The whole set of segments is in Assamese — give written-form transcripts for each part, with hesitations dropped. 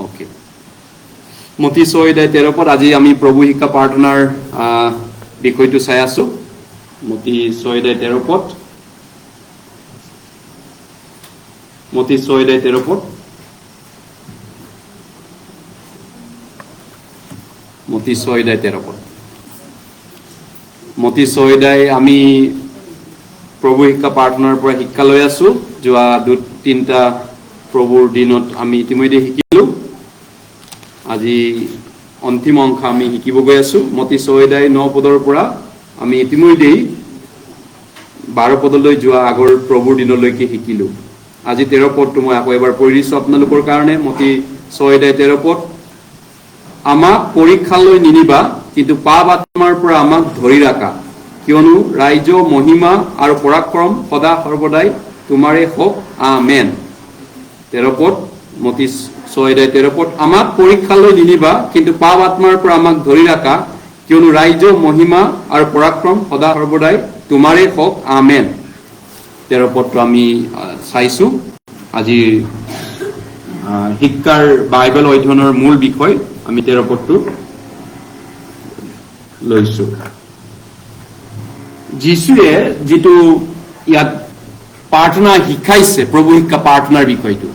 ওকে মতি 6:13 পদ আজি আমি প্ৰভু শিক্ষা প্ৰাৰ্থনাৰ বিষয়টো চাই আছো মতি 6:13 পদ মতি 6:13 পদ মতি 6:13 পদ মতি 6 আমি প্ৰভু শিক্ষা প্ৰাৰ্থনাৰ পৰা শিক্ষা লৈ আছো যোৱা 2-3টা প্ৰভুৰ দিনত আমি ইতিমধ্যে শিকিলো আজি অন্তিম অংশ আমি শিকিব গৈ আছো মতি 6:9 পদৰ পৰা আমি ইতিমধ্যে 12 পদলৈ যোৱা আগৰ প্ৰভুৰ দিনলৈকে শিকিলো আজি 13 পদটো মই আকৌ এবাৰ পঢ়ি দিছো আপোনালোকৰ কাৰণে মতি 6:13 পদ আমাক পৰীক্ষালৈ নিনিবা কিন্তু পাপ আত্মাৰ পৰা আমাক ধৰি ৰাখা কিয়নো ৰাজ্য মহিমা আৰু পৰাক্ৰম সদা সৰ্বদাই তোমাৰে হওক আমেন 13 পদ মতি 6:13 পদ আমাক পৰীক্ষালৈ নিনিবা কিন্তু পাপ আত্মাৰ পৰা আমাক ধৰি ৰাখা কিয়নো ৰাজ্য মহিমা আৰু পৰাক্ৰম সদা সৰ্বদাই তোমাৰে হওক আমেন 13 পদটো আমি চাইছো আজি শিক্ষাৰ বাইবেল অধ্যয়নৰ মূল বিষয় আমি 13 পদটো লৈছো যিশুৱে যেটো ইয়াত প্ৰাৰ্থনা শিকাইছে প্ৰভু শিক্ষা প্ৰাৰ্থনাৰ বিষয়টো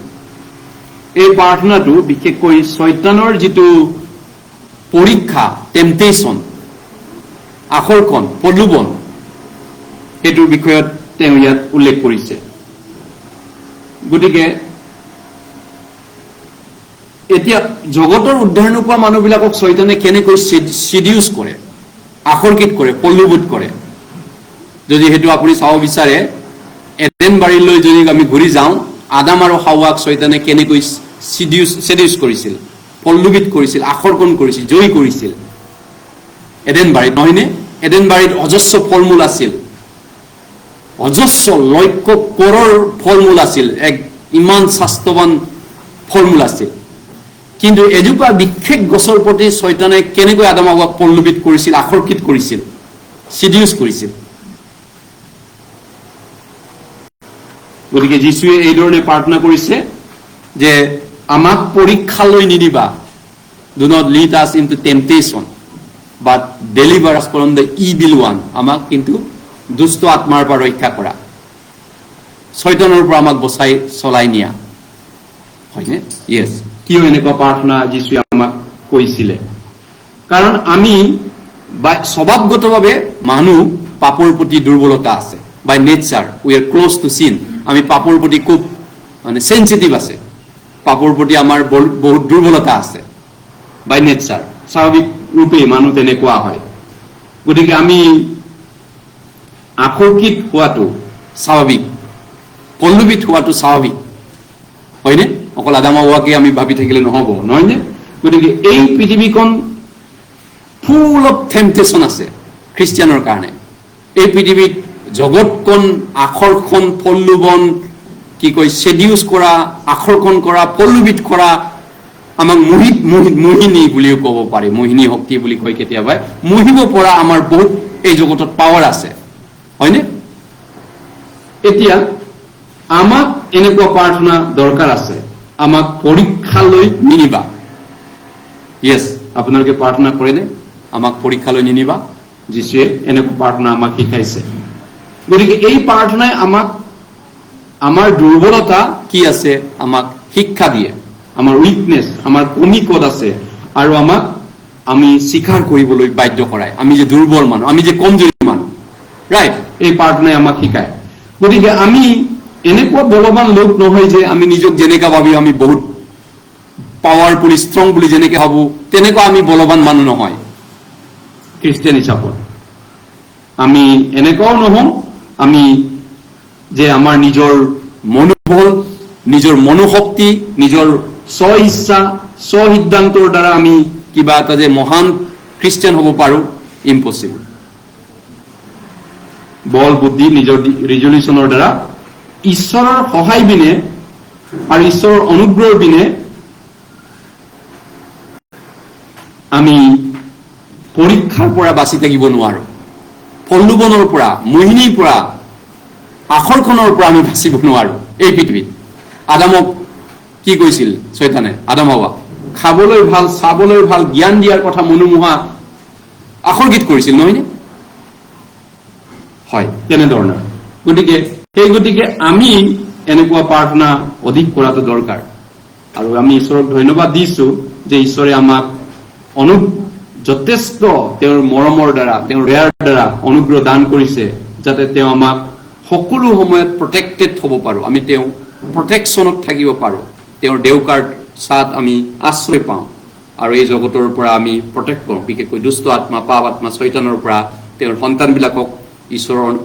এই প্ৰাৰ্থনাটো বিশেষকৈ শয়তানৰ যেটো পৰীক্ষা টেম্পটেশন আকৰ্ষণ প্ৰলোভন এটোৰ বিষয়ত তেওঁ ইয়াত উল্লেখ কৰিছে গতিকে এতিয়া জগতৰ উদ্ধাৰ নোপোৱা মানুহবিলাকক শয়তানে কেনেকৈ সিডিউস কৰে আকৰ্ষিত কৰে প্ৰলোভিত কৰে যদি হেতু আপুনি চাও বিচাৰে এডেন বাৰীলৈ যদি আমি ঘূৰি যাওঁ আদাম আৰু হাৱাক শয়তানে কেনেকৈ সিডিউস কৰিছিল প্ৰলোভিত কৰিছিল আকৰ্ষণ কৰিছিল জয় কৰিছিল এডেন বাৰীত নহয়নে এডেন বাৰীত অজস্ৰ ফলমূল আছিল অজস্ৰ লক্ষ কৰৰ ফলমূল আছিল এক ইমান স্বাস্থ্যৱান ফলমূল আছিল কিন্তু এজোপা বিশেষ গছৰ প্ৰতি শয়তানে কেনেকৈ আদাম হাৱাক প্ৰলোভিত কৰিছিল আকৰ্ষিত কৰিছিল সিডিউস কৰিছিল গতিকে যিশুৱে এই ধৰণে প্ৰাৰ্থনা কৰিছে যে আমাক পৰীক্ষালৈ নিদিবা do not lead us into temptation but deliver us from the evil one আমাক কিন্তু দুষ্ট আত্মাৰ পৰা ৰক্ষা কৰা শয়তানৰ পৰা আমাক বচাই চলাই নিয়া হয়নে yes কিয় এনেকুৱা প্ৰাৰ্থনা যিশুৱে আমাক কৈছিলে কাৰণ আমি স্বভাৱগতভাৱে মানুহ পাপৰ প্ৰতি দুৰ্বলতা আছে by nature we are close to sin আমি পাপৰ প্ৰতি খুব মানে সেনসিটিভ আছে পাপৰ প্ৰতি আমাৰ বহুত দুৰ্বলতা আছে by nature স্বাভাৱিক ৰূপে মানুহ তেনেকুৱা হয় গতিকে আমি আকৰ্ষিত হোৱাটো স্বাভাৱিক প্ৰলোভিত হোৱাটো স্বাভাৱিক হয়নে অকল আদাম হাৱাকে আমি ভাবি থাকিলে নহব নহয়নে গতিকে এই পৃথিৱীখন ফুল অফ টেম্পটেশন আছে খ্ৰীষ্টিয়ানৰ কাৰণে এই পৃথিৱীত জগতখন আকৰ্ষণ প্ৰলোভন কি কয় সিডিউস কৰা আকৰ্ষণ কৰা প্ৰলোভিত কৰা আমাক মোহিনী বুলিও ক'ব পাৰি মোহিনী শক্তি বুলি কয় কেতিয়াবা মোহিব পৰা আমাৰ বহুত এই জগতত পাৱাৰ আছে হয়নে এতিয়া আমাক এনেকুৱা প্ৰাৰ্থনা দৰকাৰ আছে আমাক পৰীক্ষালৈ নিনিবা yes আপোনালোকে প্ৰাৰ্থনা কৰেনে আমাক পৰীক্ষালৈ নিনিবা যিশুৱে এনেকুৱা প্ৰাৰ্থনা আমাক শিকাইছে গতিকে এই প্ৰাৰ্থনাই আমাক আমাৰ দুৰ্বলতা কি আছে আমাক শিক্ষা দিয়ে আমাৰ উইকনেস আমাৰ কমি ক'ত আছে আৰু আমাক আমি স্বীকাৰ কৰিবলৈ বাধ্য কৰায় আমি যে দুৰ্বল মানুহ আমি যে কমজোৰি মানুহ ৰাইট এই প্ৰাৰ্থনাই আমাক শিকায় গতিকে আমি এনেকুৱা বলৱান লোক নহয় যে আমি নিজক যেনেকা ভাবি আমি বহুত পাৱাৰফুল ষ্ট্ৰং বুলি যেনেকে ভাবো তেনেকুৱা আমি বলৱান মানুহ নহয় খ্ৰীষ্টিয়ান হিচাপত আমি এনেকুৱাও নহওঁ আমি যে আমাৰ নিজৰ মনোবল নিজৰ মনোশক্তি নিজৰ স্ব ইচ্ছা স্ব সিদ্ধান্তৰ দ্বাৰা আমি কিবা এটা যে মহান খ্ৰীষ্টিয়ান হ'ব পাৰো ইম্পসিবল বল বুদ্ধি নিজৰ ৰিজলিউশনৰ দ্বাৰা ঈশ্বৰৰ সহায় বিনে আৰু ঈশ্বৰৰ অনুগ্ৰহৰ বিনে আমি পৰীক্ষাৰ পৰা বাচি থাকিব নোৱাৰো প্ৰলোভনৰ পৰা মোহিনীৰ পৰা আকৰ্ষণৰ পৰা আমি বাচিব নোৱাৰো এই পৃথিৱীত আদামক কি কৈছিল শয়তানে আদম হাৱা খাবলৈ ভাল চাবলৈ ভাল জ্ঞান দিয়াৰ কথা মনোমোহা আকৰ্ষিত কৰিছিল নহয়নে হয় তেনেধৰণৰ গতিকে আমি এনেকুৱা প্ৰাৰ্থনা অধিক কৰাটো দৰকাৰ আৰু আমি ঈশ্বৰক ধন্যবাদ দিছো যে ঈশ্বৰে আমাক যথেষ্ট তেওঁৰ মৰমৰ দ্বাৰা তেওঁৰ দয়াৰ দ্বাৰা অনুগ্ৰহ দান কৰিছে যাতে তেওঁ আমাক সকলো সময়ত প্ৰটেক্টেড হ'ব পাৰো আমি তেওঁ প্ৰটেকশ্যনত থাকিব পাৰো তেওঁৰ দেউকাৰ সাথ আমি আশ্ৰয় পাওঁ আৰু এই জগতৰ পৰা আমি প্ৰটেক্ট কৰোঁ বিশেষকৈ দুষ্ট আত্মা পাপ আত্মা শয়তানৰ পৰা তেওঁৰ সন্তানবিলাকক ঈশ্বৰৰ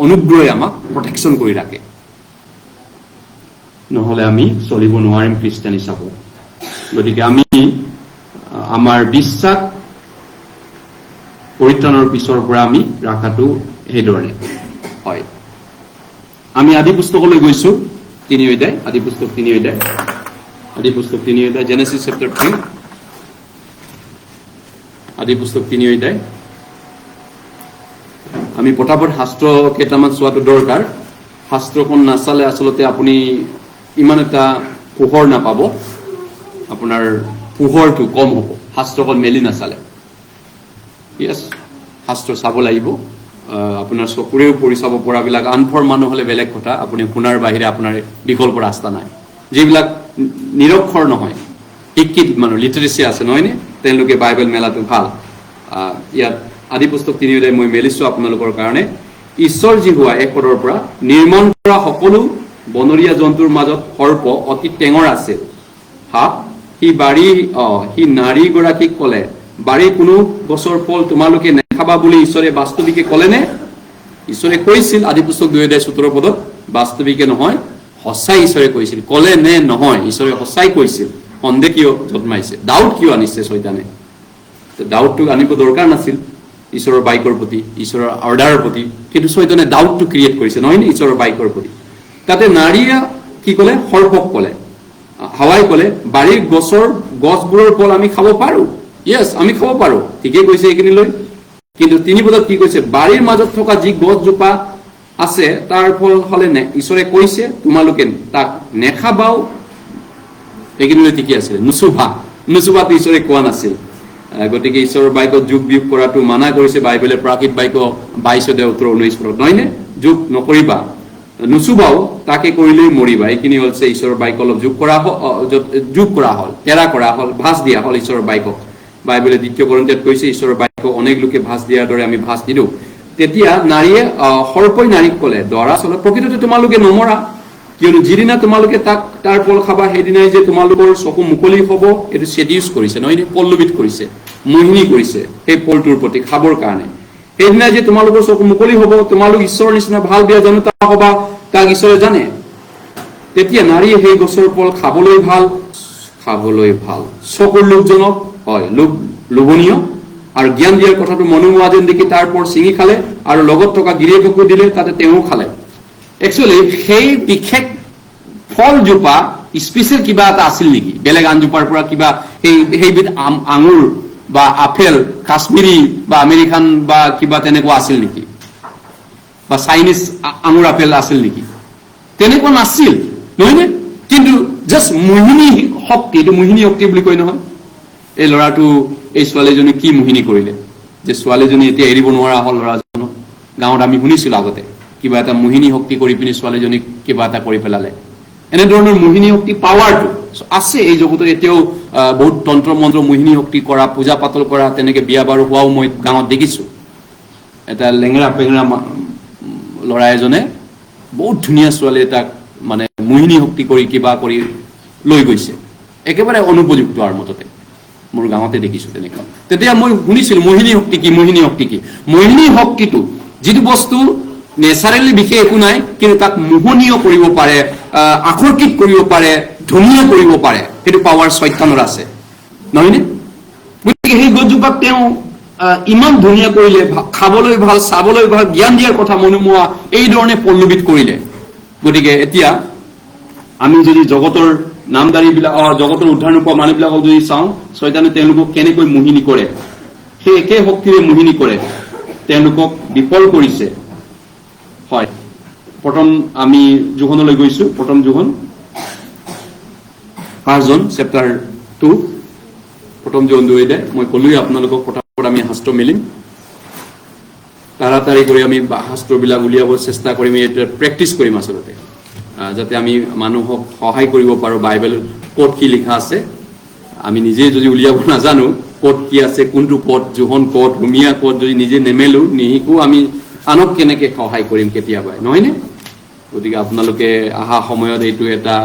অনুগ্ৰহে আমাক প্ৰটেকশ্যন কৰি ৰাখে নহলে আমি চলিব নোৱাৰিম খ্ৰীষ্টান হিচাপে গতিকে আমি আমাৰ বিশ্বাস পৰিত্ৰাণৰ পিছৰ পৰা আমি ৰাখাটো সেইধৰণে হয় আমি আদি পুস্তকলৈ গৈছো 3 অধ্যায় আদি পুস্তক 3 অধ্যায় জেনেসিস চেপ্টাৰ 3 আদি পুস্তক 3 অধ্যায় আমি পটাপট শাস্ত্ৰ কেইটামান চোৱাটো দৰকাৰ শাস্ত্ৰখন নাচালে আচলতে আপুনি ইমান এটা পোহৰ নাপাব আপোনাৰ পোহৰটো কম হ'ব শাস্ত্ৰখন মেলি নাচালে ইয়েস শাস্ত্ৰ চাব লাগিব আপোনাৰ চকুৰেও পৰি চাব পৰাবিলাক আনফৰ মানুহ হলে বেলেগ কথা আপুনি শুনাৰ বাহিৰে আপোনাৰ বিকল্প ৰাস্তা নাই যিবিলাক নিৰক্ষৰ নহয় শিক্ষিত মানুহ লিটাৰেচি আছে নহয়নে তেওঁলোকে বাইবেল মেলাটো ভাল ইয়াত আদি পুস্তক 3 অধ্যায় মই মেলিছো আপোনালোকৰ কাৰণে ঈশ্বৰ জিহুৱা এক পদৰ পৰা নিৰ্মাণ কৰা সকলো বনৰীয়া জন্তুৰ মাজত সৰ্প অতি টেঙৰ আছিল সি নাৰী গৰাকীক ক'লে বাৰী কোনো গছৰ ফল তোমালোকে নেখাবা বুলি ঈশ্বৰে বাস্তৱিকে ক'লেনে ঈশ্বৰে কৈছিল আদি পুস্তক 2 অধ্যায় 17 পদত বাস্তৱিকে নহয় সঁচাই ঈশ্বৰে কৈছিল ক'লে নে নহয় ঈশ্বৰে সঁচাই কৈছিল সন্দেহ কিয় জন্মাইছে ডাউট কিয় আনিছে শয়তানে ডাউটটো আনিব দৰকাৰ নাছিল ঈশ্বৰৰ বাইকৰ প্ৰতি ঈশ্বৰৰ অৰ্ডাৰৰ প্ৰতি কিন্তু শয়তানে ডাউটটো ক্ৰিয়েট কৰিছে নহয় নে ঈশ্বৰৰ বাইকৰ প্ৰতি তাতে নাৰীয়ে কি ক'লে সৰ্পক ক'লে হাৱাই ক'লে বাৰীৰ গছবোৰৰ ফল আমি খাব পাৰো ইয়েস আমি খাব পাৰো ঠিকই কৈছে এইখিনি লৈ কিন্তু 3 পদত কি কৈছে বাৰীৰ মাজত থকা যি গছজোপা আছে তাৰ ফল হলে ঈশ্বৰে কৈছে তোমালোকে তাক নেখাবাও এইখিনি লৈ ঠিকই আছে নুচুবাটো ঈশ্বৰে কোৱা নাছিল গতিকে ঈশ্বৰৰ বাইকত যোগ বিয়োগ কৰাটো মানা কৰিছে বাইবেলে প্ৰাকৃত বাইক 22 অধ্যায় 19 পদত নহয়নে যোগ নকৰিবা নুচুবাও তাকে কৰিলেই মৰিবা এইখিনি হৈছে ঈশ্বৰৰ বাইক অলপ যোগ কৰা হ'ল তেৰা কৰা হ'ল ভাঁজ দিয়া হ'ল ঈশ্বৰৰ বাইকক বাইবেলে 2 কৰিন্থিয়াত কৈছে ঈশ্বৰৰ বাইকক অনেক লোকে ভাঁজ দিয়াৰ দৰে আমি ভাঁজ দিলো তেতিয়া নাৰীয়ে সৰ্পই নাৰীক ক'লে দৰাচলতে প্ৰকৃততে তোমালোকে নমৰা কিয়নো যিদিনা তোমালোকে তাৰ ফল খাবা সেইদিনাই যে তোমালোকৰ চকু মুকলি হ'ব এইটো সেডিউস কৰিছে নহয়নে পল্লৱিত কৰিছে মোহিনী কৰিছে সেই ফলটোৰ প্ৰতি খাবৰ কাৰণে সেইদিনাই যে তোমালোকৰ চকু মুকলি হ'ব তোমালোক ঈশ্বৰৰ নিচিনা ভাল বেয়া জানোতা হ'বা তাক ঈশ্বৰে জানে তেতিয়া নাৰীয়ে সেই গছৰ ফল খাবলৈ ভাল চকুৰ লোভজনক হয় লোভনীয় আৰু জ্ঞান দিয়াৰ কথাটো মনোমোহা যেন দেখি তাৰ পৰ ছিঙি খালে আৰু লগত থকা গিৰিয়েককো দিলে তাতে তেওঁ খালে একচুৱেলি সেই বিশেষ ফলজোপা স্পেচিয়েল কিবা এটা আছিল নেকি বেলেগ আনজোপাৰ পৰা কিবা সেইবিধ আঙুৰ বা আপেল কাশ্মীৰী বা আমেৰিকান বা কিবা তেনেকুৱা আছিল নেকি বা চাইনিজ আঙুৰ আপেল আছিল নেকি তেনেকুৱা নাছিল নহয়নে কিন্তু জাষ্ট মোহিনী শক্তি এইটো মোহিনী শক্তি বুলি কয় নহয় এই ল'ৰাটো এই ছোৱালীজনী কি মোহিনী কৰিলে যে ছোৱালীজনী এতিয়া এৰিব নোৱাৰা হ'ল ল'ৰাজনক গাঁৱত আমি শুনিছিলো আগতে কিবা এটা মোহিনী শক্তি কৰি পিনি ছোৱালীজনীক কিবা এটা কৰি পেলালে এনেধৰণৰ মোহিনী শক্তি পাৱাৰটো আছে এই জগতত এতিয়াও বহুত তন্ত্ৰ মন্ত্ৰ মোহিনী শক্তি কৰা পূজা পাতল কৰা তেনেকে বিয়া বাৰু হোৱাও মই গাঁৱত দেখিছো এটা লেঙৰা পেঙৰা ল'ৰা এজনে বহুত ধুনীয়া ছোৱালী এটাক মানে মোহিনী শক্তি কৰি কিবা কৰি লৈ গৈছে একেবাৰে অনুপযুক্ত আৰু মততে মোৰ গাঁৱতে দেখিছো তেনেকুৱা তেতিয়া মই শুনিছিলো মোহিনী শক্তি কি মোহিনী শক্তিটো যিটো বস্তু নেচাৰেলি বিশেষ একো নাই কিন্তু তাক মোহনীয় কৰিব পাৰে আকৰ্ষিত কৰিব পাৰে ধুনীয়া কৰিব পাৰে সেইটো পাৱাৰ শয়তানৰ আছে নহয়নে গতিকে সেই গছজোপাক তেওঁ ইমান ধুনীয়া কৰিলে খাবলৈ ভাল চাবলৈ ভাল জ্ঞান দিয়াৰ কথা মনোমোহা এই ধৰণে পল্লৱিত কৰিলে গতিকে এতিয়া আমি যদি জগতৰ নামদাৰীবিলাক জগতৰ উদ্ধাৰ নোপোৱা মানুহবিলাকক যদি চাওঁ শয়তানে তেওঁলোকক কেনেকৈ মোহিনী কৰে সেই একে শক্তিৰে মোহিনী কৰে তেওঁলোকক বিফল কৰিছে হয় প্ৰথম আমি যোহনলৈ গৈছো প্ৰথম যোহন 1 জন চেপ্টাৰ 2 প্ৰথম জন 2 অধ্যায় মই কলোই আপোনালোকক পটাপট আমি শাস্ত্ৰ মেলিম তাড়াতাড়ি কৰি আমি শাস্ত্ৰবিলাক উলিয়াব চেষ্টা কৰিম এটা প্ৰেক্টিছ কৰিম আচলতে যাতে আমি মানুহক সহায় কৰিব পাৰো বাইবেল ক'ত কি লিখা আছে আমি নিজে যদি উলিয়াব নাজানো ক'ত কি আছে কোনটো পদ জোহন ক'ত ৰুমিয়া ক'ত যদি নিজে নেমেলো নিহিকো আমি আনক কেনেকৈ সহায় কৰিম কেতিয়াবা নহয়নে গতিকে আপোনালোকে আহা সময়ত এইটো এটা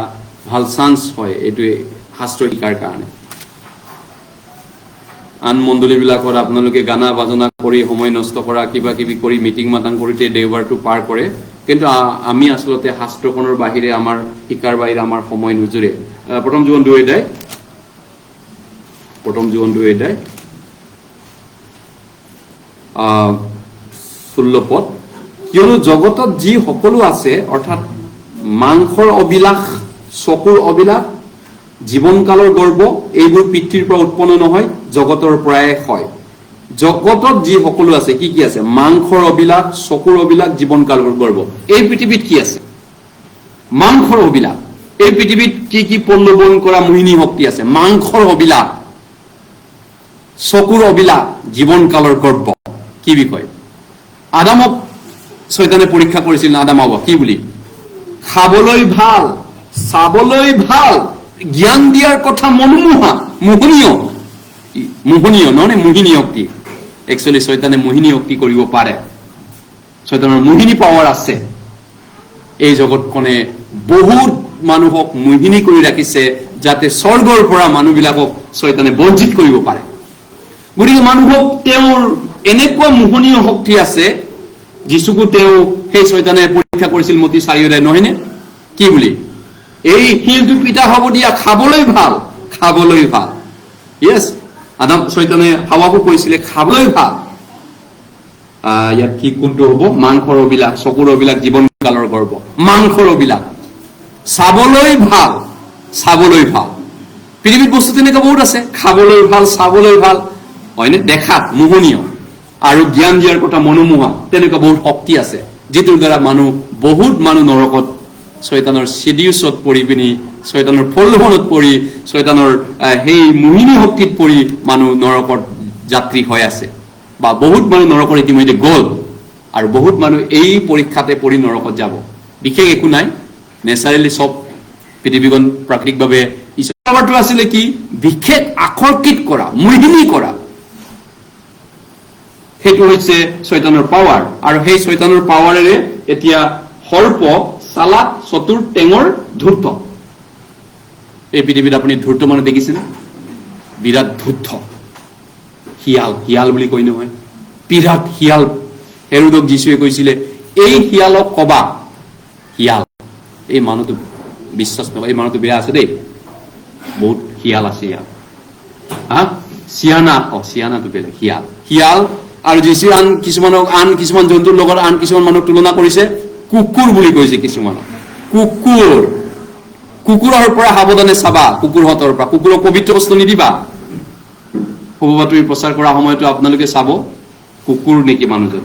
ভাল চান্স হয় এইটো শাস্ত্ৰ শিকাৰ কাৰণে আন মণ্ডলীবিলাকৰ আপোনালোকে গানা বাজনা কৰি সময় নষ্ট কৰা কিবা কিবি কৰি মিটিং মাতাং কৰিতে দেওবাৰটো পাৰ কৰে কিন্তু আমি আসলতে শাস্ত্ৰখনৰ বাহিৰে আমাৰ শিকাৰ বাহিৰে আমাৰ সময় নুজুৰে প্ৰথম যোৱান 2 অধ্যায় 16 পদ কিয়নো জগতত যি সকলো আছে অৰ্থাৎ মাংসৰ অবিলাস চকুৰ অবিলাস জীৱনকালৰ গৰ্ব এইবোৰ পিতৃৰ পৰা উৎপন্ন নহয় জগতৰ পৰাই হয় জগতত যি সকলো আছে কি কি আছে মাংসৰ অবিলাস চকুৰ অবিলাস জীৱনকালৰ গৰ্ব এই পৃথিৱীত কি আছে মাংসৰ অবিলাস এই পৃথিৱীত কি কি প্ৰলোভন কৰা মোহিনী শক্তি আছে মাংসৰ অবিলাস চকুৰ অবিলাস জীৱনকালৰ গৰ্ব কি বিষয় আদামক শয়তানে পৰীক্ষা কৰিছিল আদামক কি বুলি খাবলৈ ভাল চাবলৈ ভাল জ্ঞান দিয়াৰ কথা মনোমোহা মোহনীয় নহনে মোহিনী শক্তি একচুয়ালি শয়তানে মোহিনী শক্তি কৰিব পাৰে শয়তানৰ মোহিনী পাৱাৰ আছে এই জগতখনে বহুত মানুহক মোহিনী কৰি ৰাখিছে যাতে স্বৰ্গৰ পৰা মানুহবিলাকক শয়তানে বঞ্চিত কৰিব পাৰে গতিকে মানুহক তেওঁৰ এনেকুৱা মোহনীয় শক্তি আছে যিচুকু তেওঁ সেই শয়তানে পৰীক্ষা কৰিছিল মতি 4 অধ্যায় নহয়নে কি বুলি এই হিলটো পিতা হ'ব দিয়া খাবলৈ ভাল ইয়েস আদাম শয়তানে হাৱাকো কৈছিলে খাবলৈ ভাল ইয়াত কি কোনটো হ'ব মাংসৰ অবিলাস চকুৰ অবিলাস জীৱনকালৰ গৰ্ব মাংসৰ অবিলাস চাবলৈ ভাল পৃথিৱীত বস্তু তেনেকুৱা বহুত আছে খাবলৈ ভাল চাবলৈ ভাল হয়নে দেখাত মোহনীয় আৰু জ্ঞান দিয়াৰ কথা মনোমোহা তেনেকুৱা বহুত শক্তি আছে যিটোৰ দ্বাৰা বহুত মানুহ নৰকত শয়তানৰ সিডিউসত পৰি পিনি শয়তানৰ প্ৰলোভনত পৰি শয়তানৰ সেই মোহিনী শক্তিত পৰি মানুহ নৰকত যাত্ৰী হৈ আছে বা বহুত মানুহ নৰকৰ ইতিমধ্যে গ'ল আৰু বহুত মানুহ এই পৰীক্ষাতে পৰি নৰকত যাব বিশেষ একো নাই নেচাৰেলি সব পৃথিৱীখন প্ৰাকৃতিকভাৱে ঈশ্বৰটো আছিল কি বিশেষ আকৰ্ষিত কৰা মোহিনী কৰা সেইটো হৈছে শয়তানৰ পাৱাৰ আৰু সেই শয়তানৰ পাৱাৰেৰে এতিয়া সৰ্প চালাক চতুৰ টেঙৰ ধূৰ্ত এই পৃথিৱীত আপুনি ধূৰ্ত মানুহ দেখিছে না বিৰাট ধূৰ্ত হিয়াল বুলি কয় নহয় বিৰাট হিয়াল হেৰোদক যিশুৱে কৈছিলে এই হিয়ালক কবা হিয়াল এই মানুহটো বিশ্বাস নকৰে এই মানুহটো বেয়া আছে দেই বহুত হিয়াল আছে ইয়াত চিয়ানাটো বেলেগ হিয়াল আৰু যিশুৱে আন কিছুমান জন্তুৰ লগত আন কিছুমান মানুহক তুলনা কৰিছে কুকুৰ বুলি কৈছে কিছুমানক কুকুৰৰ পৰা সাৱধানে চাবা কুকুৰহঁতৰ পৰা কুকুৰক পবিত্ৰ বস্তু নিদিবা শুভবাতৰি প্ৰচাৰ কৰা সময়তো আপোনালোকে চাব কুকুৰ নেকি মানুহজন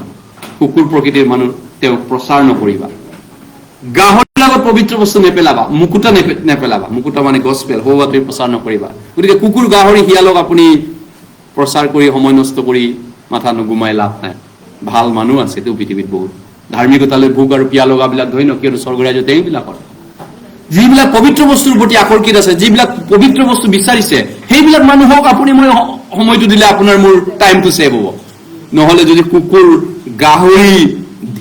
কুকুৰ প্ৰকৃতিৰ মানুহ তেওঁক প্ৰচাৰ নকৰিবা গাহৰিৰ লগত পবিত্ৰ বস্তু নেপেলাবা মুকুতা নেপেলাবা মুকুতা মানে গস্পেল শুভবাতৰি প্ৰচাৰ নকৰিবা গতিকে কুকুৰ গাহৰি হিয়ালক আপুনি প্ৰচাৰ কৰি সময় নষ্ট কৰি মাথা নুগুমাই লাভ নাই ভাল মানুহ আছে তো পৃথিৱীত বহুত ধাৰ্মিকতালৈ ভোগ আৰু পিয়া লগাবিলাক ধৰি নকিয়নো স্বৰ্গৰাজ্যত এইবিলাকৰ যিবিলাক পবিত্ৰ বস্তুৰ প্ৰতি আকৰ্ষিত আছে যিবিলাক পবিত্ৰ বস্তু বিচাৰিছে সেইবিলাক মানুহক আপুনি মই সময়টো দিলে আপোনাৰ মোৰ টাইমটো সেভ হ'ব নহলে যদি কুকুৰ গাহৰি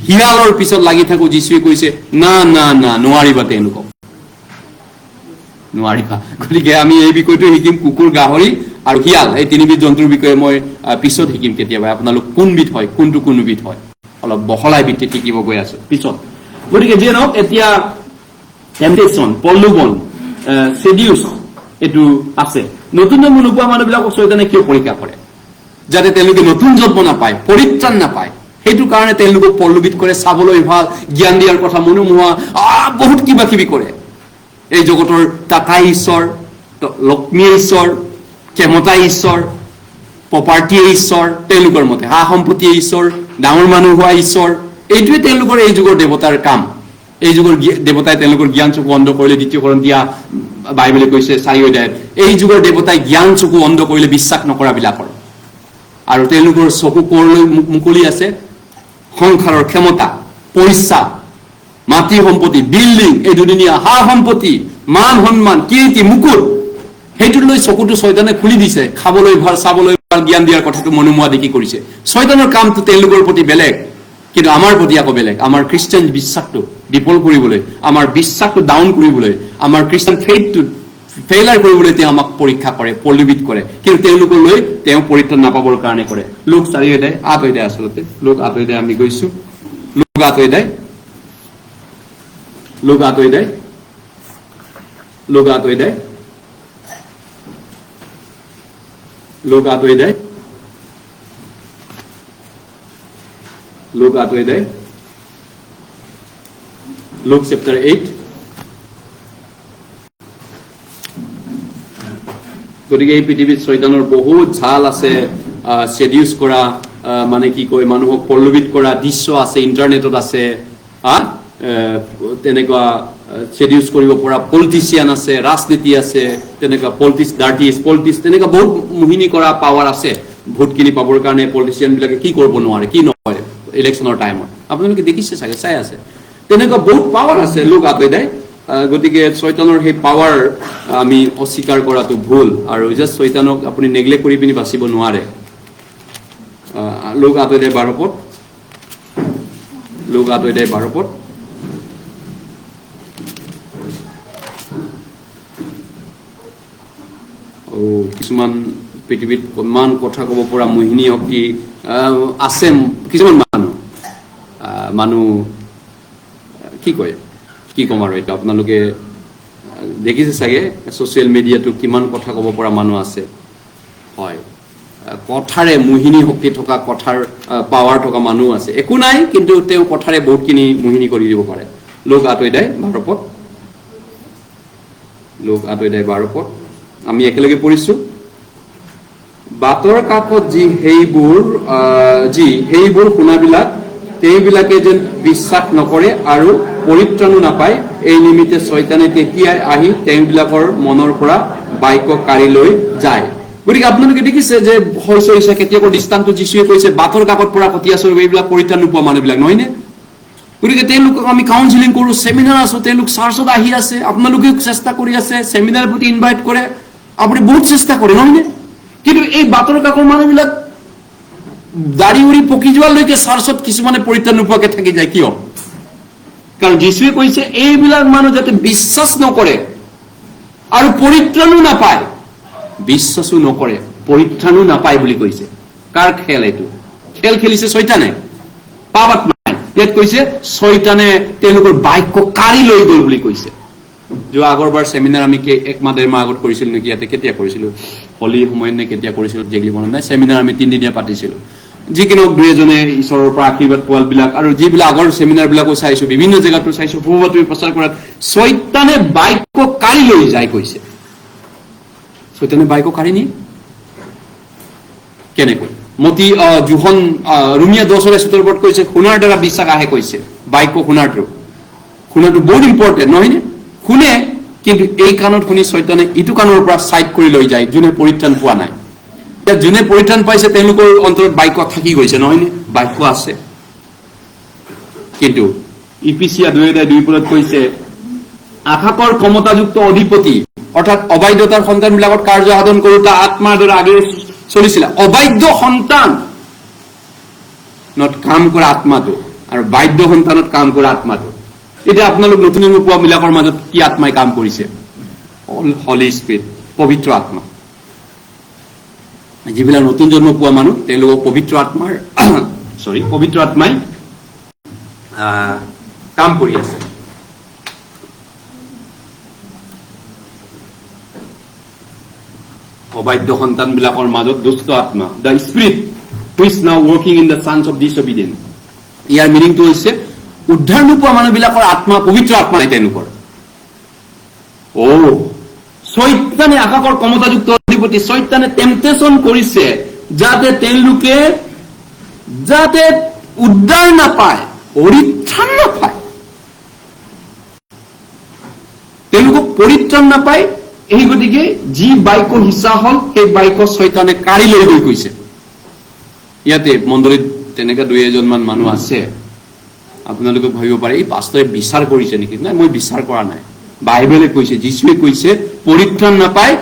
হিয়ালৰ পিছত লাগি থাকো যিশুৱে কৈছে না নোৱাৰিবা তেওঁলোকক নোৱাৰিবা গতিকে আমি এই বিষয়টো শিকিম কুকুৰ গাহৰি আৰু হিয়াল এই তিনিবিধ জন্তুৰ বিষয়ে মই পিছত শিকিম কেতিয়াবা আপোনালোক কোনবিধ হয় কোনবিধ হয় অলপ বহলাই ভিত্তিত শিকিব গৈ আছো পিছত গতিকে যে নহওক এতিয়া টেম্পটেশ্যন প্ৰলোভন সেডিউস এইটো আছে নতুন নোপোৱা মানুহবিলাকক শয়তানে কিয় পৰীক্ষা কৰে যাতে তেওঁলোকে নতুন জন্ম নাপায় পৰিত্ৰাণ নাপায় সেইটো কাৰণে তেওঁলোকক প্ৰলোভিত কৰে চাবলৈ ভাল জ্ঞান দিয়াৰ কথা মনোমোহা বহুত কিবা কিবি কৰে এই জগতৰ টাকা ঈশ্বৰ লক্ষ্মী ঈশ্বৰ ক্ষমতা ঈশ্বৰ প্ৰপাৰ্টি ঈশ্বৰ তেওঁলোকৰ মতে সম্পত্তি ঈশ্বৰ ডাঙৰ মানুহ হোৱা ঈশ্বৰ এইটোৱে তেওঁলোকৰ এই যুগৰ দেৱতাৰ কাম এই যুগৰ দেৱতাই তেওঁলোকৰ জ্ঞান চকু অন্ধ কৰিলে, দ্বিতীয় কৰন্থিয়া বাইবেলে কৈছে 4 অধ্যায়ত এই যুগৰ দেৱতাই জ্ঞান চকু অন্ধ কৰিলে বিশ্বাস নকৰা বিলাকৰ, আৰু তেওঁলোকৰ চকু কোৰলৈ মুকলি আছে সংসাৰৰ ক্ষমতা, পইচা, মাটি সম্পত্তি, বিল্ডিং, এই দুদিনীয়া সা সম্পত্তি, মান সন্মান, কীৰ্তি, মুকুট, সেইটোক লৈ চকুটো শয়তানে খুলি দিছে। খাবলৈ ভাল, চাবলৈ ভাল, জ্ঞান দিয়াৰ কথাটো মনোমোৱা দেখি কৰিছে। শয়তানৰ কামটো তেওঁলোকৰ প্ৰতি বেলেগ, কিন্তু আমাৰ প্ৰতি আকৌ বেলেগ। আমাৰ খ্ৰীষ্টান বিশ্বাসটো বিফল কৰিবলৈ, আমাৰ বিশ্বাসটো ডাউন কৰিবলৈ, আমাৰ খ্ৰীষ্টান ফেইথটো ফেইলাৰ কৰিবলৈ তেওঁ আমাক পৰীক্ষা কৰে, পল্লৱিত কৰে, কিন্তু তেওঁলোকক লৈ তেওঁ পৰিত্ৰাণ নাপাবৰ কাৰণে কৰে। লোক 4 অধ্যায় 8 অধ্যায় আচলতে লোক 8 অধ্যায় আমি গৈছো। লোক 8 অধ্যায় লোক 8 অধ্যায় লোক 8 অধ্যায় লোক 8 অধ্যায় লোক 8 অধ্যায় লোক চ্যাপ্টার 8। গতিকে এই পৃথিৱীত শয়তানৰ বহুত ঝাল আছে, সেডিউস কৰা, মানে কি কয় মানুহক পল্লৱিত কৰা দৃশ্য আছে, ইন্টাৰনেটত আছে, তেনেকুৱা সেডিউস কৰিব পৰা পলিটিচিয়ান আছে, ৰাজনীতি আছে, তেনেকুৱা পলিটিক্স তেনেকুৱা বহুত মোহিনী কৰা পাৱাৰ আছে। ভোট কিনি পাবৰ কাৰণে পলিটিচিয়ান বিলাকে কি কৰিব নোৱাৰে, কি নকৰে ইলেকশ্যনৰ টাইমত, আপোনালোকে দেখিছে চাগে, চাই আছে, তেনেকুৱা বহুত পাৱাৰ আছে লোক 8 অধ্যায়। গতিকে শয়তানৰ সেই পাৱাৰ আমি অস্বীকাৰ কৰাটো ভুল, আৰু জাষ্ট শয়তানক আপুনি নেগলেক্ট কৰি পিনি বাচিব নোৱাৰে। লোক 8 অধ্যায় 12 পদ, লোক 8 অধ্যায় 12 পদ। কিছুমান পৃথিৱীত ইমান কথা ক'ব পৰা মোহিনী শক্তি আছে। কিছুমান মানুহ কি কয়, কি ক'ম আৰু এটা, আপোনালোকে দেখিছে চাগে ছ'চিয়েল মিডিয়াটো কিমান কথা ক'ব পৰা মানুহ আছে। হয়, কথাৰে মোহিনী শক্তি থকা, কথাৰ পাৱাৰ থকা মানুহ আছে। একো নাই, কিন্তু তেওঁ কথাৰে বহুতখিনি মোহিনী কৰি দিব পাৰে। লোক 8 অধ্যায় 12 পদ, লোক 8 অধ্যায় 12 পদ আমি একেলগে পঢ়িছো। বাটৰ কাষত যি সেইবোৰ শুনাবিলাক তেওঁবিলাকে যেন বিশ্বাস নকৰে আৰু পৰিত্ৰাণো নাপায়, এই নিমিত্তে শয়তানে তেতিয়াই আহি তেওঁবিলাকৰ মনৰ পৰা বাক্য কাঢ়ি লৈ যায়। গতিকে আপোনালোকে দেখিছে যে হৈছে কেতিয়াবা দৃষ্টান্ত যীশুৱে কৈছে বাটৰ কাষত পৰা কটীয়া চৰিব এইবিলাক পৰিত্ৰাণ নোপোৱা মানুহবিলাক, নহয়নে? গতিকে তেওঁলোকক আমি কাউন্সিলিং কৰো, সেমিনাৰ আছো, তেওঁলোক চাৰ্চত আহি আছে, আপোনালোকেও চেষ্টা কৰি আছে, সেমিনাৰৰ প্ৰতি ইনভাইট কৰে, আপুনি বহুত চেষ্টা কৰে, নহয়নে? কিন্তু এই বাটৰ কাষৰ মানুহবিলাক দাড়ি উৰি পকি যোৱালৈকে চাৰ্চত কিছুমানে পৰিত্ৰাণ নোপোৱাকে থাকি যায়। কিয়? কাৰণ যীশুৱে কৈছে এইবিলাক মানুহ যাতে বিশ্বাস নকৰে আৰু পৰিত্ৰাণো নাপায়, বিশ্বাসো নকৰে, পৰিত্ৰাণো নাপায় বুলি কৈছে। কাৰ খেল এইটো? খেল খেলিছে শয়তানে, পাপ আত্মাই। ইয়াত কৈছে শয়তানে তেওঁলোকৰ বাক্য কাঢ়ি লৈ গ'ল বুলি কৈছে। যোৱা আগৰবাৰ সেমিনাৰ আমি 1 মাহ 1.5 মাহ আগত কৰিছিলো নেকি, ইয়াতে কেতিয়া কৰিছিলো, হলি সময়ত নে কেতিয়া কৰিছিলো জেগলি মনত নাই। সেমিনাৰ আমি 3 দিনীয়া পাতিছিলো। যিকিনো 2-এজনে ঈশ্বৰৰ পৰা আশীৰ্বাদ পোৱাল বিলাক, আৰু যিবিলাক আগৰ সেমিনাৰ বিলাকো চাইছো, বিভিন্ন জেগাতো চাইছো, সুবাতৰি প্ৰচাৰ কৰাত শয়তানে বাক্য কাঢ়ি লৈ যায় কৈছে। শয়তানে বাক্য কাঢ়ি নিয়ে কেনেকৈ? মতি জোহন ৰুমিয়া 10:17 কৈছে শুনাৰ দ্বাৰা বিশ্বাস আহে কৈছে। বাক্য শুনাৰটো বহুত ইম্পৰ্টেণ্ট, নহয়নে? শুনে, কিন্তু এই কাণত শুনি শয়তানে ইটো কাণৰ পৰা চাইড কৰি লৈ যায়, যোনে পৰিত্ৰাণ পোৱা নাই। যোনে পৰিত্ৰাণ পাইছে তেওঁলোকৰ অন্তৰত বাক্য থাকি গৈছে, নহয়নে? বাক্য আছে, কিন্তু ইফিচিয়া 2:2 কৈছে আকাশৰ ক্ষমতাযুক্ত অধিপতি, অৰ্থাৎ অবাধ্যতাৰ সন্তানবিলাকত কাৰ্য সাধন কৰোঁতা আত্মাৰ দ্বাৰা আগে চলিছিলে। অবাধ্য সন্তানত কাম কৰা আত্মাটো আৰু বাধ্য সন্তানত কাম কৰা আত্মাটো। এতিয়া আপোনালোক নতুন জন্ম পোৱা বিলাকৰ মাজত কি আত্মাই কাম কৰিছে? হলি স্পিৰিট, পবিত্ৰ আত্মা। যিবিলাক নতুন জন্ম পোৱা মানুহ তেওঁলোকক পবিত্ৰ আত্মাই কাম কৰি আছে। অবাধ্য সন্তান বিলাকৰ মাজত দুষ্ট আত্মা, the spirit which now working in the sons of disobedience. ইয়াৰ মিনিংটো হৈছে উদ্ধাৰ নোপোৱা মানুহবিলাকৰ আত্মা, পবিত্ৰ আত্মা নাই তেওঁলোকৰ। শয়তানে আকাশৰ ক্ষমতাযুক্ত অধিপতি, শয়তানে টেম্পটেশ্যন কৰিছে যাতে তেওঁলোকে উদ্ধাৰ নাপায়, পৰিত্ৰাণ নাপায়। তেওঁলোকক পৰিত্ৰাণ নাপায়। এই গতিকে যি বাক্য সিঁচা হল সেই বাক্য শয়তানে কাঢ়ি লৈ গৈ কৈছে। ইয়াতে মণ্ডলীত তেনেকা 2-এজন মান মানুহ আছে, আপোনালোকে ভাবিব পাৰে এই পাষ্টৰে বিচাৰ কৰিছে নেকি? নাই, মই বিচাৰ কৰা নাই। বাইবেলে কৈছে, যীশুৱে কৈছে পৰিত্ৰাণ নাপায়,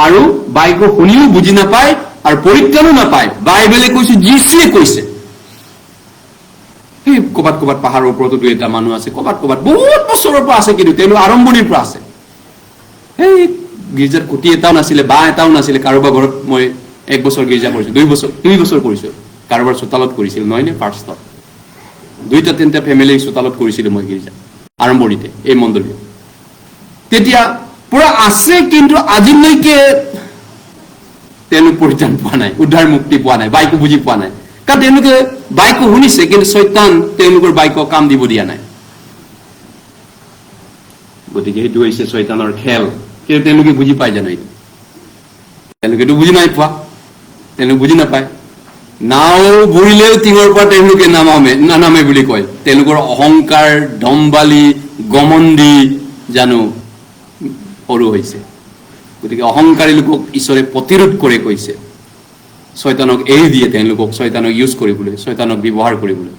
আৰু বাক্য শুনিও বুজি নাপায় আৰু পৰিত্ৰাণো নাপায়। বাইবেলে কৈছে, যীশুৱে কৈছে। সেই ক'বাত ক'বাত পাহাৰৰ ওপৰতো 2-এটা মানুহ আছে, ক'বাত ক'বাত বহুত বছৰৰ পৰা আছে, কিন্তু তেওঁলোক আৰম্ভণিৰ পৰা আছে। সেই গীৰ্জাত খুঁটি এটাও নাছিলে, বাঁহ এটাও নাছিলে। কাৰোবাৰ ঘৰত মই 1 বছৰ গীৰ্জা কৰিছো, 2 বছৰ কৰিছো। কাৰোবাৰ চোতালত কৰিছিল, নহয় নে? ফাৰ্ষ্টত 2-3টা ফেমিলি চোতালত কৰিছিলো মই গীৰ্জা আৰম্ভণিতে, এই মণ্ডলীত। তেতিয়া পুৰা আছে, কিন্তু আজিলৈকে তেওঁলোক পৰিত্ৰাণ পোৱা নাই, উদ্ধাৰ মুক্তি পোৱা নাই, বাক্য বুজি পোৱা নাই। কাৰণ তেওঁলোকে বাক্য শুনিছে, কিন্তু শয়তান তেওঁলোকৰ বাক্য কাম দিব দিয়া নাই। গতিকে সেইটো হৈছে শয়তানৰ খেল। কিন্তু তেওঁলোকে বুজি পায় জানো? এইটো তেওঁলোকেতো বুজি নাই পোৱা, তেওঁলোকে বুজি নাপায়। নাও বুৰিলেও টিঙৰ পৰা তেওঁলোকে নানামে বুলি কয়। তেওঁলোকৰ অহংকাৰ, দম্বালি, গমণ্ডি জানো সৰু হৈছে। গতিকে অহংকাৰী লোকক ঈশ্বৰে প্ৰতিৰোধ কৰে, কৈছে শয়তানক এৰি দিয়ে, তেওঁলোকক শয়তানক ইউজ কৰিবলৈ, শয়তানক ব্যৱহাৰ কৰিবলৈ।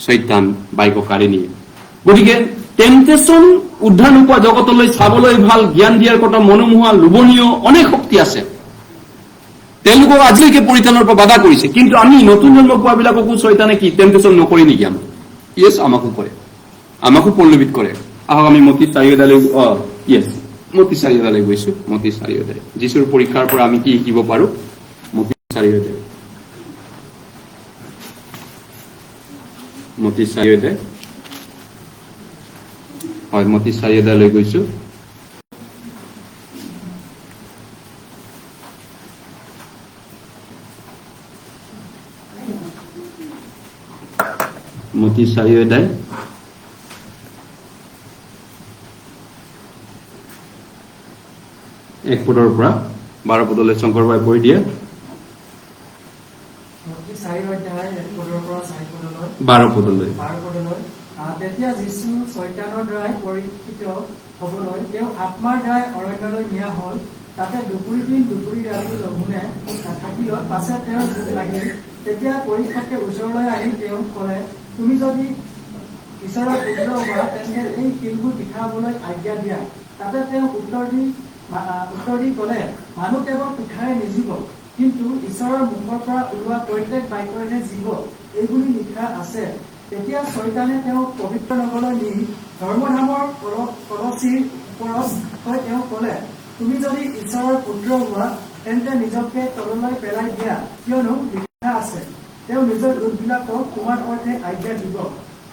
শয়তান বাক্য কাঢ়ি নিয়ে। গতিকে টেম্পটেশ্যন উদ্ধাৰ নোপোৱা জগতলৈ চাবলৈ ভাল, জ্ঞান দিয়াৰ কথা, মনোমোহা, লোভনীয় অনেক শক্তি আছে। তেওঁলোকক আজিলৈকে পৰিত্ৰাণৰ পৰা বাধা কৰিছে। কিন্তু আমি নতুন জন্ম পোৱাবিলাককো শয়তানে কি টেম্পটেশ্যন নকৰে নেকি? আমাক আমাকো কৰে, আমাকো প্ৰলোভিত কৰে। আহক আমি মতি 4 অধ্যায়লৈ মতি 4 অধ্যায়লৈ গৈছো। মতি 4 অধ্যায়, যীশুৰ পৰীক্ষাৰ পৰা আমি কি শিকিব পাৰো? মতি 4 অধ্যায়, মতি 4 অধ্যায়, হয় মতি 4 অধ্যায়লৈ গৈছো। মতি 4 অধ্যায় 1 পদৰ পৰা 12 পদলৈ শংকৰ ভাই পঢ়ি দিয়ে। 12 পদলৈ। তেতিয়া যীশু শয়তানৰ দ্বাৰাই পৰীক্ষিত হ'বলৈ তেওঁ আত্মাৰ দ্বাৰাই অৰণ্যলৈ নিয়া হ'ল। তাতে দুপুৰী দিন দুপুৰী ৰাতি লঘোণে থাকিলত। পাছত তেওঁৰ ভোক লাগিল। তেতিয়া পৰীক্ষকে ওচৰলৈ আহি তেওঁক ক'লে, তুমি যদি ঈশ্বৰৰ পুত্ৰ হোৱা তেন্তে এই শিলবোৰ পিঠা হ'বলৈ আজ্ঞা দিয়া। তাতে তেওঁ উত্তৰ দি ক'লে, মানুহ কেৱল পিঠাৰে নিজিব, কিন্তু ঈশ্বৰৰ মুখৰ পৰা ওলোৱা প্ৰত্যেক বাক্যৰেহে জীৱ, এইবুলি লিখা আছে। তেতিয়া শয়তানে তেওঁক পবিত্ৰ নগৰলৈ নি ধৰ্মধামৰ কলচীৰ ওপৰত থৈ তেওঁক ক'লে, তুমি যদি ঈশ্বৰৰ পুত্ৰ হোৱা তেন্তে নিজকে তললৈ পেলাই দিয়া, কিয়নো লিখা আছে, তেওঁ নিজৰ দূতবিলাকক তোমাৰ অৰ্থে আজ্ঞা দিব,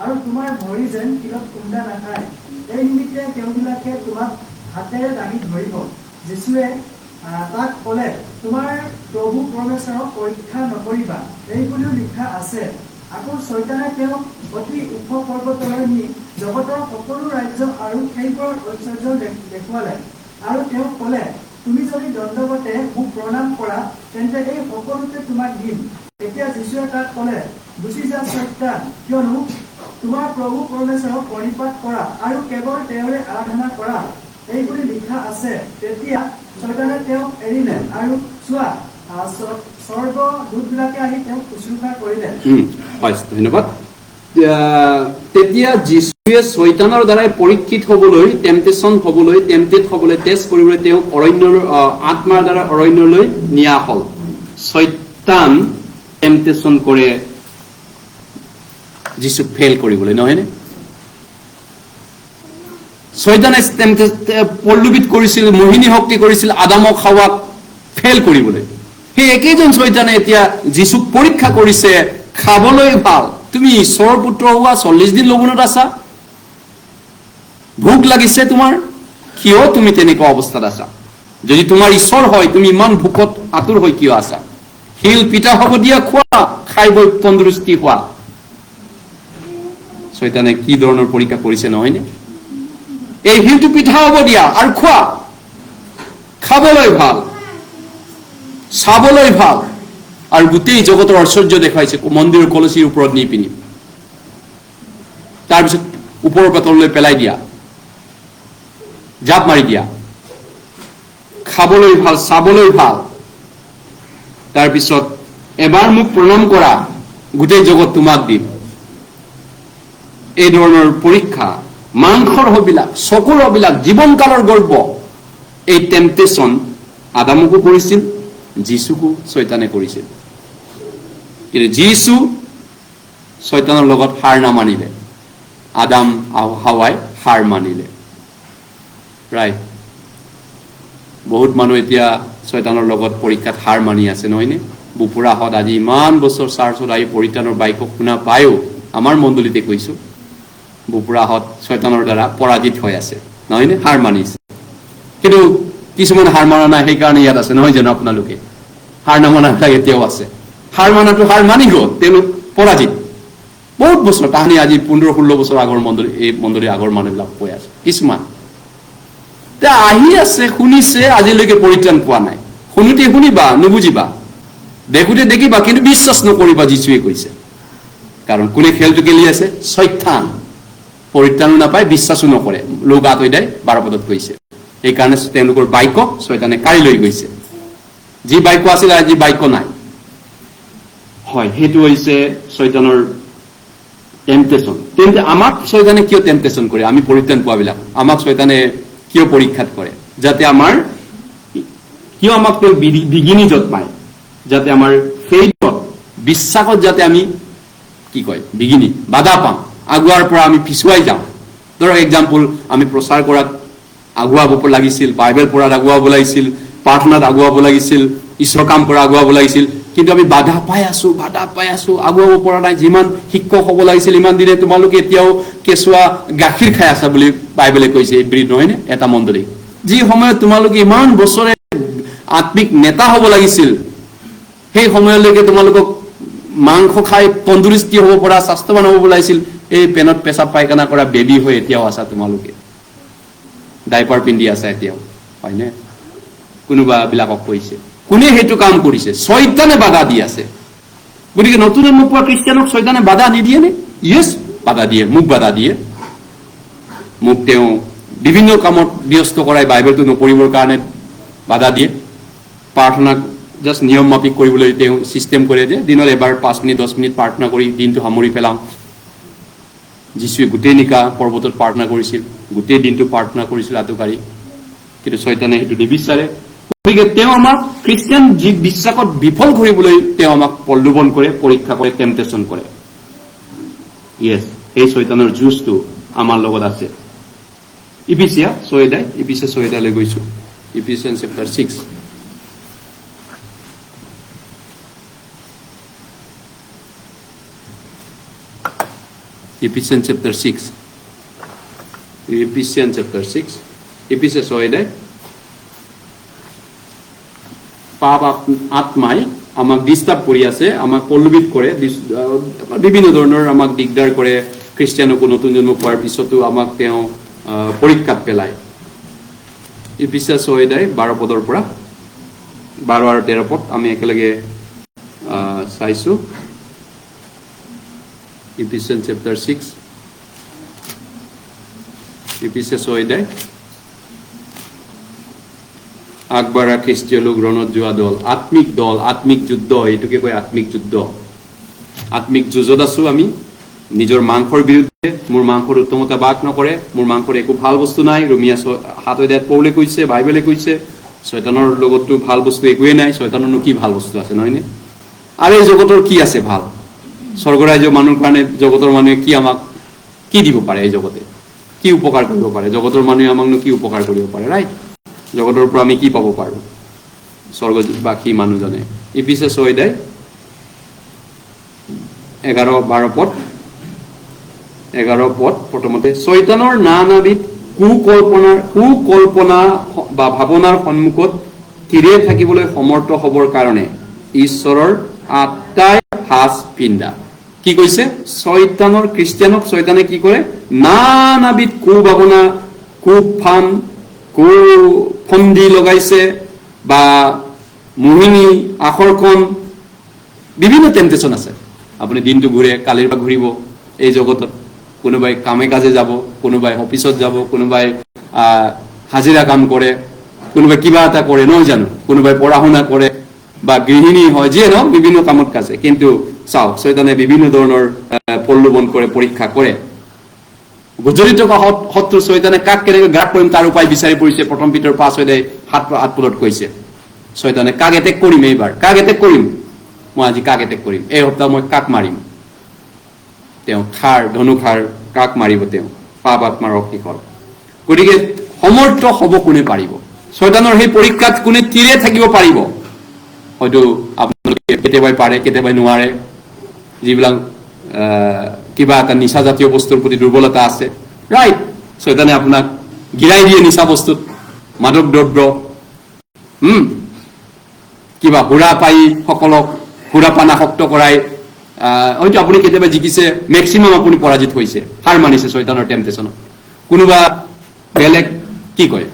আৰু তোমাৰ ভৰি যেন শিলত খুন্দা নাখায়। এই নিমিত্তে তেওঁবিলাকে তোমাক হাতেৰে দাঙি ধৰিব। যীশুৱে তাক ক'লে, তোমাৰ প্ৰভু পৰমেশ্বৰক পৰীক্ষা নকৰিবা, এইবুলিও লিখা আছে। আকৌ শয়তানে তেওঁক অতি ওখ পৰ্বতলৈ নি জগতৰ সকলো ৰাজ্য আৰু সেইবোৰৰ ঐশ্বৰ্য দেখুৱালে, আৰু তেওঁক ক'লে, তুমি যদি দণ্ডৱতে মোক প্ৰণাম কৰা তেন্তে এই সকলোতে তোমাক দিম। এতিয়া যীশুৱে তাক ক'লে, গুচি যা শয়তান, কিয়নো তোমাৰ প্ৰভু পৰমেশ্বৰক পৰিপাত কৰা আৰু কেৱল তেওঁৰে আৰাধনা কৰা, এইবুলি লিখা আছে। তেতিয়া শয়তানে তেওঁক এৰিলে, আৰু চোৱা স্বৰ্গ দূতবিলাকে আহি তেওঁক শুশ্ৰূষা কৰিলে। ধন্যবাদ। তেতিয়া যীশুৱে শয়তানৰ দ্বাৰাই পৰীক্ষিত হ'বলৈ, টেম্পটেড হ'বলৈ, টেষ্ট কৰিবলৈ তেওঁক আত্মাৰ দ্বাৰা অৰণ্যলৈ নিয়া হ'ল। শয়তান টেম্পটেশ্যন কৰে যীশুক ফেইল কৰিবলৈ, নহয়নে? শয়তানে প্ৰলোভিত কৰিছিল, মোহিনী শক্তি কৰিছিল আদামক হাৱাক ফেইল কৰিবলৈ। সেই একেজন শয়তানে এতিয়া যীশুক পৰীক্ষা কৰিছে, খাবলৈ ভাল, তুমি ঈশ্বৰৰ পুত্ৰ হোৱা, 40 দিন লঘোণত আছা, ভোক লাগিছে তোমাৰ, কিয় তুমি তেনেকুৱা অৱস্থাত আছা? যদি তোমাৰ ঈশ্বৰ হয়, তুমি ইমান ভোকত আতুৰ হৈ কিয় আছা? শিল পিঠা হ'ব দিয়া, খোৱা, খাই বৈ তন্দুৰুস্তি হোৱা। শয়তানে কি ধৰণৰ পৰীক্ষা কৰিছে, নহয়নে? এই শিলটো পিঠা হ'ব দিয়া আৰু খোৱা, খাবলৈ ভাল, চাবলৈ ভাল, আৰু গোটেই জগতৰ ঐশ্বৰ্য দেখুৱাইছে মন্দিৰৰ কলচীৰ ওপৰত নি পিনি। তাৰপিছত ওপৰৰ পাতললৈ পেলাই দিয়া, জাপ মাৰি দিয়া, খাবলৈ ভাল, চাবলৈ ভাল, তাৰপিছত এবাৰ মোক প্ৰণাম কৰা, গোটেই জগত তোমাক দিম। এই ধৰণৰ পৰীক্ষা, মাংসৰ হবিলাক, চকুৰ হবিলাক, জীৱনকালৰ গৰ্ব, এই টেম্পটেশ্যন আদামকো কৰিছিল, যীশুকো শয়তানে কৰিছিল। কিন্তু যীশু শয়তানৰ লগত হাৰ নামানিলে, আদাম হাৱাই হাৰ মানিলে। ৰাইট? বহুত মানুহ এতিয়া শয়তানৰ লগত পৰীক্ষাত হাৰ মানি আছে, নহয়নে? বুপুৰাহত আজি ইমান বছৰ চাৰ্চত আহি পৰিত্ৰাণৰ বাক্য শুনা পায়ো, আমাৰ মণ্ডলীতে কৈছো, বুপুৰাহত শয়তানৰ দ্বাৰা পৰাজিত হৈ আছে, নহয়নে? হাৰ মানিছে। কিন্তু কিছুমান হাৰ মানা নাই, সেইকাৰণে ইয়াত আছে, নহয় জানো? আপোনালোকে হাৰ নামানাবিলাক এতিয়াও আছে। হাৰ মানাটো হাৰ মানি গ'ল, তেওঁলোক পৰাজিত। বহুত বছৰ, তাহানি আজি 15-16 বছৰ আগৰ মণ্ডলী, এই মণ্ডলীৰ আগৰ মানুহবিলাক কৈ আছে। কিছুমান আহি আছে, শুনিছে, আজিলৈকে পৰিত্ৰাণ পোৱা নাই। শুনোতে শুনিবা, নুবুজিবা, দেখোতে দেখিবা, কিন্তু বিশ্বাস নকৰিবা যীশুৱে কৈছে। কাৰণ কোনে খেলটো খেলি আছে? শয়তান। পৰিত্ৰাণো নাপায়, বিশ্বাসো নকৰে। লোক 8 12 পদত কৈছে। সেইকাৰণে তেওঁলোকৰ বাক্য শয়তানে কাঢ়ি লৈ গৈছে। যি বাক্য আছিল, আজি বাক্য নাই। হয়, সেইটো হৈছে শয়তানৰ টেম্পটেশ্যন। তেন্তে আমাক শয়তানে কিয় টেম্পটেশ্যন কৰে? আমি পৰিত্ৰাণ পোৱাবিলাক আমাক শয়তানে কিয় পৰীক্ষাত কৰে? যাতে আমাৰ, কিয় আমাক তেওঁ বিঘিনিজত পায়? যাতে আমাৰ ফেইথত, বিশ্বাসত যাতে আমি কি কয়, বিঘিনি, বাধা পাওঁ, আগুৱাৰ পৰা আমি পিছুৱাই যাওঁ। ধৰক এক্সাম্পল, আমি প্ৰচাৰ কৰাত আগুৱাব লাগিছিল, বাইবেল পঢ়াত আগুৱাব লাগিছিল, প্ৰাৰ্থনাত আগুৱাব লাগিছিল, ঈশ্বৰ কাম কৰা আগুৱাব লাগিছিল, কিন্তু আমি বাধা পাই আছো, আগুৱাব পৰা নাই। যিমান শিক্ষক হ'ব লাগিছিল ইমান দিনে তোমালোকে এতিয়াও কেঁচুৱা গাখীৰ খাই আছা বুলি বাইবেলে কৈছে, এই ব্ৰীড, নহয়নে? এটা মণ্ডলী, যি সময়ত তোমালোকে ইমান বছৰে আত্মিক নেতা হ'ব লাগিছিল, সেই সময়লৈকে তোমালোকক মাংস খাই তন্দুৰুস্তি হ'ব পৰা, স্বাস্থ্যৱান হ'ব লাগিছিল, এই পেনত পেচাব পায়খানা কৰা বেবী হৈ এতিয়াও আছা তোমালোকে, ডাইপাৰ পিন্ধি আছা এতিয়াও, হয়নে? কোনোবা বিলাকক কৈছে। কোনে সেইটো কাম কৰিছে? শয়তানে বাধা দি আছে। গতিকে নতুন জন্ম পোৱা খ্ৰীষ্টিয়ানক শয়তানে বাধা নিদিয়ে নে? ইয়েছ, বাধা দিয়ে, মোক বাধা দিয়ে। মোক তেওঁ বিভিন্ন কামত ব্যস্ত কৰাই, বাইবেলটো নপঢ়িবৰ কাৰণে বাধা দিয়ে। প্ৰাৰ্থনা জাষ্ট নিয়ম মাফিক কৰিবলৈ তেওঁ চিষ্টেম কৰে যে দিনত এবাৰ 5 মিনিট 10 মিনিট প্ৰাৰ্থনা কৰি দিনটো সামৰি পেলাওঁ। যীশুৱে গোটেই নিশা পৰ্বতত প্ৰাৰ্থনা কৰিছিল, গোটেই দিনটো প্ৰাৰ্থনা কৰিছিল আঁতুকাৰি, কিন্তু শয়তানে সেইটো নিবিচাৰে। গতিকে তেওঁ আমাক খ্ৰীষ্টিয়ান বিশ্বাসত বিফল কৰিবলৈ তেওঁ আমাক প্ৰলোভন কৰে, পৰীক্ষা কৰে, টেম্পটেশ্যন কৰে। ইয়েছ, এই শয়তানৰ যুঁজটো আমাৰ লগত আছে। ইফিচিয়া 6 গৈছো, ইফিচিয়ান chapter 6। Ephesians chapter 6. Ephesians chapter 6. Ephesians 6 পাপ আত্মাই আমাক ডিস্টার্ব কৰি আছে, আমাক প্ৰলোভিত কৰে, বিভিন্ন ধৰণৰ আমাক দিগদাৰ কৰে। খ্ৰীষ্টিয়ানকো নতুন জন্ম পোৱাৰ পিছতো আমাক তেওঁ পৰীক্ষাত পেলায়। ইফিচিয়াছ 6 12 পদৰ পৰা 12 আৰু 13 পদ আমি একেলগে চাইছো। Ephesians chapter 6. Ephesians 6 আগবাঢ়া খ্ৰীষ্টীয় লোক ৰণত যোৱা দল, আত্মিক যুদ্ধ, এইটোকে কয় আত্মিক যুদ্ধ। আত্মিক যুঁজত আছো আমি নিজৰ মাংসৰ বিৰুদ্ধে। মোৰ মাংসৰ উত্তমতা বাস নকৰে, মোৰ মাংসৰ একো ভাল বস্তু নাই। ৰোমিয়া 7 পৌলে কৈছে, বাইবেলে কৈছে, শয়তানৰ লগততো ভাল বস্তু একোৱেই নাই। শয়তানৰনো কি ভাল বস্তু আছে, নহয়নে? আৰু এই জগতৰ কি আছে ভাল? স্বৰ্গৰাজ্য মানুহৰ কাৰণে জগতৰ মানুহে কি আমাক কি দিব পাৰে? এই জগতে কি উপকাৰ কৰিব পাৰে? জগতৰ মানুহে আমাকনো কি উপকাৰ কৰিব পাৰে? ৰাইট? জগতৰ পৰা আমি কি পাব পাৰো? স্বৰ্গবাসী মানুহজনে। ইফিচিয়াছ 6 11-12 পদ। 11 পদ প্ৰথমতে, শয়তানৰ নানাবিধ কুকল্পনা বা ভাৱনাৰ সন্মুখত থিৰে থাকিবলৈ সমৰ্থ হবৰ কাৰণে ঈশ্বৰৰ আত্মাই সাজ পিন্ধা। কি কৈছে? শয়তানৰ, খ্ৰীষ্টিয়ানক শয়তানে কি কৰে? নানাবিধ কুভাৱনা, কুফান, কুফন্দি লগাইছে, বা মোহিনী, আকৰ্ষণ, বিভিন্ন টেম্পটেশ্যন আছে। আপুনি দিনটো ঘূৰে, কালিৰ পৰা ঘূৰিব এই জগতত, কোনোবাই কামে কাজে যাব, কোনোবাই অফিচত যাব, কোনোবাই হাজিৰা কাম কৰে, কোনোবাই কিবা এটা কৰে, নহয় জানো, কোনোবাই পঢ়া শুনা কৰে বা গৃহিণী হয়, যিয়ে নহওক বিভিন্ন কামত কাজে। কিন্তু চাওক, শয়তানে বিভিন্ন ধৰণৰ প্ৰলোভন কৰে, পৰীক্ষা কৰে। গুজৰিত শত্ৰু শয়তানে কাক কেনেকৈ গ্ৰাস কৰিম তাৰ উপায় বিচাৰি পৰিছে। প্ৰথম পিতৰ 5:7 কৈছে, শয়তানে কাক এটেক কৰিম, এইবাৰ কাক এটেক কৰিম, মই আজি কাক এটেক কৰিম, এই সপ্তাহ মই কাক মাৰিম। তেওঁ ধনুখাৰ কাক মাৰিব, তেওঁ পাপ আত্মাৰ অশিখৰ। গতিকে সমৰ্থ হব কোনে পাৰিব, শয়তানৰ সেই পৰীক্ষাত কোনে থিৰে থাকিব পাৰিব। হয়তো আপোনালোকে কেতিয়াবাই পাৰে, কেতিয়াবাই নোৱাৰে। যিবিলাক কিবা এটা নিচা জাতীয় বস্তুৰ প্ৰতি দুৰ্বলতা আছে, ৰাইট, শয়তানে আপোনাক গিৰাই দিয়ে নিচা বস্তুত, মাদক দ্ৰব্য, কিবা সুৰাপায়ী সকলক সুৰাপানাসক্ত কৰাই। হয়তো আপুনি কেতিয়াবা জিকিছে, মেক্সিমাম আপুনি পৰাজিত হৈছে, হাৰ মানিছে শয়তানৰ টেম্পটেশ্যনত। কোনোবা বেলেগ কি কয়,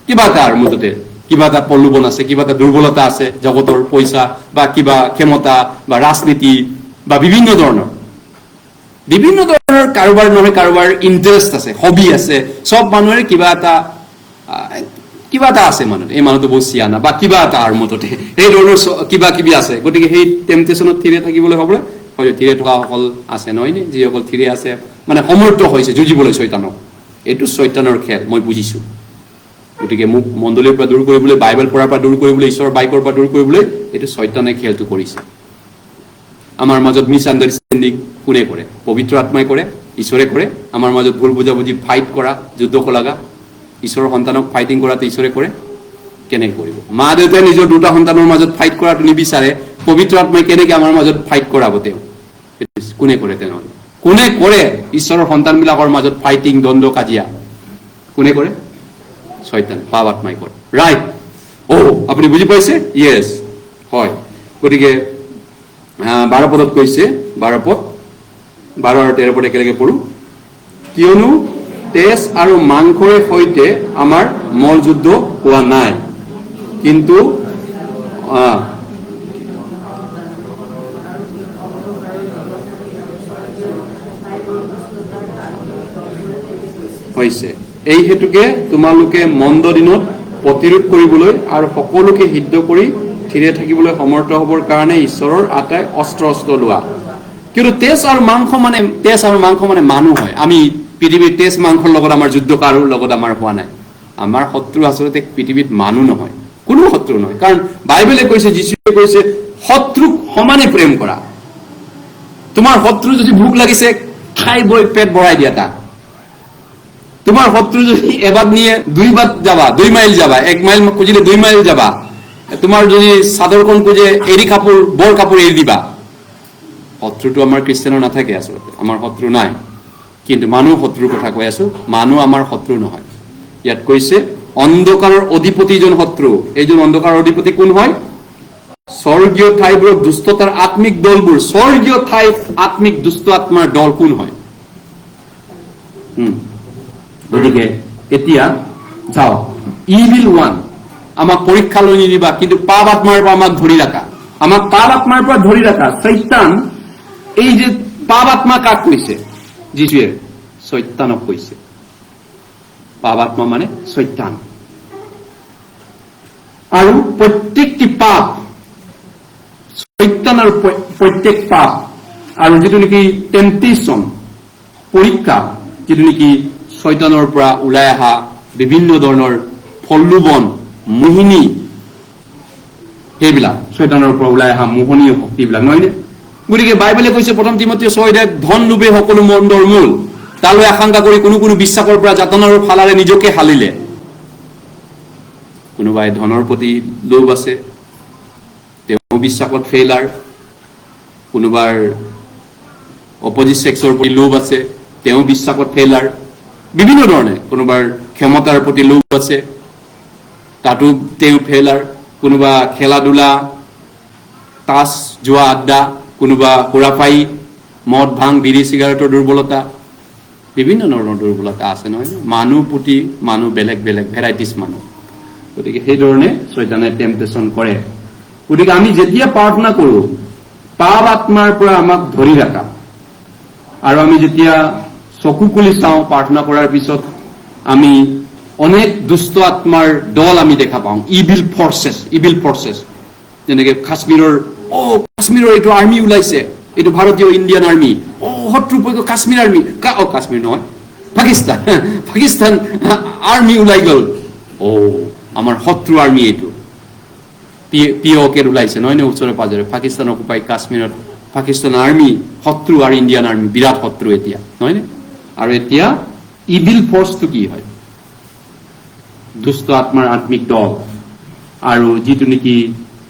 কিবা এটা আৰু মুঠতে কিবা এটা প্ৰলোভন আছে, কিবা এটা দুৰ্বলতা আছে, জগতৰ পইচা বা কিবা ক্ষমতা বা ৰাজনীতি বা বিভিন্ন ধৰণৰ কাৰোবাৰ নহয় কাৰোবাৰ ইণ্টাৰেষ্ট আছে, হবি আছে। চব মানুহৰে কিবা এটা আছে মানুহ, এই মানুহটো বহুত চিয়ানা বা কিবা এটা আৰু মুঠতে সেই ধৰণৰ কিবা কিবি আছে। গতিকে সেই টেম্পটেশ্যনত থিৰে থাকিবলৈ হ'বলৈ হয়তো থিৰে থকাসকল আছে, নহয়নে, যিসকল থিৰে আছে মানে সমৰ্থ হৈছে যুঁজিবলৈ শয়তানক। এইটো শয়তানৰ খেল, মই বুজিছো। গতিকে মোক মণ্ডলীৰ পৰা দূৰ কৰিবলৈ, বাইবেল পঢ়াৰ পৰা দূৰ কৰিবলৈ, ঈশ্বৰৰ বাইকৰ পৰা দূৰ কৰিবলৈ এইটো শয়তানে খেলটো কৰিছে। আমাৰ মাজত মিছ আণ্ডাৰষ্টেণ্ডিং কোনে কৰে? পবিত্ৰ আত্মাই কৰে, ঈশ্বৰে কৰে। আমাৰ মাজত ভুল বুজাবুজি, ফাইট কৰা, যুদ্ধ লগা, ঈশ্বৰৰ সন্তানক ফাইটিং কৰাটো ঈশ্বৰে কৰে। কেনেকৈ কৰিব? মা দেউতাই নিজৰ দুটা সন্তানৰ মাজত ফাইট কৰাটো নিবিচাৰে, পবিত্ৰ আত্মাই কেনেকৈ আমাৰ মাজত ফাইট কৰাব? তেওঁ কোনে কৰে? তেনেহ'লে কোনে কৰে ঈশ্বৰৰ সন্তানবিলাকৰ মাজত ফাইটিং, দ্বন্দ্ব, কাজিয়া? কোনে কৰে? শয়তান, পাপ আত্মাই কৰে, ৰাইট। আপুনি বুজি পাইছে? ইয়েছ, হয়। গতিকে 12 পদত কৈছে, 12 আৰু 13 পদ একেলগে পঢ়ো। কিয়নো তেজ আৰু মাংসৰে সৈতে আমাৰ মল যুদ্ধ হোৱা নাই, কিন্তু হৈছে। এই হেতুকে তোমালোকে মন্দ দিনত প্ৰতিৰোধ কৰিবলৈ আৰু সকলোকে সিদ্ধ কৰি থিৰে থাকিবলৈ সমৰ্থ হ'বৰ কাৰণে ঈশ্বৰৰ আটাই অস্ত্ৰ লোৱা। কিন্তু তেজ আৰু মাংস মানে মানুহ হয়। আমি পৃথিৱীৰ তেজ মাংসৰ লগত আমাৰ যুদ্ধ কাৰোৰ লগত আমাৰ হোৱা নাই। আমাৰ শত্ৰু আচলতে পৃথিৱীত মানুহ নহয়, কোনো শত্ৰু নহয়। কাৰণ বাইবেলে কৈছে, যীশুৱে কৈছে, শত্ৰুক সমানে প্ৰেম কৰা। তোমাৰ শত্ৰু যদি ভোক লাগিছে, খাই বৈ পেট ভৰাই দিয়া তাক। তোমাৰ শত্ৰু যদি এবাৰ নিয়ে 2 বাট যাবা, 2 মাইল যাবা, 1 মাইল খুজিলে 2 মাইল যাবা। তোমাৰ যদি চাদৰখন খুজে বৰ কাপোৰ এৰি দিবা। শত্ৰুটো আমাৰ খ্ৰীষ্টানৰ নাথাকে, আচলতে আমাৰ শত্ৰু নাই। কিন্তু মানুহ শত্ৰুৰ কথা কৈ আছো, মানুহ আমাৰ শত্ৰু নহয়। ইয়াত কৈছে অন্ধকাৰৰ অধিপতিজন শত্ৰু। এইজন অন্ধকাৰৰ অধিপতি কোন হয়? স্বৰ্গীয় ঠাইবোৰত দুষ্টতাৰ আত্মিক দলবোৰ। স্বৰ্গীয় ঠাইত আত্মিক দুষ্ট আত্মাৰ দল কোন হয়? গতিকে এতিয়া চাওক, ইভিল ওৱান আমাক পৰীক্ষালৈ নিদিবা, কিন্তু পাপ আত্মাৰ পৰা আমাক ধৰি ৰাখা। আমাক পাপ আত্মাৰ পৰা ধৰি ৰাখা। শয়তান, এই যে পাপ আত্মা কাক কৈছে? যীশুৱে শয়তানক কৈছে। পাপ আত্মা মানে শয়তান। আৰু প্ৰত্যেকটি পাপ, শয়তান আৰু প্ৰত্যেক পাপ আৰু যিটো নেকি টেম্পটেশ্যন, পৰীক্ষা, যিটো নেকি শয়তানৰ পৰা ওলাই অহা বিভিন্ন ধৰণৰ প্ৰলোভন, মোহিনী, সেইবিলাক শয়তানৰ পৰা ওলাই অহা মোহনীয় শক্তিবিলাক, নহয়নে? গতিকে বাইবেলে কৈছে 1 তিমথিয় 6 ধন লোভে সকলো মন্দৰ মূল, তালৈ আশংকা কৰি কোনো বিশ্বাসৰ পৰা যাতনাৰ ফালাৰে নিজকে হালিলে। কোনোবাই ধনৰ প্ৰতি লোভ আছে, তেওঁ বিশ্বাসত ফেইলাৰ। কোনোবাৰ অপজিট ছেক্সৰ প্ৰতি লোভ আছে, তেওঁ বিশ্বাসত ফেইলাৰ। বিভিন্ন ধৰণে কোনোবাৰ ক্ষমতাৰ প্ৰতি লোভ আছে, তাতো তেওঁ ফেইলাৰ। কোনোবা খেলা ধূলা, তাচ জুৱা আড্ডা, কোনোবা সুৰাপায়ী, মদ ভাং বিড়ি চিগাৰেটৰ দুৰ্বলতা, বিভিন্ন ধৰণৰ দুৰ্বলতা আছে, নহয়? মানুহ প্ৰতি মানুহ বেলেগ বেলেগ, ভেৰাইটিজ মানুহ। গতিকে সেইধৰণে শয়তানে টেম্পটেশ্যন কৰে। গতিকে আমি যেতিয়া প্ৰাৰ্থনা কৰো, পাপ আত্মাৰ পৰা আমাক ধৰি ৰাখা, আৰু আমি যেতিয়া চকু খুলি চাওঁ প্ৰাৰ্থনা কৰাৰ পিছত আমি অনেক দুষ্ট আত্মাৰ দল আমি দেখা পাওঁ, ইভিল ফৰ্চেছ, যেনেকে কাশ্মীৰৰ এইটো আৰ্মি ওলাইছে, এইটো ভাৰতীয় ইণ্ডিয়ান আৰ্মি, শত্ৰুপক্ষ কাশ্মীৰ আৰ্মি, কাশ্মীৰ নহয়, পাকিস্তান আৰ্মি ওলাই গ'ল, আমাৰ শত্ৰু আৰ্মি এইটো POK ওলাইছে নহয় নে, ওচৰে পাজৰে পাকিস্তান অকুপাই কাশ্মীৰত পাকিস্তান আৰ্মি শত্ৰু আৰু ইণ্ডিয়ান আৰ্মি বিৰাট শত্ৰু এতিয়া নহয় নে। আৰু এতিয়া ইভিল ফৰ্চটো কি হয়, দুষ্ট আত্মাৰ আত্মিক দল, আৰু যিটো নেকি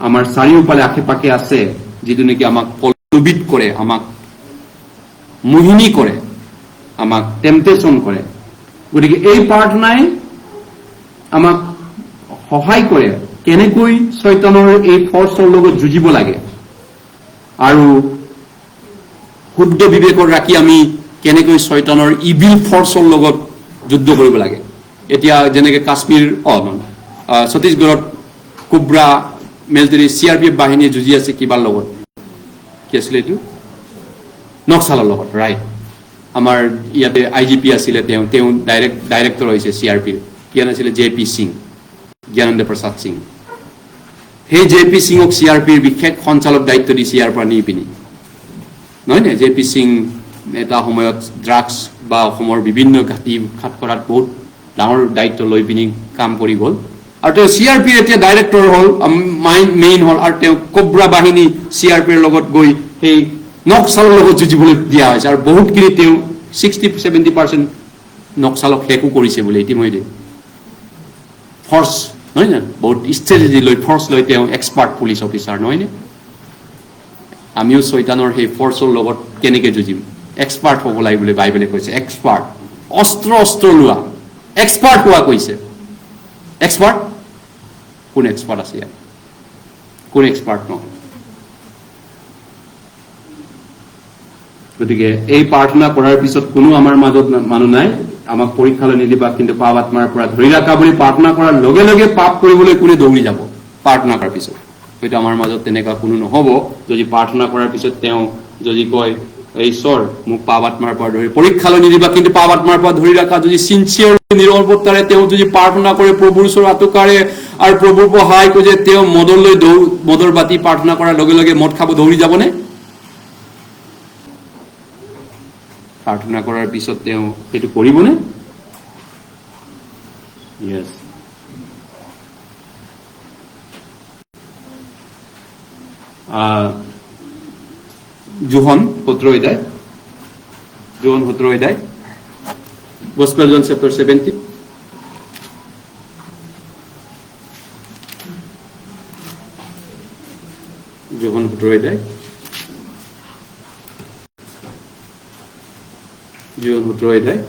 আমাৰ চাৰিওফালে আশে পাশে আছে, যিটো নেকি আমাক প্ৰলোভিত কৰে, আমাক মোহিনী কৰে, আমাক টেম্পটেশ্যন কৰে। গতিকে এই প্ৰাৰ্থনাই আমাক সহায় কৰে কেনেকৈ শয়তানৰ এই ফৰ্চৰ লগত যুঁজিব লাগে, আৰু শুদ্ধ বিবেকত ৰাখি আমি কেনেকৈ শয়তানৰ ইভিল ফৰ্চৰ লগত যুদ্ধ কৰিব লাগে। এতিয়া যেনেকে কাশ্মীৰ ছত্তীশগড়ত কোব্ৰা মিলিটাৰী CRPF বাহিনীয়ে যুঁজি আছে কিবাৰ লগত, কি আছিলে এইটো, নক্সালৰ লগত, ৰাইট। আমাৰ ইয়াতে IGP আছিলে, তেওঁ ডাইৰেক্টৰ হৈছে CRPF, কি আছিলে JP সিং, জ্ঞানেন্দ্ৰ প্ৰসাদ সিং। সেই JP সিঙক CRPৰ বিশেষ সঞ্চালক দায়িত্ব দিছে ইয়াৰ পৰা নি পিনি, নহয় নে। JP সিং এটা সময়ত ড্ৰাগছ বা অসমৰ বিভিন্ন ঘাটি খাট কৰাত বহুত ডাঙৰ দায়িত্ব লৈ পিনি কাম কৰি গ'ল, আৰু তেওঁ CRPৰ এতিয়া ডাইৰেক্টৰ হ'ল, মেইন হ'ল, আৰু তেওঁ কোব্ৰা বাহিনী CRPৰ লগত গৈ সেই নক্সালৰ লগত যুঁজিবলৈ দিয়া হৈছে, আৰু বহুতখিনি তেওঁ 60-70% নক্সালক শেষো কৰিছে বোলে ইতিমধ্যে। ফৰ্চ নহয় নে, বহুত ষ্ট্ৰেটেজি লৈ ফৰ্চ লৈ তেওঁ এক্সপাৰ্ট পুলিচ অফিচাৰ নহয় নে। আমিও শয়তানৰ সেই ফৰ্চৰ লগত কেনেকৈ যুঁজিম, এক্সপাৰ্ট হ'ব লাগে বুলি বাইবেলে কৈছে। এক্সপাৰ্ট, অস্ত্ৰ লোৱা, এক্সপাৰ্ট হোৱা কৈছে। এক্সপাৰ্ট কোন এক্সপাৰ্ট আছে ইয়াত, কোন এক্সপাৰ্ট নহয়। গতিকে এই প্ৰাৰ্থনা কৰাৰ পিছত কোনো আমাৰ মাজত মানুহ নাই আমাক পৰীক্ষালৈ নিদিবা কিন্তু পাপ আত্মাৰ পৰা ধৰি ৰাখা বুলি প্ৰাৰ্থনা কৰাৰ লগে লগে পাপ কৰিবলৈ কোনে দৌৰি যাব প্ৰাৰ্থনা কৰাৰ পিছত। হয়তো আমাৰ মাজত তেনেকুৱা কোনো নহ'ব। যদি প্ৰাৰ্থনা কৰাৰ পিছত তেওঁ যদি কয় ঈশ্বৰ মোক পাপ আত্মাৰ পৰা ধৰি পৰীক্ষালৈ নিদিবা কিন্তু পাপ আত্মাৰ পৰা ধৰি ৰাখা, যদি চিনচিয়াৰলি নিৰৱতাৰে তেওঁ যদি প্ৰাৰ্থনা কৰে, প্ৰভুৰ ওচৰত আঁতুকাৰে আৰু প্ৰভুৰ সহায় কৰে, যে তেওঁ মদৰ বাতি প্ৰাৰ্থনা কৰাৰ লগে লগে মদ খাব দৌৰি যাবনে? প্ৰাৰ্থনা কৰাৰ পিছত তেওঁ সেইটো কৰিবনে? Yes. John 17 অধ্যায়, Gospel John chapter 17. John 17 অধ্যায়, John 17 অধ্যায়,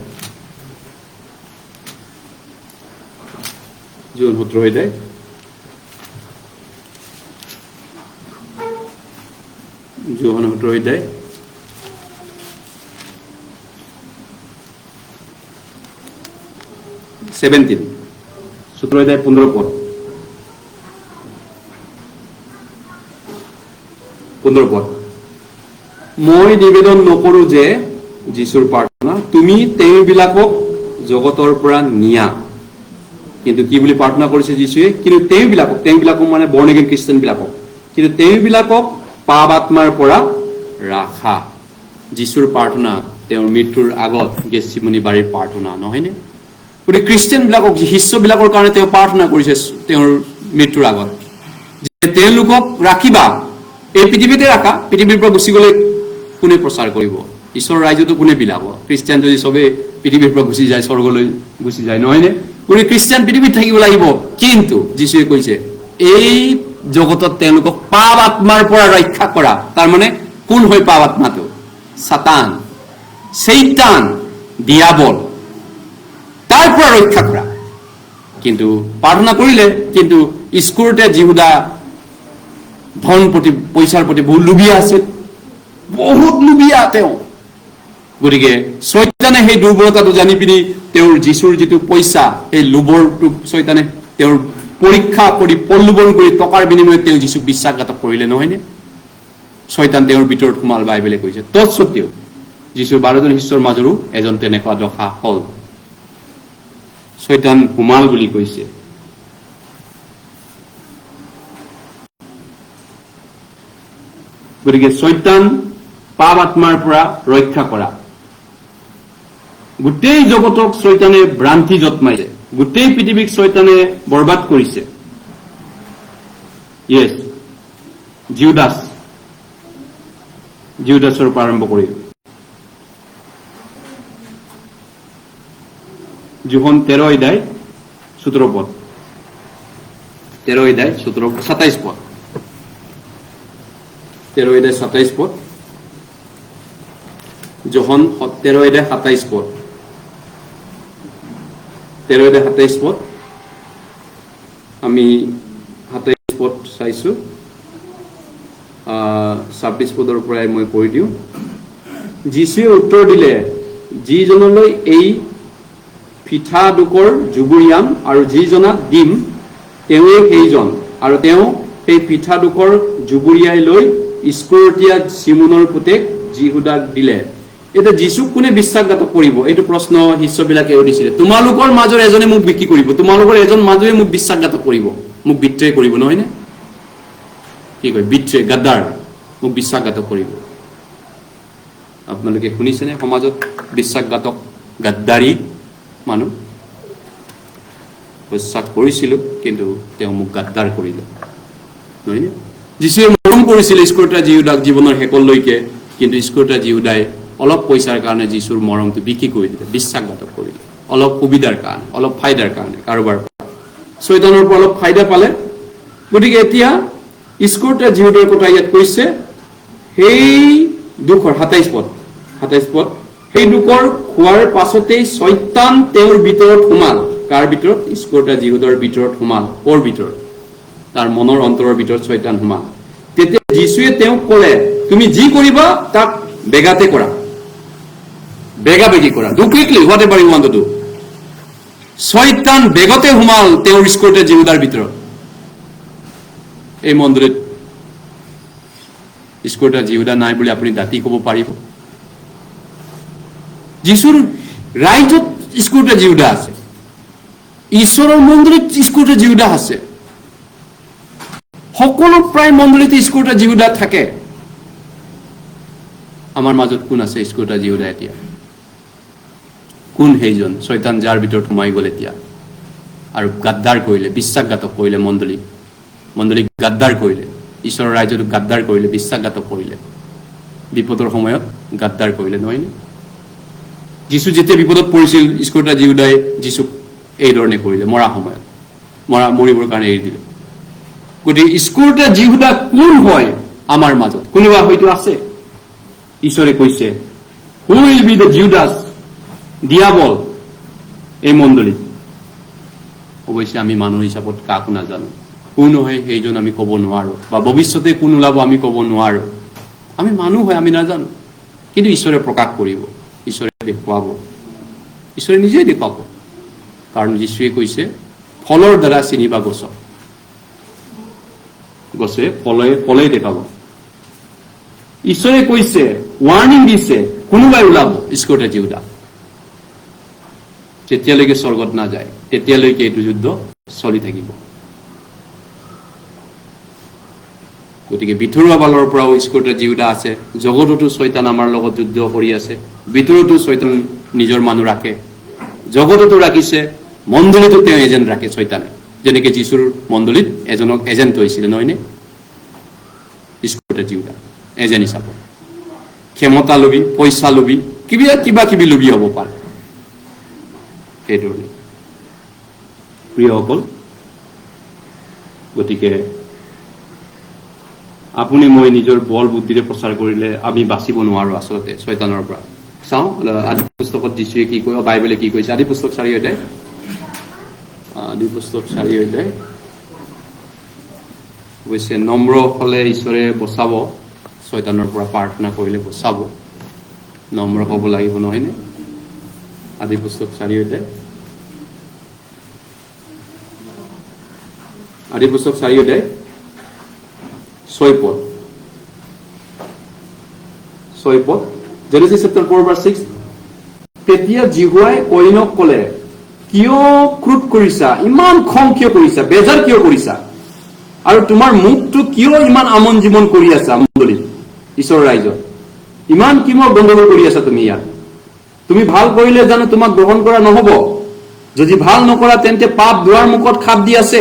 John 17 অধ্যায়, John 17 অধ্যায়, (17) 17 অধ্যায় 15 পদ, 15 পদ। মই নিবেদন নকৰো যে যীশুৰ প্ৰাৰ্থনা তুমি তেওঁবিলাকক জগতৰ পৰা নিয়া, কিন্তু কি বুলি প্ৰাৰ্থনা কৰিছে যীশুৱে? কিন্তু তেওঁবিলাকক মানে বৰ্ণ এগেইন খ্ৰীষ্টান বিলাকক, কিন্তু তেওঁবিলাকক পাপ আত্মাৰ পৰা ৰাখা। যীশুৰ প্ৰাৰ্থনা তেওঁৰ মৃত্যুৰ আগত গেথছেমানি বাৰীৰ প্ৰাৰ্থনা নহয়নে? গতিকে খ্ৰীষ্টান বিলাকক, শিষ্যবিলাকৰ কাৰণে তেওঁ প্ৰাৰ্থনা কৰিছে তেওঁৰ মৃত্যুৰ আগত, যে তেওঁলোকক ৰাখিবা, এই পৃথিৱীতে ৰাখা, পৃথিৱীৰ পৰা গুচি গ'লে কোনে প্ৰচাৰ কৰিব? ঈশ্বৰৰ ৰাজ্যটো কোনে বিলাব? খ্ৰীষ্টিয়ান যদি চবেই পৃথিৱীৰ পৰা গুচি যায়, স্বৰ্গলৈ গুচি যায় নহয়নে? গতিকে খ্ৰীষ্টিয়ান পৃথিৱীত থাকিব লাগিব, কিন্তু যীশুৱে কৈছে এই জগতত তেওঁলোকক পাপ আত্মাৰ পৰা ৰক্ষা কৰা। তাৰমানে কোন হয় পাপ আত্মাটো? সাতান, শৈতান, দিয়াবল, তাৰ পৰা ৰক্ষা কৰা। কিন্তু প্ৰাৰ্থনা কৰিলে, কিন্তু ইস্কৰিয়তে যিহুদা ধন প্ৰতি, পইচাৰ প্ৰতি বহুত লোভীয়া আছিল, বহুত লোভীয়া তেওঁ। গতিকে শয়তানে সেই দুৰ্বলতাটো জানি পিনি তেওঁৰ যীশুৰ যিটো পইচা, সেই লোভৰটো শয়তানে তেওঁৰ পৰীক্ষা কৰি প্ৰলোভন কৰি টকাৰ বিনিময়ত তেওঁ যীশুক বিশ্বাসঘাতক কৰিলে নহয়নে? শয়তান তেওঁৰ ভিতৰত সোমাল, বাইবেলে কৈছে। তৎসত্বেও যীশুৰ 12জন শিষ্যৰ মাজৰো এজন তেনেকুৱা দশা হ'ল। শয়তান সোমাল বুলি কৈছে। গতিকে শয়তান পাপ আত্মাৰ পৰা ৰক্ষা কৰা। গোটেই জগতক শয়তানে ভ্ৰান্তি জন্মাইছে, গোটেই পৃথিৱীক শয়তানে বৰবাদ কৰিছে। ইয়েছ, জিউদাছৰ পৰা আৰম্ভ কৰি যোহন 13 অধ্যায় 17 পদ, 13 অধ্যায় 27 পদ, 13 অধ্যায় 27 পদ, যোহন 13 অধ্যায় 27 পদ, 13 অধ্যায় 27 পদ, আমি 27 পদ চাইছো। 26 পদৰ পৰাই মই পঢ়ি দিওঁ। যীশুৱে উত্তৰ দিলে, যিজনলৈ এই পিঠা দুকৰ জুবুৰিয়াম আৰু যিজনাক দিম তেওঁৱে সেইজন, আৰু তেওঁ সেই পিঠা দুকৰ জুবুৰিয়াই লৈ ইস্কৰিওতীয়া চিমোনৰ পুতেক যিহুদাক দিলে। এতিয়া যীশুক কোনে বিশ্বাসঘাতক কৰিব? এইটো প্ৰশ্ন শিষ্যবিলাকে সুধিছিলে। তোমালোকৰ মাজৰ এজনে মোক বিক্ৰী কৰিব, তোমালোকৰ এজন মাজৰে মোক বিশ্বাসঘাতক কৰিব, মোক বিট্ৰে কৰিব, নহয়নে? কি কয়? বিট্ৰে, গাদ্দাৰ, মোক বিশ্বাসঘাতক কৰিব। আপোনালোকে শুনিছেনে সমাজত বিশ্বাসঘাতক, গাদ্দাৰী মানুহ? বিশ্বাস কৰিছিলো কিন্তু তেওঁ মোক গাদ্দাৰ কৰিলে, নহয়নে? যীশুৱে মৰম কৰিছিলে ইস্কৰিওতীয়া যিহুদাক জীৱনৰ শেষলৈকে, কিন্তু ইস্কৰিওতীয়া যিহুদাই অলপ পইচাৰ কাৰণে যীশুৰ মৰমটো বিক্ৰী কৰি দিলে, বিশ্বাসঘাতক কৰিলে, অলপ সুবিধাৰ কাৰণে, অলপ ফাইদাৰ কাৰণে, কাৰোবাৰ শয়তানৰ পৰা অলপ ফাইদা পালে। গতিকে এতিয়া ইস্কৰিওতীয়া যিহুদাৰ কথা ইয়াত কৈছে, সেই দুখৰ 27 পদ, সেই দুখৰ খোৱাৰ পাছতেই শয়তান তেওঁৰ ভিতৰত সোমাল। কাৰ ভিতৰত? ইস্কৰিওতীয়া যিহুদাৰ ভিতৰত সোমাল। ক'ৰ ভিতৰত? তাৰ মনৰ অন্তৰৰ ভিতৰত শয়তান সোমাল। তেতিয়া যীশুৱে তেওঁক ক'লে, তুমি যি কৰিবা তাক বেগাতে কৰা, বেগা-বেগি কৰা, do quickly, whatever you want to do. শয়তান বেগতে সোমাল তেওঁৰ ইস্কৰিওতীয়া যিহুদাৰ ভিতৰত। এই মন্দিৰত ইস্কৰিওতীয়া যিহুদা নাই বুলি আপুনি দাঁতি ক'ব পাৰিব? যীশুৰ ৰাইজত ইস্কৰিওতীয়া যিহুদা আছে, ঈশ্বৰৰ মন্দিৰত ইস্কৰিওতীয়া যিহুদা আছে, সকলো প্ৰায় মন্দিৰতে ইস্কৰিওতীয়া যিহুদা থাকে। আমাৰ মাজত কোন আছে ইস্কৰিওতীয়া যিহুদা এতিয়া? কোন সেইজন শয়তান যাৰ ভিতৰত সোমাই গ'ল এতিয়া আৰু গাদ্দাৰ কৰিলে, বিশ্বাসঘাতক কৰিলে, মণ্ডলীক গাদ্দাৰ কৰিলে, ঈশ্বৰৰ ৰাইজক গাদ্দাৰ কৰিলে, বিশ্বাসঘাতক কৰিলে, বিপদৰ সময়ত গাদ্দাৰ কৰিলে, নহয়নে? যীশু যেতিয়া বিপদত পৰিছিল, ইস্কৰিওতীয়া যিহুদাই যীশুক এই ধৰণে কৰিলে, মৰিবৰ কাৰণে এৰি দিলে। গতিকে ইস্কৰিওতীয়া যিহুদা কোন হয় আমাৰ মাজত? কোনোবা হয়তো আছে। ঈশ্বৰে কৈছে, who will be the Judas, devil, এই মণ্ডলীত। অৱশ্যে আমি মানুহ হিচাপত কাকো নাজানো, কোন হয় সেইজন আমি ক'ব নোৱাৰো, বা ভৱিষ্যতে কোন ওলাব আমি ক'ব নোৱাৰো। আমি মানুহ হয়, আমি নাজানো। কিন্তু ঈশ্বৰে প্ৰকাশ কৰিব, ঈশ্বৰে দেখুৱাব, ঈশ্বৰে নিজেই দেখুৱাব। কাৰণ যীশুৱে কৈছে, ফলৰ দ্বাৰা চিনিবা গছক, গছে ফলেই দেখাব। ঈশ্বৰে কৈছে, ৱাৰ্ণিং দিছে, কোনোবাই ওলাব ইস্কৰিওতীয়া যিহুদা। যেতিয়ালৈকে স্বৰ্গত নাযায় তেতিয়ালৈকে এইটো যুদ্ধ চলি থাকিব। গতিকে ভিতৰুৱা বালৰ পৰাও ইস্কৰিওতীয়া যিহুদা আছে। জগততো শয়তান আমাৰ লগত যুদ্ধ কৰি আছে, ভিতৰতো শয়তান নিজৰ মানুহ ৰাখে, জগততো ৰাখিছে, মণ্ডলীতো তেওঁ এজেণ্ট ৰাখে শয়তানে। যেনেকে যীশুৰ মণ্ডলীত এজনক এজেণ্ট হৈছিলে, নহয়নে? ইস্কৰিওতীয়া যিহুদা এজেণ্ট হিচাপত। ক্ষমতা লবি, পইচা লবি, কিবা কিবি লবি হ'ব পাৰে। সেইধৰণে প্ৰিয়সকল, গতিকে আপুনি মই নিজৰ বল বুদ্ধিৰে প্ৰচাৰ কৰিলে আমি বাচিব নোৱাৰো আচলতে শয়তানৰ পৰা। চাওঁ আদি পুস্তকত যীশুৱে কি কয়, বাইবেলে কি কৈছে। আদি পুস্তক 4 অধ্যায়, আদি পুস্তক 4 অধ্যায়। অৱশ্যে নম্ৰ হলে ঈশ্বৰে বচাব, শয়তানৰ পৰা প্ৰাৰ্থনা কৰিলে বচাব, নম্ৰ হ'ব লাগিব, নহয়নে? আদি পুস্তক 4 অধ্যায়, আদি পুস্তক 4 অধ্যায় 6 পদ, Genesis chapter 4 verse 6. তেতিয়া জিহুৱাই কয়িনক ক'লে, কিয় ক্ৰোধ কৰিছা, ইমান খং কিয় কৰিছা, বেজাৰ কিয় কৰিছা, আৰু তোমাৰ মুখটো কিয় ইমান আমন জীৱন কৰি আছা মণ্ডলী ঈশ্বৰৰ ৰাইজত, ইমান কি মোক গণ্ডগোল কৰি আছা তুমি ইয়াত, তুমি ভাল কৰিলে জানো তোমাক গ্ৰহণ কৰা নহব, যদি ভাল নকৰা তেন্তে পাপ দুৱাৰ মুখত খাপ দি আছে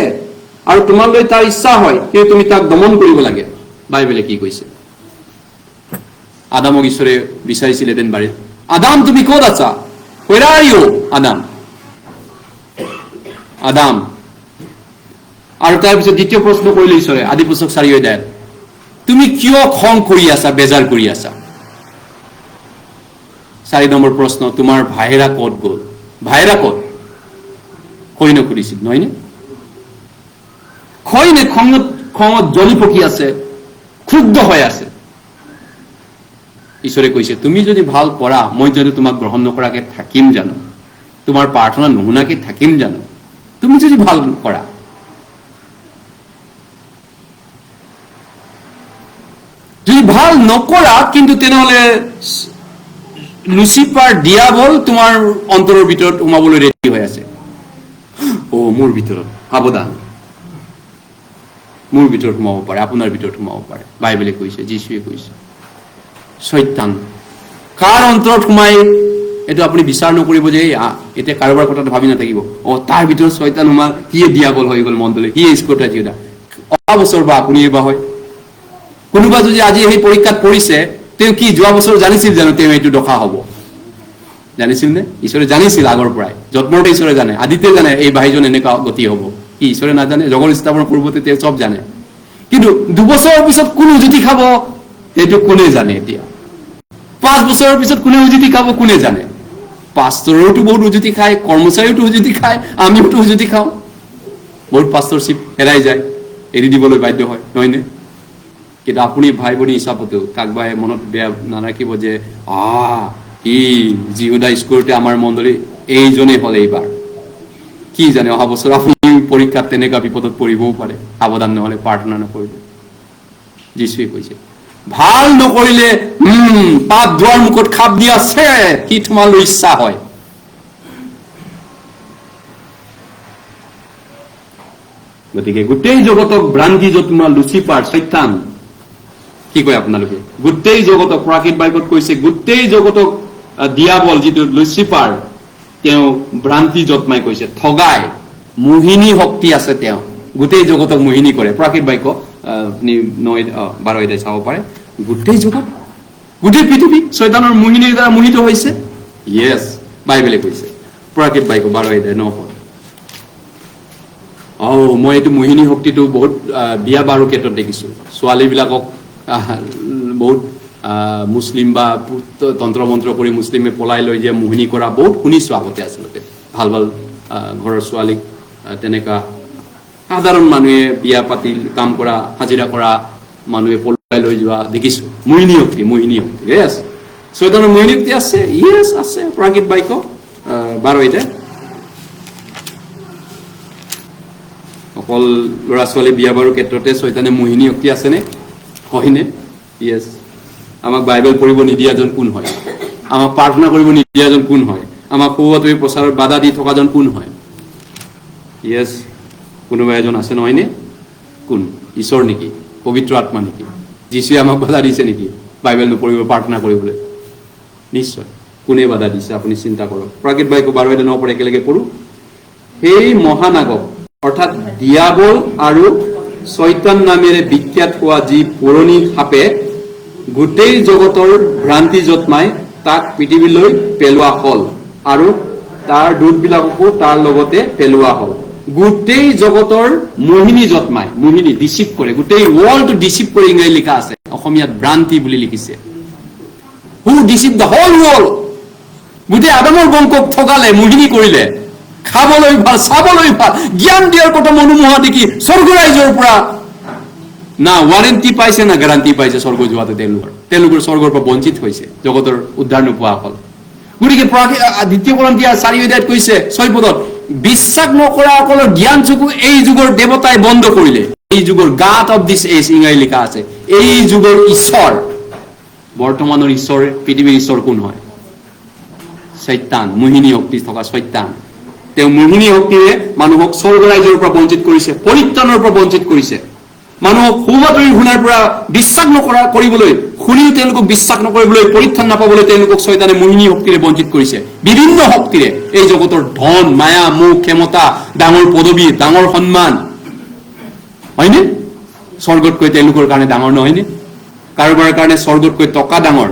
আৰু তোমালৈ তাৰ ইচ্ছা হয় কিন্তু তুমি তাক দমন কৰিব লাগে। বাইবেলে কি কৈছে? আদামক ঈশ্বৰে বিচাৰিছিলেতেন বাৰীত, আদাম তুমি ক'ত আছা, where are you Adam, Adam. আৰু তাৰপিছত দ্বিতীয় প্ৰশ্ন কৰিলে ঈশ্বৰে আদিপুস্তক 4 অধ্যায়ত, তুমি কিয় খং কৰি আছা, বেজাৰ কৰি আছা। 4 নম্বৰ প্ৰশ্ন, তোমাৰ ভাইৰা ক'ত গ'ল, ভাইৰা ক'ত, কইন কৰিছিল নহয়নে? কইনে খঙত জ্বলি পকি আছে, ক্ষুব্ধ হৈ আছে। ঈশ্বৰে কৈছে, তুমি যদি ভাল কৰা মই যদি তোমাক গ্ৰহণ নকৰাকে থাকিম জানো, তোমাৰ প্ৰাৰ্থনা নুশুনাকে থাকিম জানো, তুমি যদি ভাল কৰা। যদি ভাল নকৰা কিন্তু তেনেহলে লুচিফাৰ দিয়াবল তোমাৰ অন্তৰৰ ভিতৰত সোমাবলৈ ৰেডি হৈ আছে। মোৰ ভিতৰত সাৱধান, মোৰ ভিতৰত সোমাব পাৰে, আপোনাৰ ভিতৰত সোমাব পাৰে। বাইবেলে কৈছে, যীশুৱে কৈছে, শয়তান কাৰ অন্তৰত সোমাই এইটো আপুনি বিচাৰ নকৰিব যে এতিয়া কাৰোবাৰ কথাটো ভাবি নাথাকিব, তাৰ ভিতৰত শয়তান সোমাল, সিয়ে দিয়াবল হৈ গ'ল মণ্ডলী, সিয়ে স্কটাজিওদা। অহা বছৰ বা আপুনি বা হয়, কোনোবা যদি আজি সেই পৰীক্ষাত পৰিছে, তেওঁ কি যোৱা বছৰ জানিছিল জানো তেওঁ এইটো দশা হ'ব? জানিছিল নে? ঈশ্বৰে জানিছিল আগৰ পৰাই, জন্মতে ঈশ্বৰে জানে, আদিতে জানে এই ভাইজন এনেকুৱা গতি হ'ব, কি ঈশ্বৰে নাজানে? জগত স্থাপনৰ পূৰ্বতে তেওঁ চব জানে, কিন্তু 2 বছৰৰ পিছত কোন উজুতি খাব সেইটো কোনে জানে? এতিয়া 5 বছৰৰ পিছত কোনে উজুতি খাব কোনে জানে? পাষ্টৰেওতো বহুত উজুতি খায়, কৰ্মচাৰীওতো উজুতি খায়, আমিওতো উজুতি খাওঁ, বহুত পাষ্টৰশ্বিপ হেৰাই যায়, এৰি দিবলৈ বাধ্য হয়, নহয়নে? কিন্তু আপুনি ভাই ভনী হিচাপতো কাকবাই মনত বেয়া নাৰাখিব যে জিহুদা স্কোৰতে আমাৰ মণ্ডলী এইজনেই হ'ল এইবাৰ, কি জানে অহা বছৰ আপুনি পৰীক্ষাত তেনেকুৱা বিপদত পৰিবও পাৰে, সাৱধান নহলে, প্ৰাৰ্থনা নকৰিলে। যীশুৱে কৈছে, ভাল নকৰিলে পাপ দুৱাৰ মুখত খাপ দি আছে, কি তোমালৈ ইচ্ছা হয়। গতিকে গোটেই জগতক ভ্ৰান্তি যত তোমাৰ লুচিফাৰ শয়তান, কি কয় আপোনালোকে? গোটেই জগতক, প্ৰাকৃত বাইবলত কৈছে গোটেই জগতক দিয়াবল যিটো লুচিফাৰ, তেওঁ ভ্ৰান্তি যত্মাই কৈছে, ঠগাই, মোহিনী শক্তি আছে, তেওঁ গোটেই জগতক মোহিনী কৰে। প্ৰাকৃত বাক্য 9-12 অধ্যায় চাব পাৰে। গোটেই জগত, গোটেই পৃথিৱী শয়তানৰ মোহিনীৰ দ্বাৰা মোহিত হৈছে। ইয়েছ, বাইবেলে কৈছে, প্ৰাকৃত বাক্য 12 অধ্যায় 9 পদ। মই এইটো মোহিনী শক্তিটো বহুত বিয়া বাৰুৰ ক্ষেত্ৰত দেখিছো। ছোৱালীবিলাকক বহুত মুছলিম বা তন্ত্ৰ মন্ত্ৰ কৰি মুছলিমে পলাই লৈ যে মোহিনী কৰা বহুত শুনিছো আগতে। আচলতে ভাল ভাল ঘৰৰ ছোৱালীক তেনেকুৱা সাধাৰণ মানুহে বিয়া পাতি কাম কৰা, হাজিৰা কৰা মানুহে পলাই লৈ যোৱা দেখিছো। মোহিনী শক্তি, মোহিনী শক্তি। ইয়েছ, শয়তানৰ মোহিনী শক্তি আছে। ইয়েছ আছে, প্ৰাকৃত বাক্য 12 অধ্যায়। অকল ল'ৰা ছোৱালী বিয়া বাৰুৰ ক্ষেত্ৰতে শয়তানে মোহিনী শক্তি আছেনে? হয়নে? ইয়েছ। আমাক বাইবেল পঢ়িব নিদিয়াজন কোন হয়? আমাক প্ৰাৰ্থনা কৰিব নিদিয়াজন কোন হয়? আমাক সৌৱাতৰি প্ৰচাৰত বাধা দি থকাজন কোন হয়? ইয়েছ, কোনোবা এজন আছে নহয়নে? কোন? ঈশ্বৰ নেকি? পবিত্ৰ আত্মা নেকি? যীশুৱে আমাক বাধা দিছে নেকি বাইবেল নপঢ়িব, প্ৰাৰ্থনা কৰিবলৈ? নিশ্চয়। কোনে বাধা দিছে আপুনি চিন্তা কৰক। প্ৰাকৃত বাক্য 12-9 পৰা একেলগে পঢ়ো। সেই মহানাগক অৰ্থাৎ দিয়াবল আৰু শয়তান নামেৰে বিখ্যাত হোৱা যি পুৰণি সাপে গোটেই জগতৰ ভ্ৰান্তি যত্মাই তাক পৃথিৱীলৈ পেলোৱা হল আৰু তাৰ দূতবিলাককো তাৰ লগতে পেলোৱা হল। গোটেই জগতৰ মোহিনী যত্মাই, মোহিনী ডিচিভ কৰে, গোটেই ৱৰ্ল্ডটো ডিচিভ কৰি ইংৰাজী লিখা আছে, অসমীয়াত ভ্ৰান্তি বুলি লিখিছে। হু ডিচিভ দ্য হোল ৱৰ্ল্ড। গোটেই আদমৰ বংশক ঠগালে, মোহিনী কৰিলে, খাবলৈ ভাল, চাবলৈ ভাল, জ্ঞান দিয়াৰ কথা মনোমোহা দেখি স্বৰ্গ ৰাইজৰ পৰা না ৱাৰেণ্টি পাইছে না গেৰাণ্টি পাইছে স্বৰ্গ যোৱাটো। তেওঁলোকৰ স্বৰ্গৰ পৰা বঞ্চিত হৈছে, জগতৰ উদ্ধাৰ নোপোৱা অকল। গতিকে 2 কৰিন্থিয়াৰ 4 অধ্যায়ত কৈছে 6 পদত, বিশ্বাস নকৰা সকলৰ জ্ঞান চকু এই যুগৰ দেৱতাই বন্ধ কৰিলে। এই যুগৰ গাড অফ দিছ এজ ইংৰাজী লিখা আছে। এই যুগৰ ঈশ্বৰ বৰ্তমানৰ ঈশ্বৰ পৃথিৱীৰ ঈশ্বৰ কোন হয়? শয়তান, মোহিনী শক্তি থকা শয়তান। তেওঁ মোহিনী শক্তিৰে মানুহক স্বৰ্গ ৰাজ্যৰ পৰা বঞ্চিত কৰিছে, পৰিত্ৰাণৰ পৰা বঞ্চিত কৰিছে। মানুহক সুবাতৰি শুনাৰ পৰা বিশ্বাস কৰিবলৈ, শুনিও তেওঁলোকক বিশ্বাস নকৰিবলৈ, পৰিত্ৰাণ নাপাবলৈ তেওঁলোকক শয়তানে মোহিনী শক্তিৰে বঞ্চিত কৰিছে। বিভিন্ন শক্তিৰে এই জগতৰ ধন, মায়া, মোহ, ক্ষমতা, ডাঙৰ পদবী, ডাঙৰ সন্মান, হয়নে? স্বৰ্গতকৈ তেওঁলোকৰ কাৰণে ডাঙৰ নহয়নে? কাৰোবাৰ কাৰণে স্বৰ্গতকৈ টকা ডাঙৰ,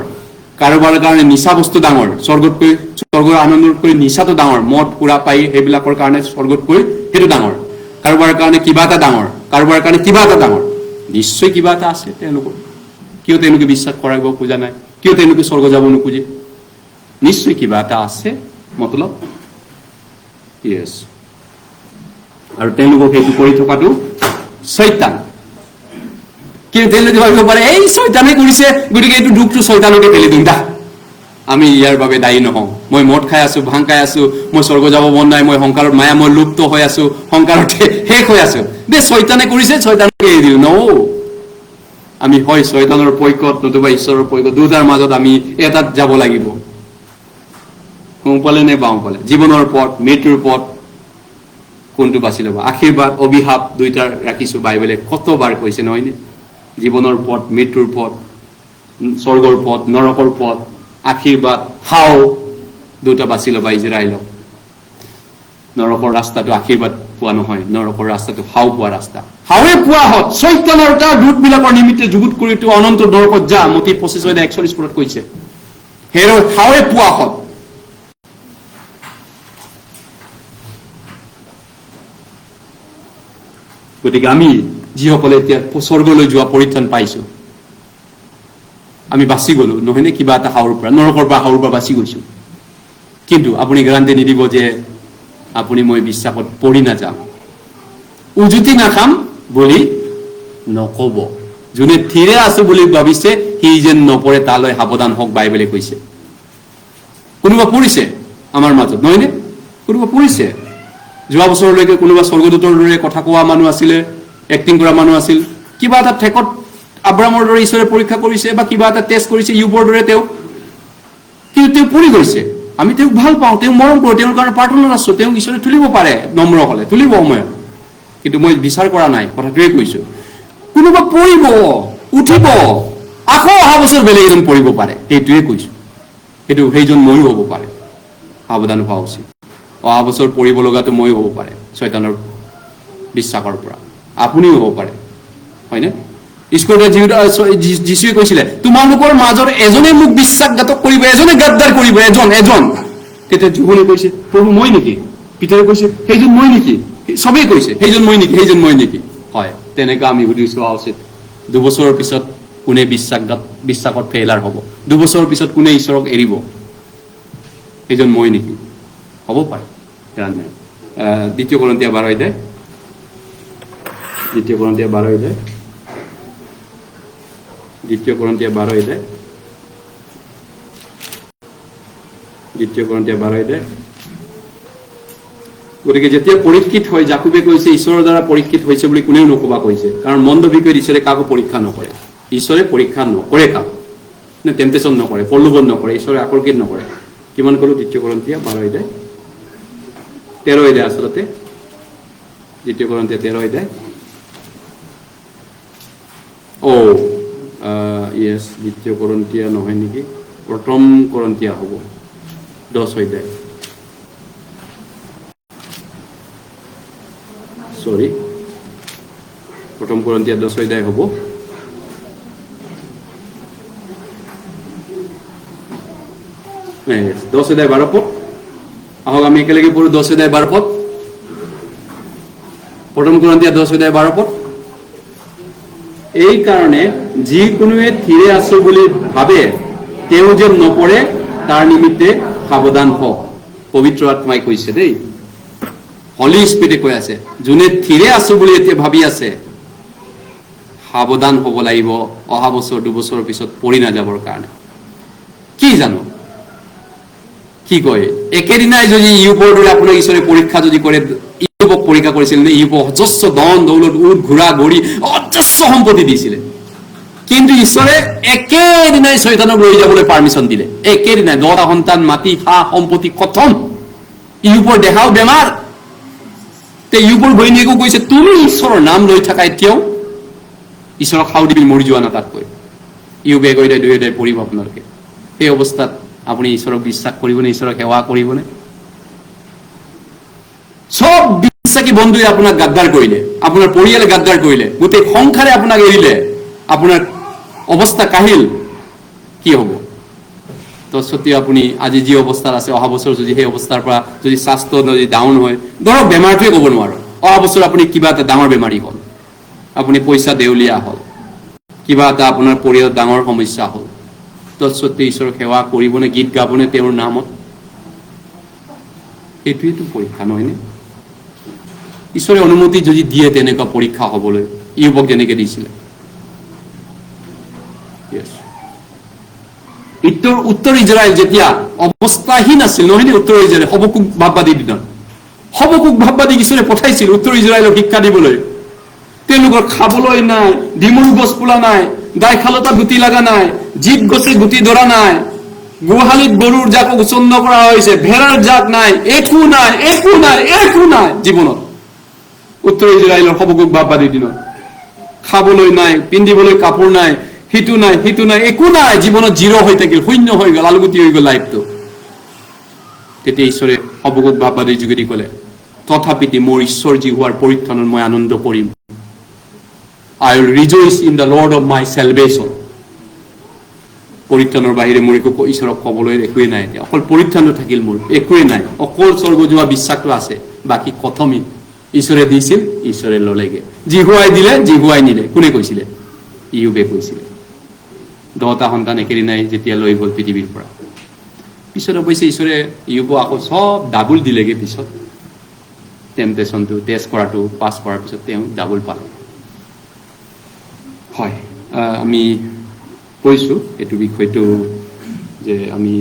কাৰোবাৰ কাৰণে নিচা বস্তু ডাঙৰ, স্বৰ্গৰ আনন্দতকৈ নিচাটো ডাঙৰ, মদ পুৰা পাই সেইবিলাকৰ কাৰণে স্বৰ্গতকৈ সেইটো ডাঙৰ। কাৰোবাৰ কাৰণে কিবা এটা ডাঙৰ, কাৰোবাৰ কাৰণে কিবা এটা ডাঙৰ। নিশ্চয় কিবা এটা আছে তেওঁলোকৰ। কিয় তেওঁলোকে বিশ্বাস কৰাব খোজা নাই? কিয় তেওঁলোকে স্বৰ্গ যাব নোখোজে? নিশ্চয় কিবা এটা আছে মতলব। ইয়েছ, আৰু তেওঁলোকক সেইটো কৰি থকাটো শয়তান। কিন্তু তেওঁলোকে ভাবিব পাৰে এই শয়তানে কৰিছে, গতিকে এইটো দুখটো শয়তানকে ঠেলি দিম, দা আমি ইয়াৰ বাবে দায়ী নহওঁ। মই মদ খাই আছো, ভাং খাই আছো, মই স্বৰ্গ যাব মন নাই, মই সংসাৰত মায়া, মই লুপ্ত হৈ আছো, সংসাৰত শেষ হৈ আছো, দে শয়তানে কৰিছে, শয়তানকে এৰি দিওঁ। আমি হয় শয়তানৰ পক্ষত নতুবা ঈশ্বৰৰ পক্ষত, দুটাৰ মাজত আমি এটাত যাব লাগিব। সোঁফালে নে বাওঁফালে? জীৱনৰ পথ, মৃত্যুৰ পথ, কোনটো বাছি ল'বা? আশীৰ্বাদ, অভিশাপ দুইটাৰ ৰাখিছো। বাইবেলে কতবাৰ কৈছে নহয়নে? জীৱনৰ পথ, মৃত্যুৰ পথ, স্বৰ্গৰ পথ, নৰকৰ পথ, আশীৰ্বাদ, হাও, দুটা বাছি ল'বা ইজৰাইলক। নৰকৰ ৰাস্তাটো আশীৰ্বাদ পোৱা নহয়, নৰকৰ ৰাস্তাটো হাও পোৱা ৰাস্তা। হাৱে পোৱা হত শয়তানৰ তাৰ দূতবিলাকৰ নিমিত্তে যুগুত কৰি অনন্ত নৰকত যা, মতি 25:41 কৈছে। হাৱে পোৱা হত। গতিকে আমি যিসকলে এতিয়া স্বৰ্গলৈ যোৱা পৰিত্ৰাণ পাইছো, আমি বাচি গলো নহয়নে? কিবা এটা হাওৰ পৰা, নৰকৰ পৰা, হাওৰ পৰা বাচি গৈছো। কিন্তু আপুনি গেৰাণ্টি নিদিব যে আপুনি মই বিশ্বাসত পৰি নাযাম, উজুতি নাখাম বুলি নকব। যোনে থিৰে আছো বুলি ভাবিছে সি যেন নপৰে তালৈ সাৱধান হওক, বাইবেলে কৈছে। কোনোবা পৰিছে আমাৰ মাজত নহয়নে? কোনোবা পৰিছে। যোৱা বছৰলৈকে কোনোবা স্বৰ্গদূতৰ দৰে কথা কোৱা মানুহ আছিলে, এক্টিং কৰা মানুহ আছিল। কিবা এটা ঠেকত আব্ৰামৰ দৰে ঈশ্বৰে পৰীক্ষা কৰিছে বা কিবা এটা টেষ্ট কৰিছে, ইউবৰ দৰে তেওঁ, কিন্তু তেওঁ পৰি গৈছে। আমি তেওঁক ভাল পাওঁ, তেওঁক মৰম কৰোঁ, তেওঁৰ কাৰণে প্ৰাৰ্থনাত আছো, তেওঁক ঈশ্বৰে তুলিব পাৰে, নম্ৰ হলে তুলিব সময়ত। কিন্তু মই বিচাৰ কৰা নাই, কথাটোৱে কৈছো। কোনোবা পৰিব, উঠিব, আকৌ অহা বছৰ বেলেগ এজন পৰিব পাৰে, সেইটোৱে কৈছো। সেইজন ময়ো হ'ব পাৰে, সাৱধান হোৱা উচিত। অহা বছৰ পৰিব লগাটো ময়ো হ'ব পাৰে শয়তানৰ বিশ্বাসৰ পৰা, আপুনিও হ'ব পাৰে, হয়নে? ঈশ্বৰে যীশুৱে কৈছিলে তোমালোকৰ মাজৰ এজনে মোক বিশ্বাসঘাতক কৰিব, এজনে গাদ্দাৰ কৰিব, এজন। তেতিয়া যুৱনে কৈছে প্ৰভু মই নেকি? পিতৰে কৈছে সেইজন মই নেকি? চবেই কৈছে সেইজন মই নেকি? হয়, তেনেকুৱা আমি সুধি চোৱা উচিত। 2 বছৰৰ পিছত কোনে বিশ্বাসত ফেইলাৰ হ'ব? 2 বছৰৰ পিছত কোনে ঈশ্বৰক এৰিব? সেইজন মই নেকি? হ'ব পাৰে। 2 Korinথীয়া 12 অধ্যায়, 2 Korinথীয়া 12 অধ্যায়, 2 Korinথীয়া 12 অধ্যায়, 2 Korinথীয়া 12 অধ্যায়। গতিকে যেতিয়া পৰীক্ষিত হয়, জাকুবে কৈছে ঈশ্বৰৰ দ্বাৰা পৰীক্ষিত হৈছে বুলি কোনেও নকবা কৈছে, কাৰণ মন্দ বিষয়ত ঈশ্বৰে কাকো পৰীক্ষা নকৰে। ঈশ্বৰে পৰীক্ষা নকৰে কাকো, টেম্পটেশ্যন নকৰে, প্ৰলোভন নকৰে, ঈশ্বৰে আকৰ্ষিত নকৰে। কিমান কলো? 2 Korinথীয়া 12 অধ্যায়, 13 অধ্যায় আচলতে, 2 Korinথীয়া 13 অধ্যায়। ইয়েছ, 2 Korinথীয়া নহয় নেকি, 1 Korinথীয়া হ'ব, 10 অধ্যায়। সরি 1 Korinথীয়া 10 অধ্যায় হ'ব। Yes, 10 অধ্যায় 12 পদ। আহক আমি একেলগে পড়ো 10 অধ্যায় 12 পদ। 1 Korinথীয়া 10 অধ্যায় 12 পদ। এই কারণে যিকোনোৱে থিৰে আছো বুলি ভাবে তেওঁ যেন নপৰে তাৰ নিমিত্তে সাৱধান হওক। পবিত্ৰ আত্মাই কৈছে দেই, হলি স্পিৰিটে কৈ আছে, যোনে থিৰে আছো বুলি এতিয়া ভাবি আছে সাৱধান হ'ব লাগিব, অহা বছৰ 2 বছৰৰ পিছত পৰি নাযাবৰ কাৰণে। কি জানো কি কয়, একেদিনাই যদি ইউবৰ দৰে আপোনাক ঈশ্বৰে পৰীক্ষা যদি কৰে, ইউবক পৰীক্ষা কৰিছিল নে? ইউবক অজস্ৰ ধন দৌলত, উট, ঘোঁৰা, গড়ি, অজস্ৰ সম্পত্তি দিছিলে। কিন্তু ঈশ্বৰে একেদিনাই শয়তানক লৈ যাবলৈ পাৰ্মিশ্যন দিলে, একেদিনাই 10টা সন্তান, মাটি, সা সম্পত্তি খতম। ইউবৰ দেহাও বেমাৰ, তে ইউবৰ ঘৈণীয়েকো কৈছে তুমি ঈশ্বৰৰ নাম লৈ থাকা, এতিয়াও ঈশ্বৰক সাও দিবি মৰি যোৱা না তাতকৈ। ইউবে কৈ দিয়ে 2 পৰিব আপোনালোকে। সেই অৱস্থাত আপুনি ঈশ্বৰক বিশ্বাস কৰিবনে, ঈশ্বৰক সেৱা কৰিবনে? সব বিশ্বাসী বন্ধুৱে আপোনাক গাদ্দাৰ কৰিলে, আপোনাৰ পৰিয়ালে গাদ্দাৰ কৰিলে, গোটেই সংসাৰে আপোনাক এৰিলে, আপোনাৰ অৱস্থা কাহিল, কি হ'ব? তৎসত্ত্বেও আপুনি আজি যি অৱস্থাত আছে, অহা বছৰ যদি সেই অৱস্থাৰ পৰা যদি স্বাস্থ্য যদি ডাউন হয়, ধৰক বেমাৰটোৱে ক'ব নোৱাৰো, অহা বছৰ আপুনি কিবা এটা ডাঙৰ বেমাৰী হ'ল, আপুনি পইচা দেউলীয়া হ'ল, কিবা এটা আপোনাৰ পৰিয়ালত ডাঙৰ সমস্যা হ'ল, তৎসত্ত্বেও ঈশ্বৰক সেৱা কৰিবনে, গীত গাবনে তেওঁৰ নামত? এইটোৱেইতো পৰীক্ষা, নহয়নে? ঈশ্বৰে অনুমতি যদি দিয়ে তেনেকুৱা পৰীক্ষা হ'বলৈ, ইয়ুবক যেনেকে দিছিলে। উত্তৰ ইজৰাইল যেতিয়া অৱস্থাহীন আছিল, নহয়নে? উত্তৰ ইজৰাইল হবকুক ভাৱবাদীৰ দিনত হবকুক ভাৱবাদীক ঈশ্বৰে পঠাইছিল উত্তৰ ইজৰাইলক শিক্ষা দিবলৈ। তেওঁলোকৰ খাবলৈ নাই, ডিমৰু গছ পোলা নাই, দাইখালতা গুটি লগা নাই, জীপ গছে গুটি ধৰা নাই, গোহালিত গৰুৰ জাকক উচন্ন কৰা হৈছে, ভেড়াৰ জাক নাই, একো নাই, একো নাই, একো নাই জীৱনত। উত্তৰ ইজৰাইলৰ হবকুক ভাৱবাদীৰ দিনত খাবলৈ নাই, পিন্ধিবলৈ কাপোৰ নাই, সিটো নাই, সিটো নাই, একো নাই, জীৱনত জিৰ' হৈ থাকিল, শূন্য হৈ গ'ল, আলুগুটি হৈ গ'ল লাইফটো। তেতিয়া ঈশ্বৰে হবকুক ভাৱবাদীৰ যোগেদি ক'লে, তথাপিতো মোৰ ঈশ্বৰ যি হোৱাৰ পৰিত্ৰাণত মই আনন্দ কৰিম। I will rejoice in the Lord of my salvation. পৰিত্ৰাণৰ বাহিৰে মোৰ একো ঈশ্বৰক ক'বলৈ একোৱেই নাই। এতিয়া অকল পৰিত্ৰাণটো থাকিল, মোৰ একোৱেই নাই, অকল স্বৰ্গ যোৱা বিশ্বাসটো আছে, বাকী কথমি ঈশ্বৰে দিছিল, ঈশ্বৰে ল'লেগে। জিহুৱাই দিলে, জিহুৱাই নিলে। কোনে কৈছিলে? ইয়ুবে কৈছিলে। 10টা সন্তান একেদিনাই যেতিয়া লৈ গ'ল পৃথিৱীৰ পৰা, পিছত অৱশ্যে ঈশ্বৰে ইয়ুবক আকৌ চব ডাবুল দিলেগে। পিছত টেম্পটেশ্যনটো টেষ্ট কৰাটো পাছ কৰাৰ পিছত তেওঁ ডাবুল পালে। হয়, আমি কৈছোঁ এইটো বিষয়টো যে আমি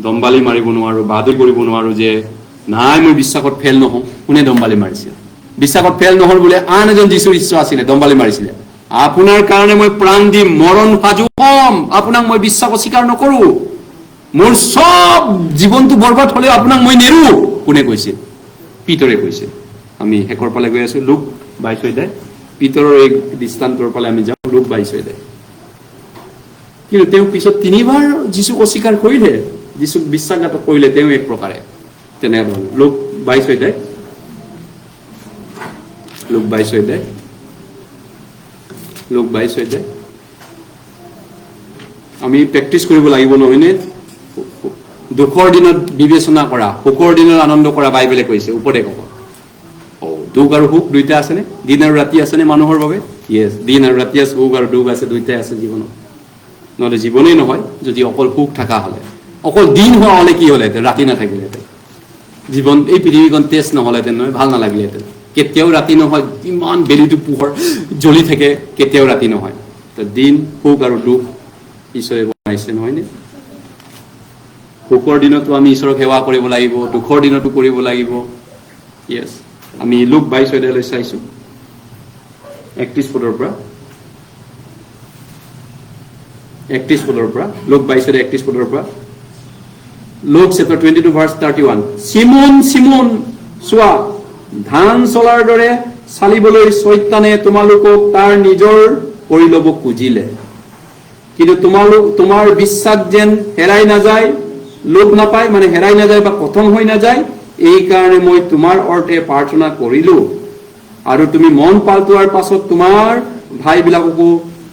দম্বালি মাৰিব নোৱাৰোঁ, বাহাদুৰি কৰিব নোৱাৰোঁ যে নাই মই বিশ্বাসত ফেইল নহওঁ। কোনে দম্বালি মাৰিছিল? বিশ্বাসত ফেইল নহ'ল বোলে আন এজন যীশুৰ ইচ্ছা আছিলে, দম্বালি মাৰিছিলে। আপোনাৰ কাৰণে মই প্ৰাণ দিম, মৰণ সাজু হ'ম, আপোনাক মই বিশ্বাস অস্বীকাৰ নকৰোঁ, মোৰ চব জীৱনটো বৰবাদ হ'লেও আপোনাক মই নেৰো। কোনে কৈছিল? পিতৰে কৈছিল। আমি শেষৰ ফালে গৈ আছোঁ, লুক 22 অধ্যায়, পিতৰৰ এই দৃষ্টান্তৰ ফালে আমি যাওঁ, লুক 22 অধ্যায়। কিন্তু তেওঁ পিছত 3বাৰ যীশুক অস্বীকাৰ কৰিলে, যীশুক বিশ্বাসঘাতক কৰিলে তেওঁ এক প্ৰকাৰে। তেনেধৰণে লুক 22 অধ্যায়, লুক 22 অধ্যায়, লুক 22 অধ্যায়। আমি প্ৰেক্টিচ কৰিব লাগিব, নহয়নে? দুখৰ দিনত বিবেচনা কৰা, সুখৰ দিনত আনন্দ কৰা, বাইবেলে কৈছে, উপদেশ হ'ব। দুখ আৰু সুখ দুইটা আছেনে? দিন আৰু ৰাতি আছেনে মানুহৰ বাবে? ইয়েছ, দিন আৰু ৰাতি আছে, সুখ আৰু দুখ আছে, দুইটাই আছে জীৱনত। নহ'লে জীৱনেই নহয় যদি অকল সুখ থকা হ'লে, অকল দিন হোৱা হ'লে কি হ'লেহেঁতেন? ৰাতি নাথাকিলেহেঁতেন। জীৱন এই পৃথিৱীখন তেজ নহ'লেহেঁতেন, নহয়, ভাল নালাগিলেহেঁতেন। কেতিয়াও ৰাতি নহয়, ইমান বেলিটো পোহৰ জ্বলি থাকে, কেতিয়াও ৰাতি নহয়। তো দিন, সুখ আৰু দুখ ঈশ্বৰে বনাইছে, নহয়নে? সুখৰ দিনতো আমি ঈশ্বৰক সেৱা কৰিব লাগিব, দুখৰ দিনতো কৰিব লাগিব। ইয়েছ, আমি লুক 22 অধ্যায়লৈ চাইছোঁ, 31 পদৰ পৰা, 31 পদৰ পৰা, লুক 22 অধ্যায় 31 পদৰ পৰা। Look chapter 22 verse 31। Simone, Simone, চোৱা, ধান চলাৰ দৰে চালিবলৈ শয়তানে তোমালোকক তাৰ নিজৰ কৰি ল'ব খুজিলে, কিন্তু তোমাৰ বিশ্বাস যেন হেৰাই নাযায়, লোভ নাপায়, মানে হেৰাই নাযায় বা কথম হৈ নাযায়, এই কাৰণে মই তোমাৰ অৰ্থে প্ৰাৰ্থনা কৰিলো। আৰু তুমি মন পালটোৱাৰ পাছত তোমাৰ ভাইবিলাককো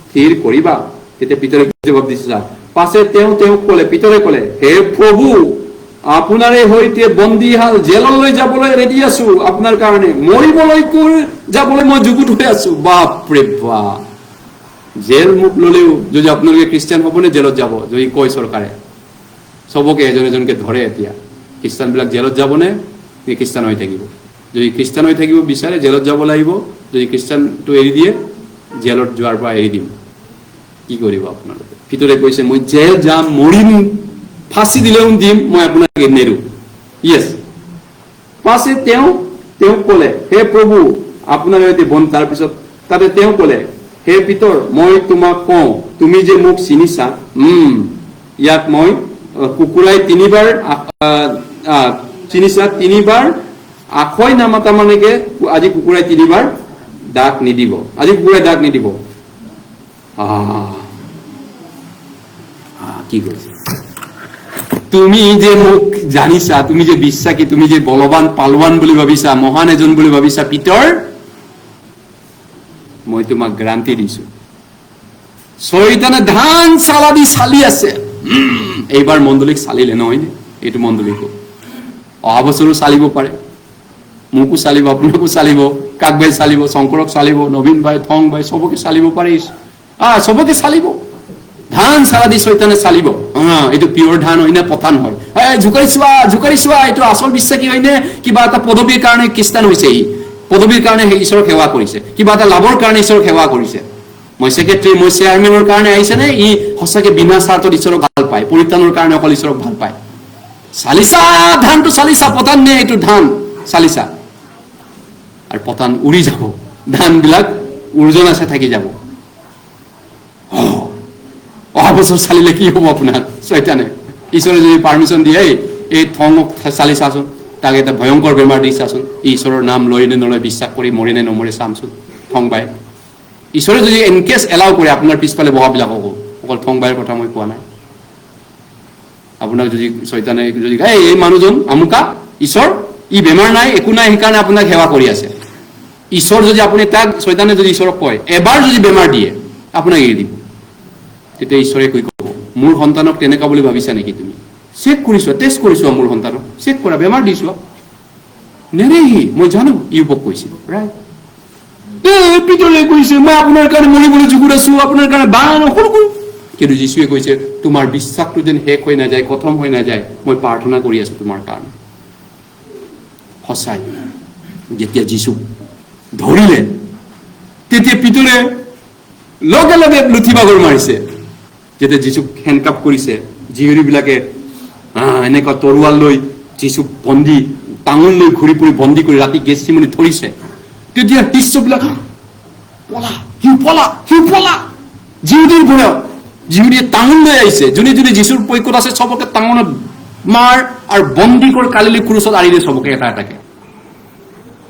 স্থিৰ কৰিবা। তেতিয়া পিতৰে জবাব দিছে, পাছে তেওঁক ক'লে, পিতৰে ক'লে, হে প্ৰভু, আপোনাৰে সৈতে বন্দীশাল জেললৈ যাবলৈ ৰেডি আছো, আপোনাৰ কাৰণে মৰিবলৈকো যাবলৈ মই যুগুত হৈ আছো। বাপৰে বাপ, জেল মুখ ল'লেও যদি আপোনালোকে খ্ৰীষ্টিয়ান হ'বনে জেলত যাব? যদি কয় চৰকাৰে চবকে এজন এজনকে ধৰে, এতিয়া খ্ৰীষ্টানবিলাক জেলত যাবনে নে খ্ৰীষ্টান হৈ থাকিব? যদি খ্ৰীষ্টান হৈ থাকিব বিচাৰে জেলত যাব লাগিব, যদি খ্ৰীষ্টানটো এৰি দিয়ে জেলত যোৱাৰ পৰা এৰি দিম। কি কৰিব আপোনালোকে? পিতৰে কৈছে, মই জেল যাম, মৰিম, ফাঁচি দিলেও দিম, মই আপোনাক নেৰো। ইয়েছ, পাছে তেওঁক ক'লে, হে প্ৰভু, আপোনাৰ সৈতে তাৰপিছত তাতে তেওঁ ক'লে, হে পিতৰ মই তোমাক কওঁ তুমি যে মোক চিনিছা ইয়াক মই কুকুৰাই 3 বাৰ চিনিছা 3 বাৰ আখৈ নামাতা মানেকে আজি কুকুৰাই 3 বাৰ ডাক নিদিব আজি কুকুৰাই ডাক নিদিব কি কৈছে তুমি যে মোক জানিছা তুমি যে বিশ্বাসী তুমি যে বলৱান পালৱান বুলি ভাবিছা মহান এজন বুলি ভাবিছা পিতৰ মই তোমাক গ্যাৰান্টি দিছো শয়তানে ধান চালা দি চালি আছে এইবাৰ মণ্ডলীক চালিলে নহয় এইটো মণ্ডলীক অহা বছৰো চালিব পাৰে মোকো চালিব আপোনাকো চালিব কাক ভাই চালিব শংকৰক চালিব নবীন ভাই থং ভাই সবকে চালিব পাৰে সবকে চালিব ধান চালা দি শয়তানে চালিব এইটো পিয়ৰ ধান হয় না পতান হয় ঝুকাৰি চোৱা এইটো আচল বিশ্বাসী হয় নে কিবা এটা পদবীৰ কাৰণে খ্ৰীষ্টান হৈছে পদবীৰ কাৰণে ঈশ্বৰক সেৱা কৰিছে কিবা এটা লাভৰ কাৰণে ঈশ্বৰক সেৱা কৰিছে মই সেক্ৰেটাৰী মই চেয়াৰমেনৰ কাৰণে আহিছে নে সঁচাকে বিনা স্বাৰ্থত ঈশ্বৰক ভাল পায় পৰিত্ৰাণৰ কাৰণে অকল ঈশ্বৰক ভাল পায় চালিছা ধানটো চালিছা পতান নে এইটো ধান চালিছা আৰু পতান উৰি যাব ধানবিলাক উৰ্জন আছে থাকি যাব অহা বছৰ চালিলে কি হ'ব আপোনাৰ শয়তানে ঈশ্বৰে যদি পাৰ্মিশ্যন দিয়ে এই থঙক চালি চাচোন তাক এটা ভয়ংকৰ বেমাৰ দি চাচোন ঈশ্বৰৰ নাম লৈ নে নলয় বিশ্বাস কৰি মৰে নে নমৰে চামচোন থং বাই ঈশ্বৰে যদি এনকেছ এলাউ কৰে আপোনাৰ পিছফালে বহাবিলাকক অকল থং বাইৰ কথা মই কোৱা নাই আপোনাক যদি শয়তানে যদি এই মানুহজন আমুকা ঈশ্বৰ বেমাৰ নাই একো নাই সেইকাৰণে আপোনাক সেৱা কৰি আছে ঈশ্বৰ যদি আপুনি তাক শয়তানে যদি ঈশ্বৰক কয় এবাৰ যদি বেমাৰ দিয়ে আপোনাক এৰি দিব তেতিয়া ঈশ্বৰে কৈ ক'ব মোৰ সন্তানক তেনেকা বুলি ভাবিছা নেকি তুমি চেক কৰিছো টেষ্ট কৰিছো মোৰ সন্তানক চেক কৰা বেমাৰ দিছো নেৰেহি মই জানো ইউবক কৈছিল ৰাইট পিতৰে কৈছে মই আপোনাৰ কাৰণে মৰিবলৈ যুগুত আছো আপোনাৰ কাৰণে বান নকৰো কিন্তু যীশুৱে কৈছে তোমাৰ বিশ্বাসটো যেন শেষ হৈ নাযায় খতম হৈ নাযায় মই প্ৰাৰ্থনা কৰি আছো তোমাৰ কাৰণে সঁচাই যেতিয়া যীশুক ধৰিলে তেতিয়া পিতৰে লগে লগে লুঠি বাগৰ মাৰিছে যেতিয়া যীশুক হেণ্ডকাপ কৰিছে জীয়ৰীবিলাকে এনেকুৱা তৰোৱাল লৈ যীশুক বন্দী টাঙন লৈ ঘূৰি ফুৰি বন্দী কৰি ৰাতি গেছ চিমনি ধৰিছে তেতিয়া শিষ্যবিলাক পলা জীয়ৰীৰ ভয়ত জীয়ৰীয়ে টাঙন লৈ আহিছে যোনে যোনে যীশুৰ পক্ষত আছে চবকে টাঙনত মাৰ আৰু বন্দী কৰি কালিলৈ ক্ৰুচত আৰি দিয়ে চবকে এটা এটাকে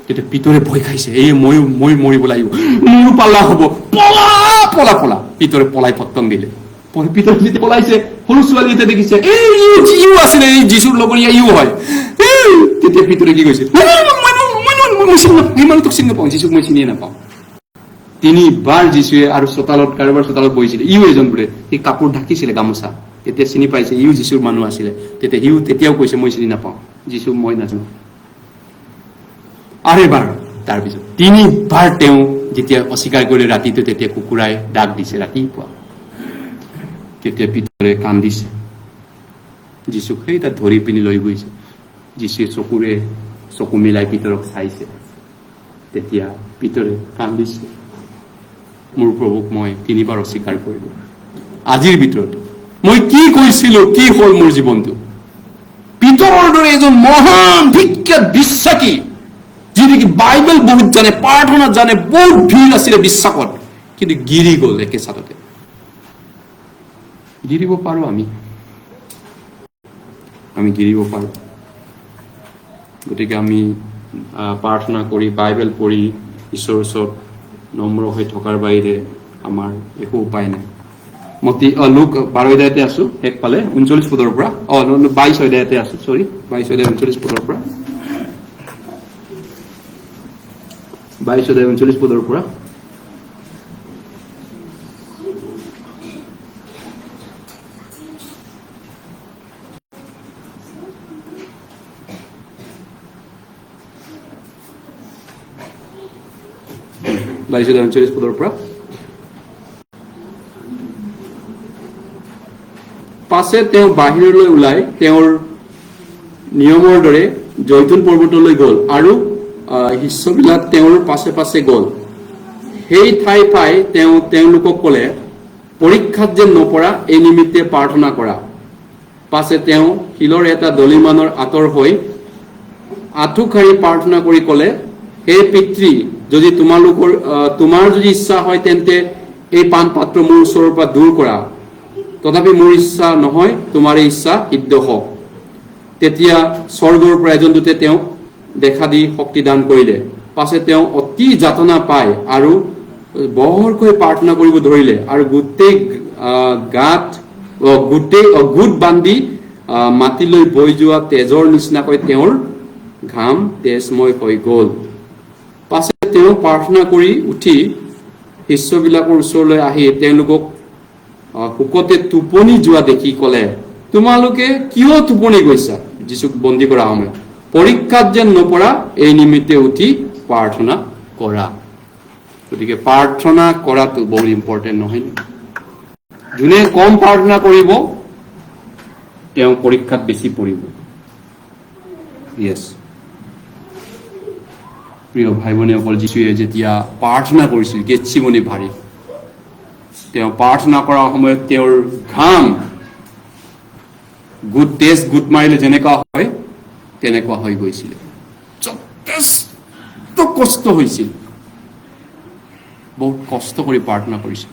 তেতিয়া পিতৰে ভয় খাইছে মই মৰিব লাগিব মোৰো পাল্লা হ'ব পলা পিতৰে পলাই পত্তন দিলে পিতৰে যেতিয়া পলাইছে সৰু ছোৱালী এটা দেখিছে ইও আছিলে এই যীশুৰ লগৰীয়া ইও হয় তেতিয়া পিতৰে কি কৈছে এই মানুহটোক চিনি নাপাওঁ যীশুক মই চিনিয়ে নাপাওঁ 3 বাৰ যীশুৱে আৰু কাৰোবাৰ চোতালত বহিছিলে ইও এজন বোলে সি কাপোৰ ঢাকিছিলে গামোচা তেতিয়া চিনি পাইছে ইও যীশুৰ মানুহ আছিলে তেতিয়া সিও তেতিয়াও কৈছে মই চিনি নাপাওঁ যীশু মই নাজানো আৰু এবাৰ তাৰপিছত 3 বাৰ তেওঁ যেতিয়া অস্বীকাৰ কৰিলে ৰাতিটো তেতিয়া কুকুৰাই ডাক দিছে ৰাতিপুৱা তেতিয়া পিতৰে কান্দিছে যীশুক সেই তাত ধৰি পিনি লৈ গৈছে যীশুৱে চকু মিলাই পিতৰক চাইছে তেতিয়া পিতৰে কান্দিছে মোৰ প্ৰভুক মই 3 বাৰ অস্বীকাৰ কৰিলো আজিৰ ভিতৰত মই কি কৈছিলো কি হ'ল মোৰ জীৱনটো পিতৰৰ দৰে এজন মহান বিখ্যাত বিশ্বাসী যি নেকি বাইবেল বহুত জানে প্ৰাৰ্থনা জানে বহুত ভিৰ আছিলে বিশ্বাসত কিন্তু গিৰি গ'ল একে চাটতে গিৰিব পাৰো আমি গিৰিব পাৰো গতিকে আমি প্ৰাৰ্থনা কৰি বাইবেল পঢ়ি ঈশ্বৰৰ ওচৰত নম্ৰ হৈ থকাৰ বাহিৰে আমাৰ একো উপায় নাই লোক 12 অধ্যায়তে আছো শেষ পালে 39 পদৰ পৰা 22 অধ্যায়তে আছো 22 অধ্যায় 39 পদৰ পৰা 22 অধ্যায় 39 পদৰ পৰা পাছে তেওঁ বাহিৰলৈ ওলাই তেওঁৰ নিয়মৰ দৰে জৈতুন পৰ্বতলৈ গ'ল আৰু শিষ্যবিলাক তেওঁৰ পাছে পাছে গ'ল সেই ঠাই পাই তেওঁলোকক ক'লে পৰীক্ষাত যেন নপৰা এই নিমিত্তে প্ৰাৰ্থনা কৰা পাছে তেওঁ শিলৰ এটা দলিমানৰ আঁতৰ হৈ আঁঠুকাঢ়ি প্ৰাৰ্থনা কৰি ক'লে হে পিতৃ যদি তোমাৰ যদি ইচ্ছা হয় তেন্তে এই পান পাত্ৰ মোৰ ওচৰৰ পৰা দূৰ কৰা, তথাপি মোৰ ইচ্ছা নহয় তোমাৰ ইচ্ছা সিদ্ধ হওক। তেতিয়া স্বৰ্গৰ পৰা এজন দূতে তেওঁক দেখা দি শক্তি দান কৰিলে। পাছে তেওঁ অতি যাতনা পায় আৰু বহৰকৈ প্ৰাৰ্থনা কৰিব ধৰিলে আৰু গোটেই গোট বান্ধি মাটিলৈ বৈ যোৱা তেজৰ নিচিনাকৈ তেওঁৰ ঘাম তেজময় হৈ গ'ল। পাছে তেওঁ প্ৰাৰ্থনা কৰি উঠি শিষ্যবিলাকৰ ওচৰলৈ আহি তেওঁলোকক শোকতে টোপনি যোৱা দেখি ক'লে, তোমালোকে কিয় টোপনি গৈছা? যীশুক বন্দী কৰা সময়ত পৰীক্ষাত যেন নপৰা এই নিমিত্তে উঠি প্ৰাৰ্থনা কৰা। গতিকে প্ৰাৰ্থনা কৰাটো বহুত ইম্পৰ্টেণ্ট নহয় নে? যোনে কম প্ৰাৰ্থনা কৰিব তেওঁ পৰীক্ষাত বেছি পৰিব। ইয়েছ, প্ৰিয় ভাই ভনীসকল, যীশুৱে যেতিয়া প্ৰাৰ্থনা কৰিছিল গেটছিমনি বাৰীত, তেওঁ প্ৰাৰ্থনা কৰাৰ সময়ত তেওঁৰ ঘাম তেজ গোট মাৰিলে যেনেকুৱা হয় তেনেকুৱা হৈ গৈছিলে। যথেষ্ট কষ্ট হৈছিল, বহুত কষ্ট কৰি প্ৰাৰ্থনা কৰিছিল।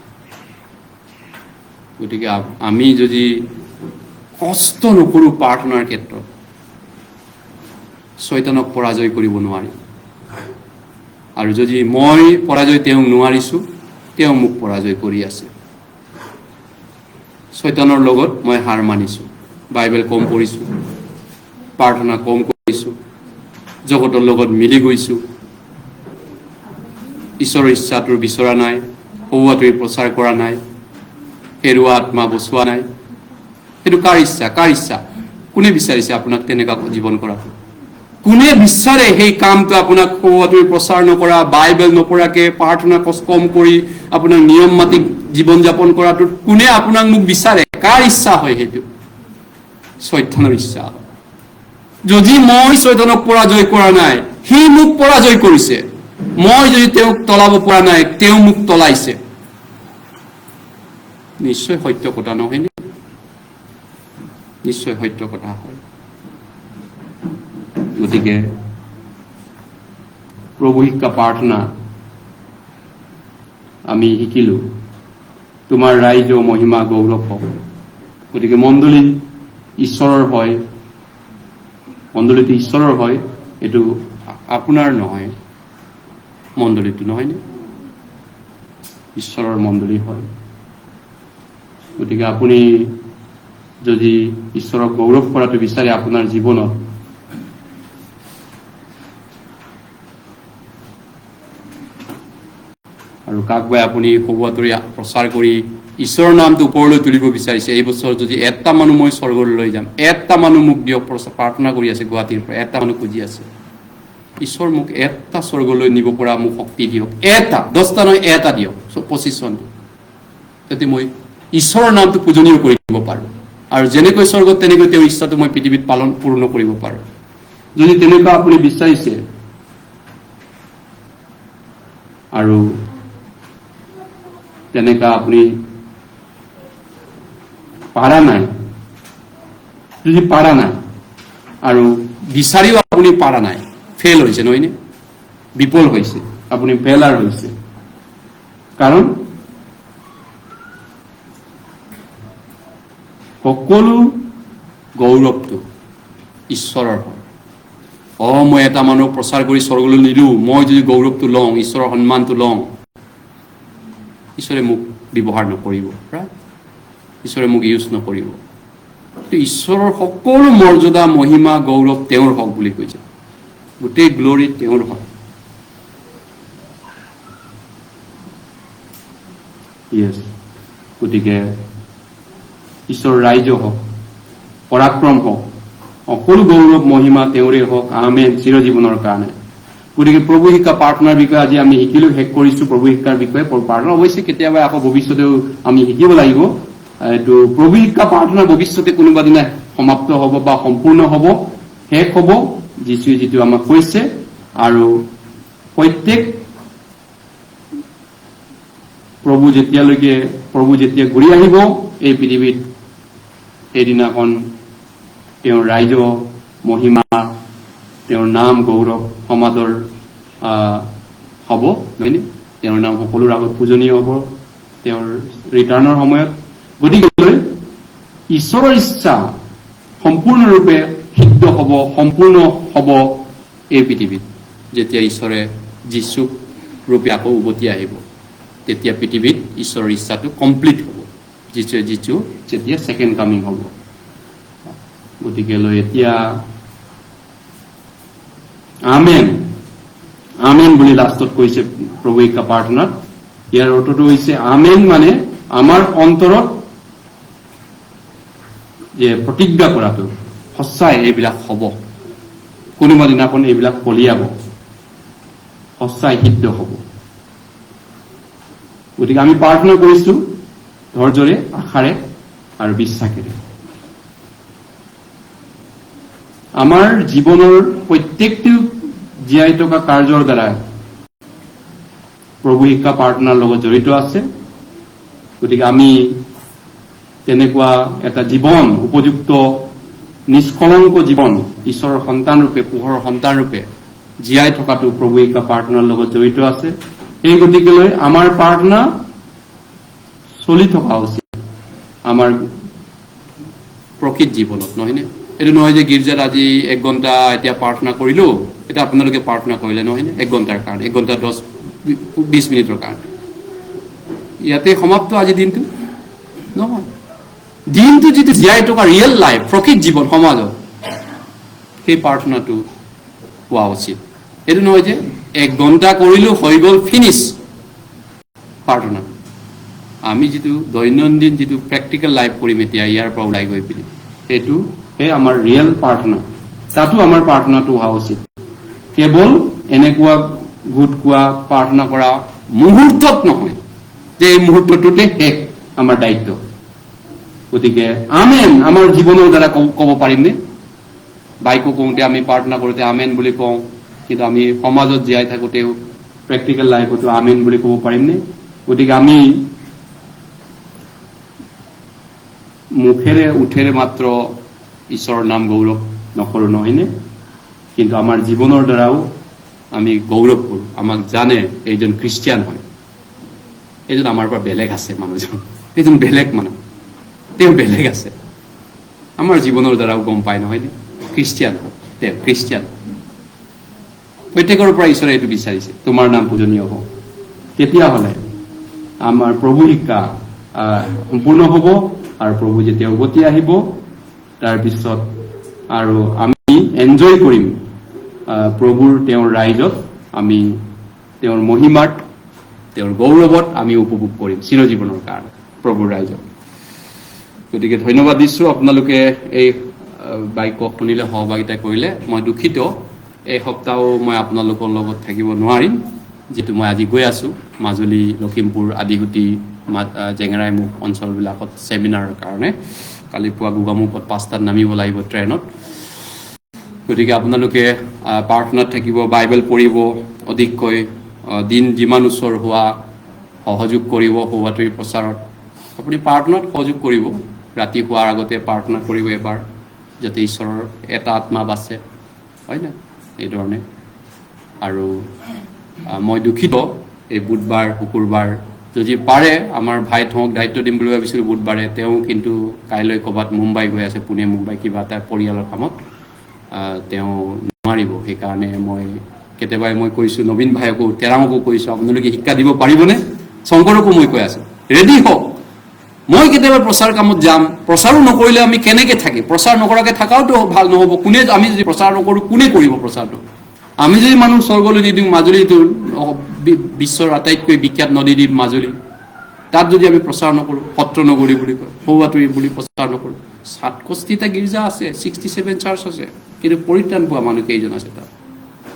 গতিকে আমি যদি কষ্ট নকৰোঁ প্ৰাৰ্থনাৰ ক্ষেত্ৰত, শয়তানক পৰাজয় কৰিব নোৱাৰিম। আৰু যদি মই পৰাজয় তেওঁক নোৱাৰিছোঁ, তেওঁ মোক পৰাজয় কৰি আছে। শয়তানৰ লগত মই হাৰ মানিছোঁ, বাইবেল কম পঢ়িছোঁ, প্ৰাৰ্থনা কম কৰিছোঁ, জগতৰ লগত মিলি গৈছোঁ, ঈশ্বৰৰ ইচ্ছাটোৰ বিচৰা নাই, সৌৱাটোৱে প্ৰচাৰ কৰা নাই, হেৰুৱা আত্মা বচোৱা নাই। সেইটো কাৰ ইচ্ছা? কাৰ ইচ্ছা? কোনে বিচাৰিছে আপোনাক তেনেকুৱা জীৱন কৰাটো? কোনে বিচাৰে সেই কামটো আপোনাক সৌৱাটোৱে প্ৰচাৰ নকৰা, বাইবেল নপঢ়াকে, প্ৰাৰ্থনা কম কৰি আপোনাক নিয়ম মাতি জীৱন যাপন কৰাটো কোনে আপোনাক মোক বিচাৰে? কাৰ ইচ্ছা হয় সেইটো? শয়তানৰ ইচ্ছা। যদি মই শয়তানক পৰাজয় কৰা নাই, সি মোক পৰাজয় কৰিছে। মই যদি তেওঁক তলাব পৰা নাই, তেওঁ মোক তলাইছে। নিশ্চয় সত্য কথা নহয়নে? নিশ্চয় সত্য কথা হয়। গতিকে প্ৰভু শিক্ষা প্ৰাৰ্থনা আমি শিকিলো, তোমাৰ ৰাইজ মহিমা গৌৰৱ হওক। গতিকে মণ্ডলী ঈশ্বৰৰ হয়, মণ্ডলীটো ঈশ্বৰৰ হয়, এইটো আপোনাৰ নহয়, মণ্ডলীটো নহয়নে? ঈশ্বৰৰ মণ্ডলী হয়। গতিকে আপুনি যদি ঈশ্বৰক গৌৰৱ কৰাটো বিচাৰে আপোনাৰ জীৱনত, আৰু কাকবাই আপুনি সৌৱাটোৰে প্ৰচাৰ কৰি ঈশ্বৰৰ নামটো ওপৰলৈ তুলিব বিচাৰিছে, এই বছৰ যদি এটা মানুহ মই স্বৰ্গলৈ লৈ যাম, এটা মানুহ মোক দিয়ক, প্ৰাৰ্থনা কৰি আছে গুৱাহাটীৰ পৰা, এটা মানুহ খুজি আছে, ঈশ্বৰ মোক এটা স্বৰ্গলৈ নিব পৰা মোক শক্তি দিয়ক, এটা, 10টা নহয়, এটা দিয়ক, 25জন, যাতে মই ঈশ্বৰৰ নামটো পূজনীয় কৰি দিব পাৰোঁ, আৰু যেনেকৈ স্বৰ্গত তেনেকৈ তেওঁৰ ইচ্ছাটো মই পৃথিৱীত পূৰ্ণ কৰিব পাৰোঁ। যদি তেনেকুৱা আপুনি বিচাৰিছে আৰু তেনেকুৱা আপুনি পাৰা নাই, যদি পাৰা নাই আৰু বিচাৰিও আপুনি পাৰা নাই, ফেইল হৈছে নহয়নে? বিফল হৈছে, আপুনি ফেইলাৰ হৈছে। কাৰণ সকলো গৌৰৱটো ঈশ্বৰৰ হয়। মই এটা মানুহক প্ৰচাৰ কৰি স্বৰ্গলৈ নিলোঁ, মই যদি গৌৰৱটো লওঁ, ঈশ্বৰৰ সন্মানটো লওঁ, ঈশ্বৰে মোক ব্যৱহাৰ নকৰিব, ঈশ্বৰে মোক ইউজ নকৰিব। ঈশ্বৰৰ সকলো মৰ্যাদা, মহিমা, গৌৰৱ তেওঁৰ হওক বুলি কৈছে, গোটেই গ্লৰি তেওঁৰ হয়। গতিকে ঈশ্বৰৰ ৰাইজ হওক, পৰাক্ৰম হওক, সকলো গৌৰৱ মহিমা তেওঁৰে হওক, আমেন, চিৰজীৱনৰ কাৰণে। গতিকে প্ৰভু শিক্ষা প্ৰাৰ্থনাৰ বিষয়ে আজি আমি শিকিলো, শেষ কৰিছো প্ৰভু শিক্ষাৰ বিষয়ে। প্ৰাৰ্থনা অৱশ্যে কেতিয়াবা আকৌ ভৱিষ্যতেও আমি শিকিব লাগিব। এইটো প্ৰভু শিক্ষা প্ৰাৰ্থনা ভৱিষ্যতে কোনোবা দিনা সমাপ্ত হ'ব বা সম্পূৰ্ণ হ'ব, শেষ হ'ব, যীশুৱে যিটো আমাক কৈছে। আৰু প্ৰত্যেক প্ৰভু যেতিয়া ঘূৰি আহিব এই পৃথিৱীত, সেইদিনাখন তেওঁৰ ৰাইজ মহিমা, তেওঁৰ নাম গৌৰৱ সমাদৰ হ'ব, হয়নে? তেওঁৰ নাম সকলোৰে আগত পূজনীয় হ'ব। তেওঁৰ ৰিটাৰ্ণৰ সময়ত। গতিকে ঈশ্বৰৰ ইচ্ছা সম্পূৰ্ণৰূপে সিদ্ধ হ'ব, সম্পূৰ্ণ হ'ব এই পৃথিৱীত। যেতিয়া ঈশ্বৰে যীচু ৰূপে আকৌ উভতি আহিব, তেতিয়া পৃথিৱীত ঈশ্বৰৰ ইচ্ছাটো কমপ্লিট হ'ব। যীচু যেতিয়া ছেকেণ্ড কামিং হ'ব। গতিকে এতিয়া আমেন আমেন বুলি লাষ্টত কৈছে প্ৰভু ইকা প্ৰাৰ্থনাত। ইয়াৰ অৰ্থটো হৈছে আমেন মানে আমাৰ অন্তৰত যে প্ৰতিজ্ঞা কৰাটো সঁচাই এইবিলাক হ'ব, কোনোবা দিনাখন এইবিলাক ফলিয়াব, সঁচাই সিদ্ধ হ'ব। গতিকে আমি প্ৰাৰ্থনা কৰিছো ধৈৰ্যৰে, আশাৰে আৰু বিশ্বাসেৰে। আমাৰ জীৱনৰ প্ৰত্যেকটো জীয়াই থকা কাৰ্যৰ দ্বাৰা প্ৰভু শিক্ষা প্ৰাৰ্থনাৰ লগত জড়িত আছে। গতিকে আমি তেনেকুৱা এটা জীৱন, উপযুক্ত নিষ্কলংক জীৱন, ঈশ্বৰৰ সন্তান ৰূপে, পোহৰৰ সন্তান ৰূপে জীয়াই থকাটো প্ৰভু শিক্ষা প্ৰাৰ্থনাৰ লগত জড়িত আছে। এই গতিকেলৈ আমাৰ প্ৰাৰ্থনা চলি থকা উচিত আমাৰ প্ৰকৃত জীৱনত, নহয়নে? এইটো নহয় যে গীৰ্জাত আজি 1 ঘণ্টা এতিয়া প্ৰাৰ্থনা কৰিলো, এতিয়া আপোনালোকে প্ৰাৰ্থনা কৰিলে, নহয়নে? 1 ঘণ্টাৰ কাৰণে, 1 ঘণ্টা 10-20 মিনিটৰ কাৰণে ইয়াতে সমাপ্ত আজি দিনটো নহয়। দিনটো যিটো জীয়াই থকা ৰিয়েল লাইফ, প্ৰকৃত জীৱন সমাজত, সেই প্ৰাৰ্থনাটো হোৱা উচিত। এইটো নহয় যে 1 ঘণ্টা কৰিলো, হৈ গ'ল, ফিনিছ প্ৰাৰ্থনা। আমি যিটো দৈনন্দিন যিটো প্ৰেক্টিকেল লাইফ কৰিম এতিয়া ইয়াৰ পৰা ওলাই গৈ পিনি, সেইটোহে আমাৰ ৰিয়েল প্ৰাৰ্থনা। তাতো আমাৰ প্ৰাৰ্থনাটো হোৱা উচিত। কেৱল এনেকুৱা গোট কোৱা প্ৰাৰ্থনা কৰা মুহূৰ্তত নহয় যে এই মুহূৰ্তটোতে শেষ আমাৰ দায়িত্ব। গতিকে আমেন আমাৰ জীৱনৰ দ্বাৰা ক'ব পাৰিমনে? বাইকো কওঁতে, আমি প্ৰাৰ্থনা কৰোঁতে আমেন বুলি কওঁ, কিন্তু আমি সমাজত জীয়াই থাকোঁতেও প্ৰেক্টিকেল লাইফতো আমেন বুলি ক'ব পাৰিমনে? গতিকে আমি মুখেৰে উঠেৰে মাত্ৰ ঈশ্বৰৰ নাম গৌৰৱ নকৰোঁ, নহয়নে? কিন্তু আমাৰ জীৱনৰ দ্বাৰাও আমি গৌৰৱ কৰোঁ। আমাক জানে এইজন খ্ৰীষ্টিয়ান হয়, এইজন আমাৰ পৰা বেলেগ আছে, মানুহজন এইজন বেলেগ মানুহ, তেওঁ বেলেগ আছে। আমাৰ জীৱনৰ দ্বাৰাও গম পায়, নহয়নে? খ্ৰীষ্টিয়ান, তেওঁ খ্ৰীষ্টিয়ান। প্ৰত্যেকৰ পৰা ঈশ্বৰে এইটো বিচাৰিছে, তোমাৰ নাম পূজনীয় হওক। তেতিয়াহ'লে আমাৰ প্ৰভু শিক্ষা সম্পূৰ্ণ হ'ব, আৰু প্ৰভু যেতিয়া উভতি আহিব তাৰপিছত আৰু আমি এনজয় কৰিম প্ৰভুৰ, তেওঁৰ ৰাইজত আমি তেওঁৰ মহিমাত, তেওঁৰ গৌৰৱত আমি উপভোগ কৰিম চিৰজীৱনৰ কাৰণে প্ৰভুৰ ৰাইজত। গতিকে ধন্যবাদ দিছোঁ আপোনালোকে এই বাক্য শুনিলে, সহভাগিতা কৰিলে। মই দুখিত এই সপ্তাহ মই আপোনালোকৰ লগত থাকিব নোৱাৰিম, যিটো মই আজি গৈ আছোঁ মাজুলী, লখিমপুৰ, আদিগুটি, জেঙেৰাইমুখ অঞ্চলবিলাকত ছেমিনাৰৰ কাৰণে। কালি পুৱা গোগামুখত 5টাত নামিব লাগিব ট্ৰেইনত। গতিকে আপোনালোকে প্ৰাৰ্থনাত থাকিব, বাইবেল পঢ়িব, অধিককৈ দিন যিমান ওচৰ হোৱা সহযোগ কৰিব সৌভাতৰি প্ৰচাৰত। আপুনি প্ৰাৰ্থনাত সহযোগ কৰিব, ৰাতি শোৱাৰ আগতে প্ৰাৰ্থনা কৰিব এবাৰ, যাতে ঈশ্বৰৰ এটা আত্মা বাচে, হয় না? এইধৰণে। আৰু মই দুখিত এই বুধবাৰ, শুকুৰবাৰ যদি পাৰে আমাৰ ভাইহঁতক দায়িত্ব দিম বুলি ভাবিছিলোঁ বুধবাৰে, তেওঁ কিন্তু কাইলৈ ক'ৰবাত মুম্বাই গৈ আছে, পুনে মুম্বাই কিবা এটা পৰিয়ালৰ কামত, তেওঁ নোৱাৰিব। সেইকাৰণে মই কেতিয়াবাই মই কৈছোঁ, নবীন ভাইকো, তেৰাঙকো কৈছোঁ, আপোনালোকে শিক্ষা দিব পাৰিবনে? শংকৰকো মই কৈ আছোঁ, ৰেডি হওক। মই কেতিয়াবা প্ৰচাৰ কামত যাম, প্ৰচাৰো নকৰিলে আমি কেনেকৈ থাকিম? প্ৰচাৰ নকৰাকৈ থকাওতো ভাল নহ'ব। আমি যদি প্ৰচাৰ নকৰোঁ, কোনে কৰিব প্ৰচাৰটো? আমি যদি মানুহ স্বৰ্গলৈ নিদিওঁ, মাজুলীটো বিশ্বৰ আটাইতকৈ বিখ্যাত নদীদ্বীপ মাজুলী, তাত যদি আমি প্ৰচাৰ নকৰোঁ, সত্ৰ নগৰী বুলি কয়, সৌভাতৰি বুলি প্ৰচাৰ নকৰোঁ, 67টা গীৰ্জা আছে, 67 চাৰ্চ আছে, কিন্তু পৰিত্ৰাণ পোৱা মানুহ কেইজন আছে তাত?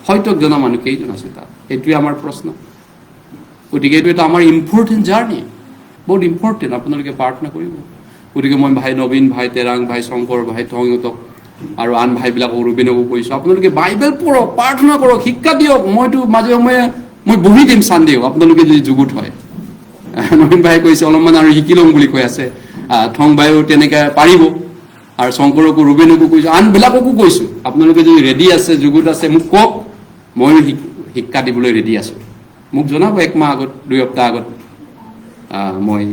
হয়তক জনা মানুহ কেইজন আছে তাত? এইটোৱে আমাৰ প্ৰশ্ন। গতিকে এইটো এটা আমাৰ ইম্পৰ্টেণ্ট জাৰ্ণি, বহুত ইম্পৰ্টেণ্ট। আপোনালোকে প্ৰাৰ্থনা কৰিব। গতিকে মই ভাই নবীন, ভাই তেৰাং, ভাই শংকৰ, ভাই থংহঁতক আৰু আন ভাইবিলাকক, ৰুবিনকো কৈছোঁ, আপোনালোকে বাইবেল পঢ়ক, প্ৰাৰ্থনা কৰক, শিক্ষা দিয়ক। মইতো মাজে সময়ে মই বহি দিম চানডেও, আপোনালোকে যদি যুগুত হয়। নবীন ভাই কৈছে অলপমান আৰু শিকি ল'ম বুলি কৈ আছে, থং ভাইও তেনেকৈ পাৰিব, আৰু শংকৰকো, ৰুবিনকো কৈছোঁ, আনবিলাককো কৈছোঁ, আপোনালোকে যদি ৰেডি আছে, যুগুত আছে, মোক কওক, ময়ো শিক্ষা দিবলৈ ৰেডি আছোঁ। মোক জনাব 1 মাহ আগত, 2 সপ্তাহ আগত, মই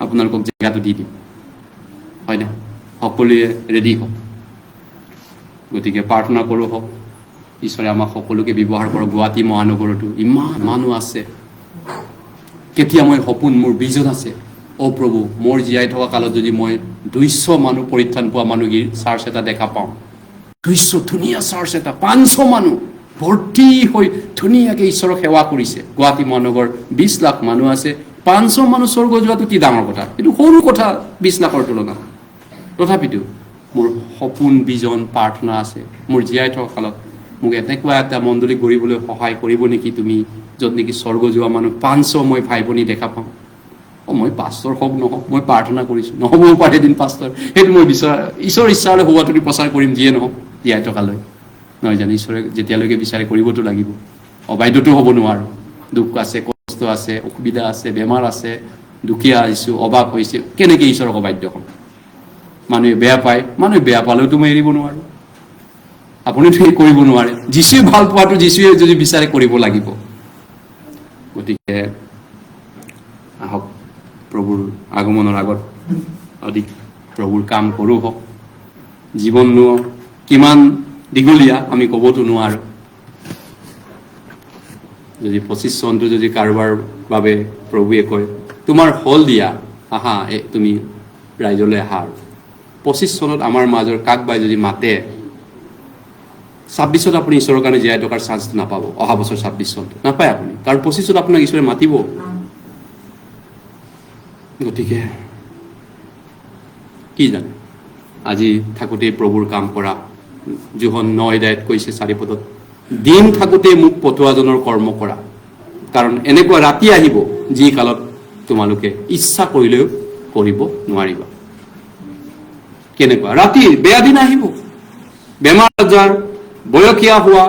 আপোনালোকক জেগাটো দি দিম, হয় না? সকলোৱে ৰেডি হওক। গতিকে প্ৰাৰ্থনা কৰোঁ হওক, ঈশ্বৰে আমাক সকলোকে ব্যৱহাৰ কৰক। গুৱাহাটী মহানগৰতো ইমান মানুহ আছে, কেতিয়া মই সপোন, মোৰ বিজন আছে, প্ৰভু মোৰ জীয়াই থকা কালত যদি মই 200 মানুহ পৰিত্ৰাণ পোৱা মানুহগীৰ চাৰ্চ এটা দেখা পাওঁ, 200 ধুনীয়া চাৰ্চ এটা, 500 মানুহ ভৰ্তি হৈ ধুনীয়াকৈ ঈশ্বৰক সেৱা কৰিছে। গুৱাহাটী মহানগৰ 20 লাখ মানুহ আছে, 500 মানুহ স্বৰ্গ যোৱাটো কি ডাঙৰ কথা? কিন্তু সৰু কথা 20 লাখৰ তুলনাত। তথাপিতো মোৰ সপোন, বিজন, প্ৰাৰ্থনা আছে, মোৰ জীয়াই থকা কালত মোক এনেকুৱা এটা মণ্ডলী গঢ়িবলৈ সহায় কৰিব নেকি তুমি, য'ত নেকি স্বৰ্গ যোৱা মানুহ 500 মই ভাই ভনী দেখা পাওঁ। মই পাষ্টৰ হওক নহওক, মই প্ৰাৰ্থনা কৰিছোঁ, নহ'বও পাৰে এদিন পাষ্টৰ, সেইটো মই ঈশ্বৰৰ ইচ্ছা হ'লে হোৱাটো প্ৰচাৰ কৰিম, যিয়ে নহওক জীয়াই থকালৈ, নহয় জানো? ঈশ্বৰে যেতিয়ালৈকে বিচাৰে কৰিবতো লাগিব, অবাধ্যতো হ'ব নোৱাৰোঁ। দুখ আছে, কষ্ট আছে, অসুবিধা আছে, বেমাৰ আছে, দুখীয়া আহিছোঁ, অভাৱ হৈছে, কেনেকৈ ঈশ্বৰক অবাধ্য হ'ম? মানুহে বেয়া পায়, মানুহে বেয়া পালেওতো মই এৰিব নোৱাৰোঁ, আপুনিতো সেই কৰিব নোৱাৰে। যিচুৱে ভাল পোৱাটো যিচুৱে যদি বিচাৰে কৰিব লাগিব। গতিকে আহক, প্ৰভুৰ আগমনৰ আগত অধিক প্ৰভুৰ কাম কৰোঁ হওক। জীৱননো কিমান দীঘলীয়া আমি ক'বতো নোৱাৰোঁ। যদি 25 চনটো যদি কাৰোবাৰ বাবে প্ৰভুৱে কয় তোমাৰ হল দিয়া, আহা তুমি ৰাইজলৈ আহা, 25 চনত আমাৰ মাজৰ কাক বাই যদি মাতে, 26ত আপুনি ঈশ্বৰৰ কাৰণে জীয়াই থকাৰ চান্সটো নাপাব। অহা বছৰ 26 চনটো নাপায় আপুনি, কাৰণ 25ত আপোনাক ঈশ্বৰে মাতিব। গতিকে কি জানে, আজি থাকোঁতেই প্ৰভুৰ কাম কৰা। যোহন 9:9 কৈছে 4 পদত, দিন থাকোঁতেই মোক পঠোৱাজনৰ কৰ্ম কৰা, কাৰণ এনেকুৱা ৰাতি আহিব যি কালত তোমালোকে ইচ্ছা কৰিলেও কৰিব নোৱাৰিবা। কেনেকুৱা ৰাতি, বেয়া দিন আহিব, বেমাৰ আজাৰ, বয়সীয়া হোৱা,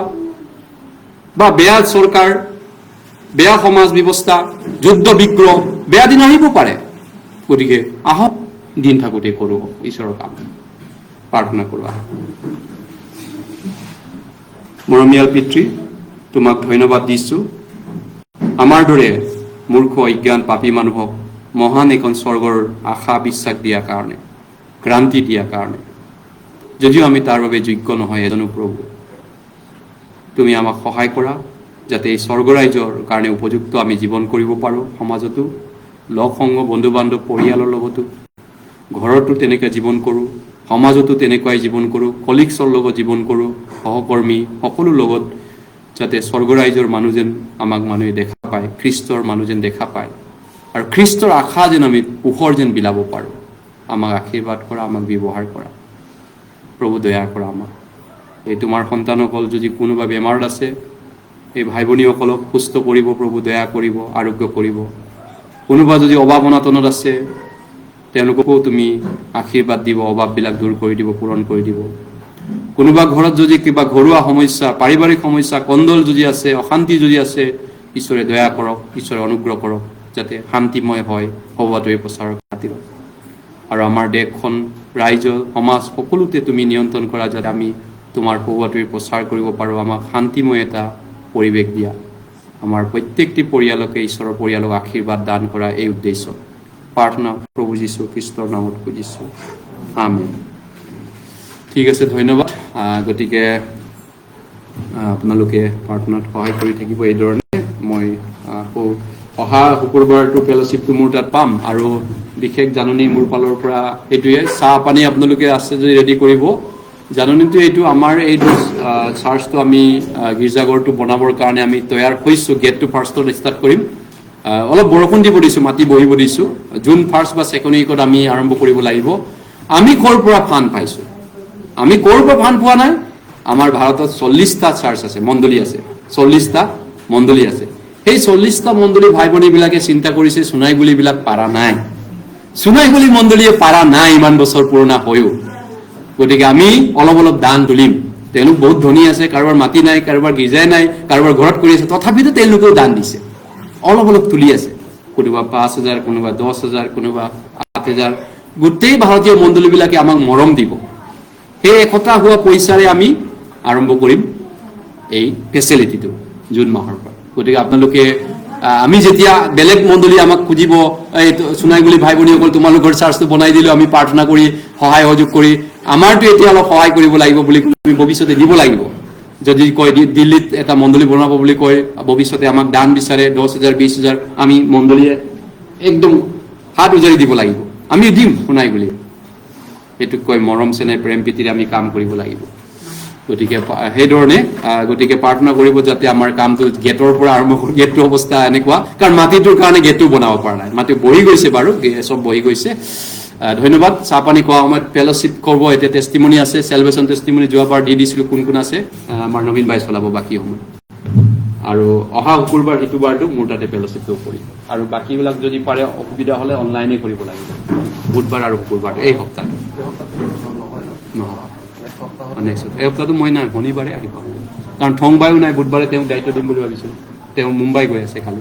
বা বেয়া চৰকাৰ, বেয়া সমাজ ব্যৱস্থা, যুদ্ধ বিগ্ৰহ, বেয়া দিন আহিব পাৰে। গতিকে আহক, দিন থাকোঁতে কৰোঁ ঈশ্বৰৰ কাম। প্ৰাৰ্থনা কৰোঁ। মৰমীয়াল পিতৃ, তোমাক ধন্যবাদ দিছোঁ, আমাৰ দৰে মূৰ্খ অজ্ঞান পাপী মানুহক মহান এখন স্বৰ্গৰ আশা বিশ্বাস দিয়াৰ কাৰণে, ক্ৰান্তি দিয়াৰ কাৰণে, যদিও আমি তাৰ বাবে যোগ্য নহয় এজনো প্ৰভু, তুমি আমাক সহায় কৰা যাতে এই স্বৰ্গৰাজ্যৰ কাৰণে উপযুক্ত আমি জীৱন কৰিব পাৰোঁ। সমাজতো, লগ সংগ, বন্ধু বান্ধৱ, পৰিয়ালৰ লগতো, ঘৰতো তেনেকৈ জীৱন কৰোঁ, সমাজতো তেনেকুৱাই জীৱন কৰোঁ, কলিগছৰ লগত জীৱন কৰোঁ, সহকৰ্মী সকলো লগত, যাতে স্বৰ্গৰাজ্যৰ মানুহ যেন আমাক মানুহে দেখা পায়, খ্ৰীষ্টৰ মানুহ যেন দেখা পায়, আৰু খ্ৰীষ্টৰ আশা যেন আমি পোহৰ যেন বিলাব পাৰোঁ। আমাক আশীৰ্বাদ কৰা, আমাক ব্যৱহাৰ কৰা প্ৰভু, দয়া কৰা আমাক। এই তোমাৰ সন্তানসকল যদি কোনোবা বেমাৰত আছে, এই ভাই ভনীসকলক সুস্থ কৰিব প্ৰভু, দয়া কৰিব, আৰোগ্য কৰিব। কোনোবা যদি অভাৱ অনাটনত আছে, তেওঁলোককো তুমি আশীৰ্বাদ দিব, অভাৱবিলাক দূৰ কৰি দিব, পূৰণ কৰি দিব। কোনোবা ঘৰত যদি কিবা ঘৰুৱা সমস্যা, পাৰিবাৰিক সমস্যা, কন্দল যদি আছে, অশান্তি যদি আছে, ঈশ্বৰে দয়া কৰক, ঈশ্বৰে অনুগ্ৰহ কৰক, যাতে শান্তিময় হয় সৌভাটোৱে প্ৰচাৰৰ খাতিৰত। আৰু আমাৰ দেশখন, ৰাইজ, সমাজ সকলোতে তুমি নিয়ন্ত্ৰণ কৰা, যাতে আমি তোমাৰ সৌভাটোৱে প্ৰচাৰ কৰিব পাৰোঁ। আমাক শান্তিময় এটা পৰিৱেশ দিয়া। আমাৰ প্ৰত্যেকটি পৰিয়ালকে, ঈশ্বৰৰ পৰিয়ালক আশীৰ্বাদ দান কৰা, এই উদ্দেশ্য প্ৰাৰ্থনা প্ৰভু যীশু খ্ৰীষ্টৰ নামত খুজিছোঁ, আমেন। ঠিক আছে, ধন্যবাদ। গতিকে আপোনালোকে প্ৰাৰ্থনাত সহায় কৰি থাকিব এইধৰণে। মই আকৌ অহা শুক্ৰবাৰটো ফেলোশ্বিপটো মোৰ তাত পাম, আৰু বিশেষ জাননী মোৰ ফালৰ পৰা এইটোৱে, চাহ পানী আপোনালোকে আছে যদি ৰেডি কৰিব। জাননীটো এইটো, আমাৰ এইটো চাৰ্চটো আমি গীৰ্জাঘৰটো বনাবৰ কাৰণে আমি তৈয়াৰ হৈছোঁ। গেটটো ফাৰ্ষ্টত ষ্টাৰ্ট কৰিম, অলপ বৰষুণ দিব দিছোঁ, মাটি বহিব দিছোঁ। জুন 1 বা 2 উইকত আমি আৰম্ভ কৰিব লাগিব। আমি ক'ৰ পৰা ফাণ্ড পাইছোঁ? আমি ক'ৰ পৰা ফাণ্ড পোৱা নাই? আমাৰ ভাৰতত 40টা চাৰ্চ আছে, মণ্ডলী আছে, 40টা মণ্ডলী আছে। সেই 40টা মণ্ডলী ভাই ভনীবিলাকে চিন্তা কৰিছে, সোণাইগুলিবিলাক পাৰা নাই, সোণাইগুলি মণ্ডলীয়ে পাৰা নাই ইমান বছৰ পুৰণা হৈও। গতিকে আমি অলপ অলপ দান তুলিম। তেওঁলোক বহুত ধনী আছে, কাৰোবাৰ মাটি নাই, কাৰোবাৰ গীৰ্জাই নাই, কাৰোবাৰ ঘৰত কৰি আছে, তথাপিতো তেওঁলোকেও দান দিছে, অলপ অলপ তুলি আছে। কোনোবা 5,000, কোনোবা 10,000, কোনোবা 8,000। গোটেই ভাৰতীয় মণ্ডলীবিলাকে আমাক মৰম দিব। সেই একতা হোৱা পইচাৰে আমি আৰম্ভ কৰিম এই ফেচিলিটিটো জুন মাহৰ পৰা। গতিকে আপোনালোকে আমি যেতিয়া বেলেগ মণ্ডলী আমাক খুজিব এই সোণাইগুলি ভাই ভনীসকল তোমালোকৰ চাৰ্চটো বনাই দিলোঁ আমি প্ৰাৰ্থনা কৰি সহায় সহযোগ কৰি আমাৰতো এতিয়া অলপ সহায় কৰিব লাগিব বুলি আমি ভৱিষ্যতে দিব লাগিব যদি কয় দিল্লীত এটা মণ্ডলী বনাব বুলি কয় ভৱিষ্যতে আমাক দান বিচাৰে 10,000 20,000 আমি মণ্ডলীয়ে একদম হাত উজাৰি দিব লাগিব আমি দিম সোণাইগুলি এইটোক কয় মৰম চেনেহ প্ৰেম প্ৰীতিৰে আমি কাম কৰিব লাগিব গতিকে সেইধৰণে গতিকে প্ৰাৰ্থনা কৰিব যাতে আমাৰ কামটো গেটৰ পৰা আৰম্ভ কৰি গেটৰ অৱস্থা এনেকুৱা কাৰণ মাটিটোৰ কাৰণে গেটটো বনাব পৰা নাই মাটি বহি গৈছে বাৰু চব বহি গৈছে ধন্যবাদ চাহপানী খোৱা সময়ত ফেলোশ্বিপ কৰিব এতিয়া টেষ্টিমনি আছে চেলভেশ্যন টেষ্টিমনি যোৱাবাৰ দি দিছিলোঁ কোন কোন আছে আমাৰ নবীন বাই চলাব বাকী সময় আৰু অহা শুকুৰবাৰ সিটো বাৰটো মোৰ তাতে ফেলোশ্বিপটো কৰিম আৰু বাকীবিলাক যদি পাৰে অসুবিধা হ'লে অনলাইনে কৰিব লাগিব বুধবাৰ আৰু শুকুৰবাৰ এই সপ্তাহ নহয় এই সপ্তাহটো মই নাই শনিবাৰে আহিব কাৰণ থংবায়ো নাই বুধবাৰে তেওঁক দায়িত্ব দিম বুলি ভাবিছিলোঁ তেওঁ মুম্বাই গৈ আছে খালি